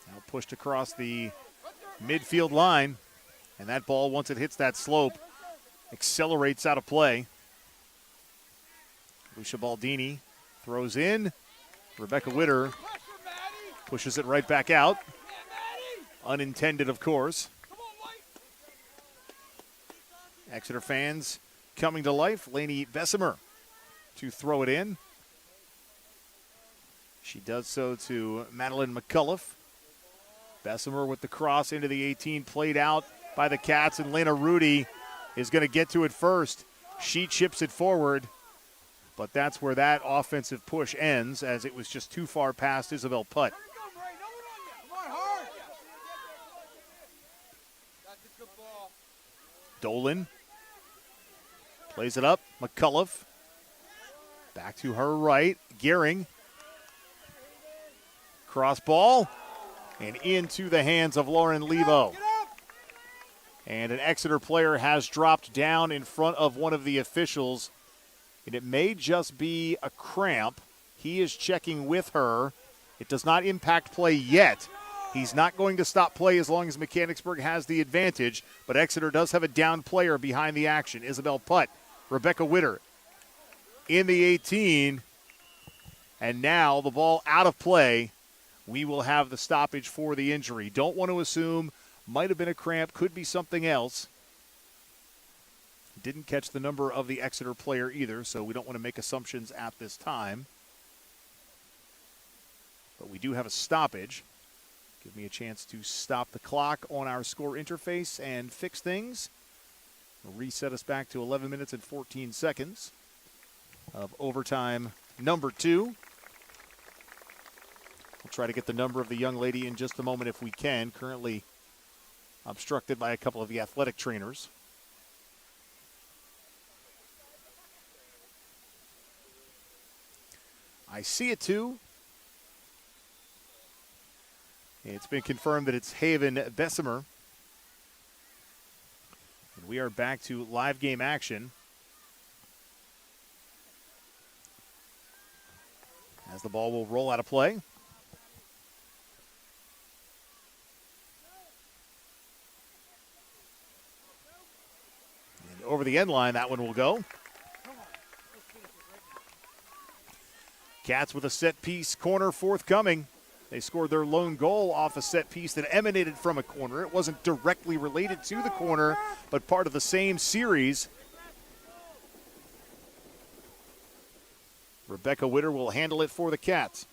Now pushed across the midfield line. And that ball, once it hits that slope, accelerates out of play. Lucia Baldini throws in. Rebecca Witter pushes it right back out. Unintended, of course. Exeter fans coming to life. Lainey Bessemer to throw it in. She does so to Madeline McCullough. Bessemer with the cross into the 18, played out by the Cats, and Lena Rudy is going to get to it first. She chips it forward, but that's where that offensive push ends, as it was just too far past Isabel Putt. Dolan plays it up. McCullough back to her right. Gehring. Cross ball and into the hands of Lauren Lebo. And an Exeter player has dropped down in front of one of the officials, and it may just be a cramp. He is checking with her. It does not impact play yet. He's not going to stop play as long as Mechanicsburg has the advantage, but Exeter does have a down player behind the action. Isabel Putt, Rebecca Witter in the 18, and now the ball out of play. We will have the stoppage for the injury. Don't want to assume. Might have been a cramp, could be something else. Didn't catch the number of the Exeter player either, so we don't want to make assumptions at this time. But we do have a stoppage. Give me a chance to stop the clock on our score interface and fix things. Reset us back to 11 minutes and 14 seconds of overtime number 2. We'll try to get the number of the young lady in just a moment if we can. Currently obstructed by a couple of the athletic trainers. I see it too. It's been confirmed that it's Haven Bessemer. And we are back to live game action. As the ball will roll out of play. Over the end line, that one will go. Cats with a set piece corner forthcoming. They scored their lone goal off a set piece that emanated from a corner. It wasn't directly related to the corner, but part of the same series. Rebecca Witter will handle it for the Cats.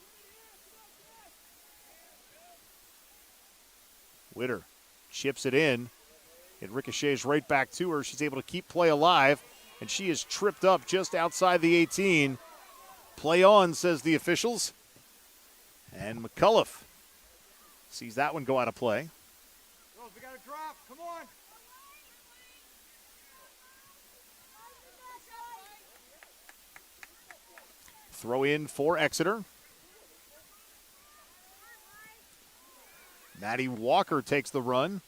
Witter chips it in. It ricochets right back to her. She's able to keep play alive, and she is tripped up just outside the 18. Play on, says the officials. And McCullough Sees that one go out of play. Girls, we got to drop. Come on. Throw in for Exeter. Maddie Walker takes the run.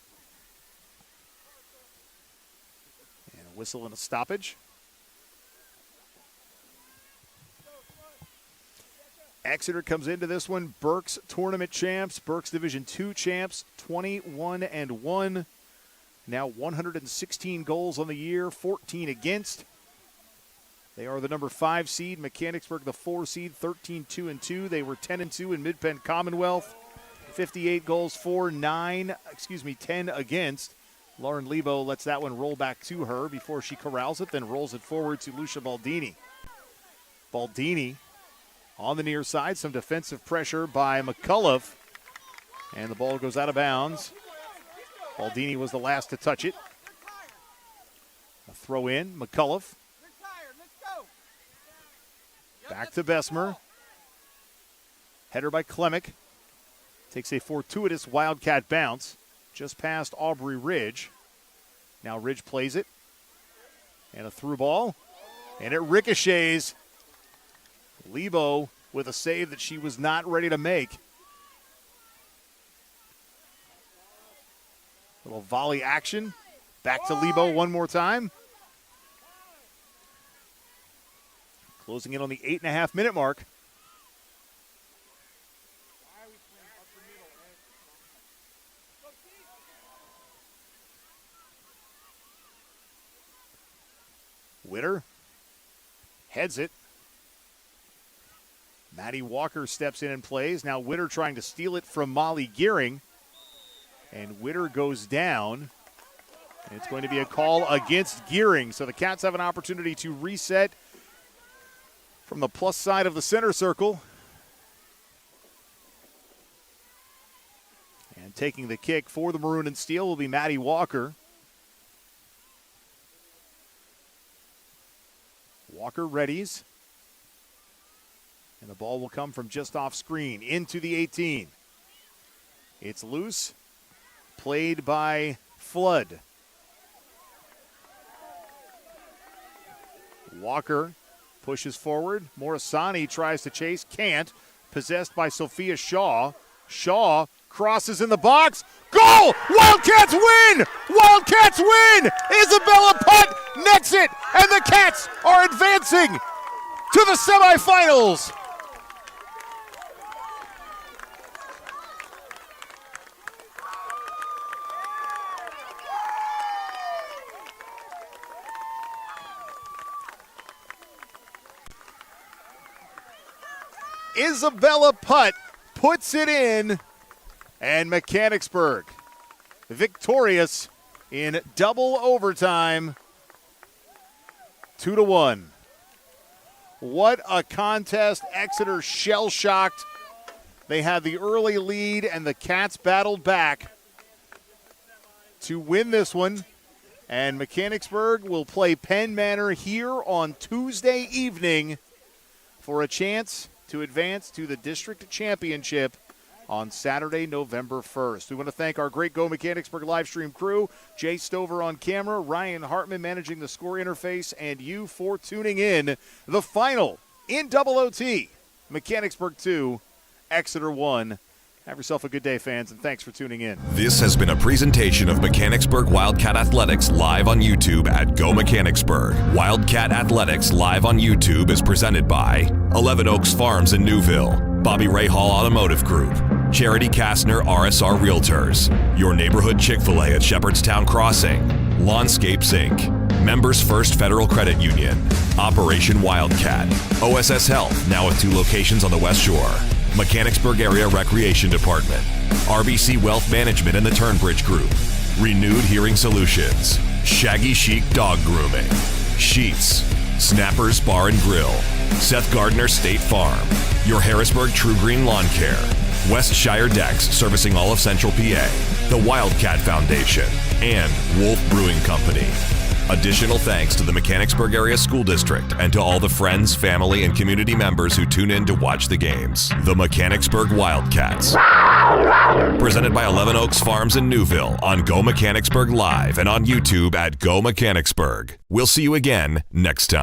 And a whistle and a stoppage. Exeter comes into this one. Berks tournament champs. Berks Division II champs. 21-1. Now 116 goals on the year. 14 against. They are the number 5 seed. Mechanicsburg the 4 seed. 13-2-2. They were 10-2 in Mid-Penn Commonwealth. 58 goals for 10 against. Lauren Lebo lets that one roll back to her before she corrals it, then rolls it forward to Lucia Baldini. Baldini on the near side, some defensive pressure by McCullough, and the ball goes out of bounds. Baldini was the last to touch it. A throw in, McCullough. Back to Bessemer. Header by Klemick. Takes a fortuitous Wildcat bounce just past Aubrey Ridge. Now Ridge plays it. And a through ball. And it ricochets. Lebo with a save that she was not ready to make. Little volley action. Back to Lebo one more time. Closing in on the 8.5-minute mark. Witter heads it. Maddie Walker steps in and plays. Now Witter trying to steal it from Molly Gearing. And Witter goes down. And it's going to be a call against Gearing. So the Cats have an opportunity to reset from the plus side of the center circle. And taking the kick for the Maroon and Steel will be Maddie Walker. Walker readies. And the ball will come from just off screen into the 18. It's loose. Played by Flood. Walker pushes forward. Morisani tries to chase. Can't. Possessed by Sophia Shaw. Shaw crosses in the box. Goal! Wildcats win! Wildcats win! Isabella Putt nets it, and the Cats are advancing to the semifinals. Isabella Putt puts it in, and Mechanicsburg victorious in double overtime, 2-1. What a contest. Exeter shell-shocked. They had the early lead, and the Cats battled back to win this one. And Mechanicsburg will play Penn Manor here on Tuesday evening for a chance to advance to the district championship on Saturday, November 1st. We want to thank our great Go Mechanicsburg live stream crew, Jay Stover on camera, Ryan Hartman managing the score interface, and you for tuning in. The final in double OT, Mechanicsburg 2, Exeter 1. Have yourself a good day, fans, and thanks for tuning in. This has been a presentation of Mechanicsburg Wildcat Athletics live on YouTube at Go Mechanicsburg. Wildcat Athletics live on YouTube is presented by 11 Oaks Farms in Newville, Bobby Ray Hall Automotive Group, Charity Kastner RSR Realtors, Your Neighborhood Chick-fil-A at Shepherdstown Crossing, Lawnscapes Inc., Members First Federal Credit Union, Operation Wildcat, OSS Health, now with 2 locations on the West Shore, Mechanicsburg Area Recreation Department, RBC Wealth Management and the Turnbridge Group, Renewed Hearing Solutions, Shaggy Chic Dog Grooming, Sheets, Snappers Bar and Grill, Seth Gardner State Farm, Your Harrisburg True Green Lawn Care, Westshire Decks servicing all of Central PA, the Wildcat Foundation, and Wolf Brewing Company. Additional thanks to the Mechanicsburg Area School District and to all the friends, family, and community members who tune in to watch the games. The Mechanicsburg Wildcats. Presented by 11 Oaks Farms in Newville on Go Mechanicsburg Live and on YouTube at Go Mechanicsburg. We'll see you again next time.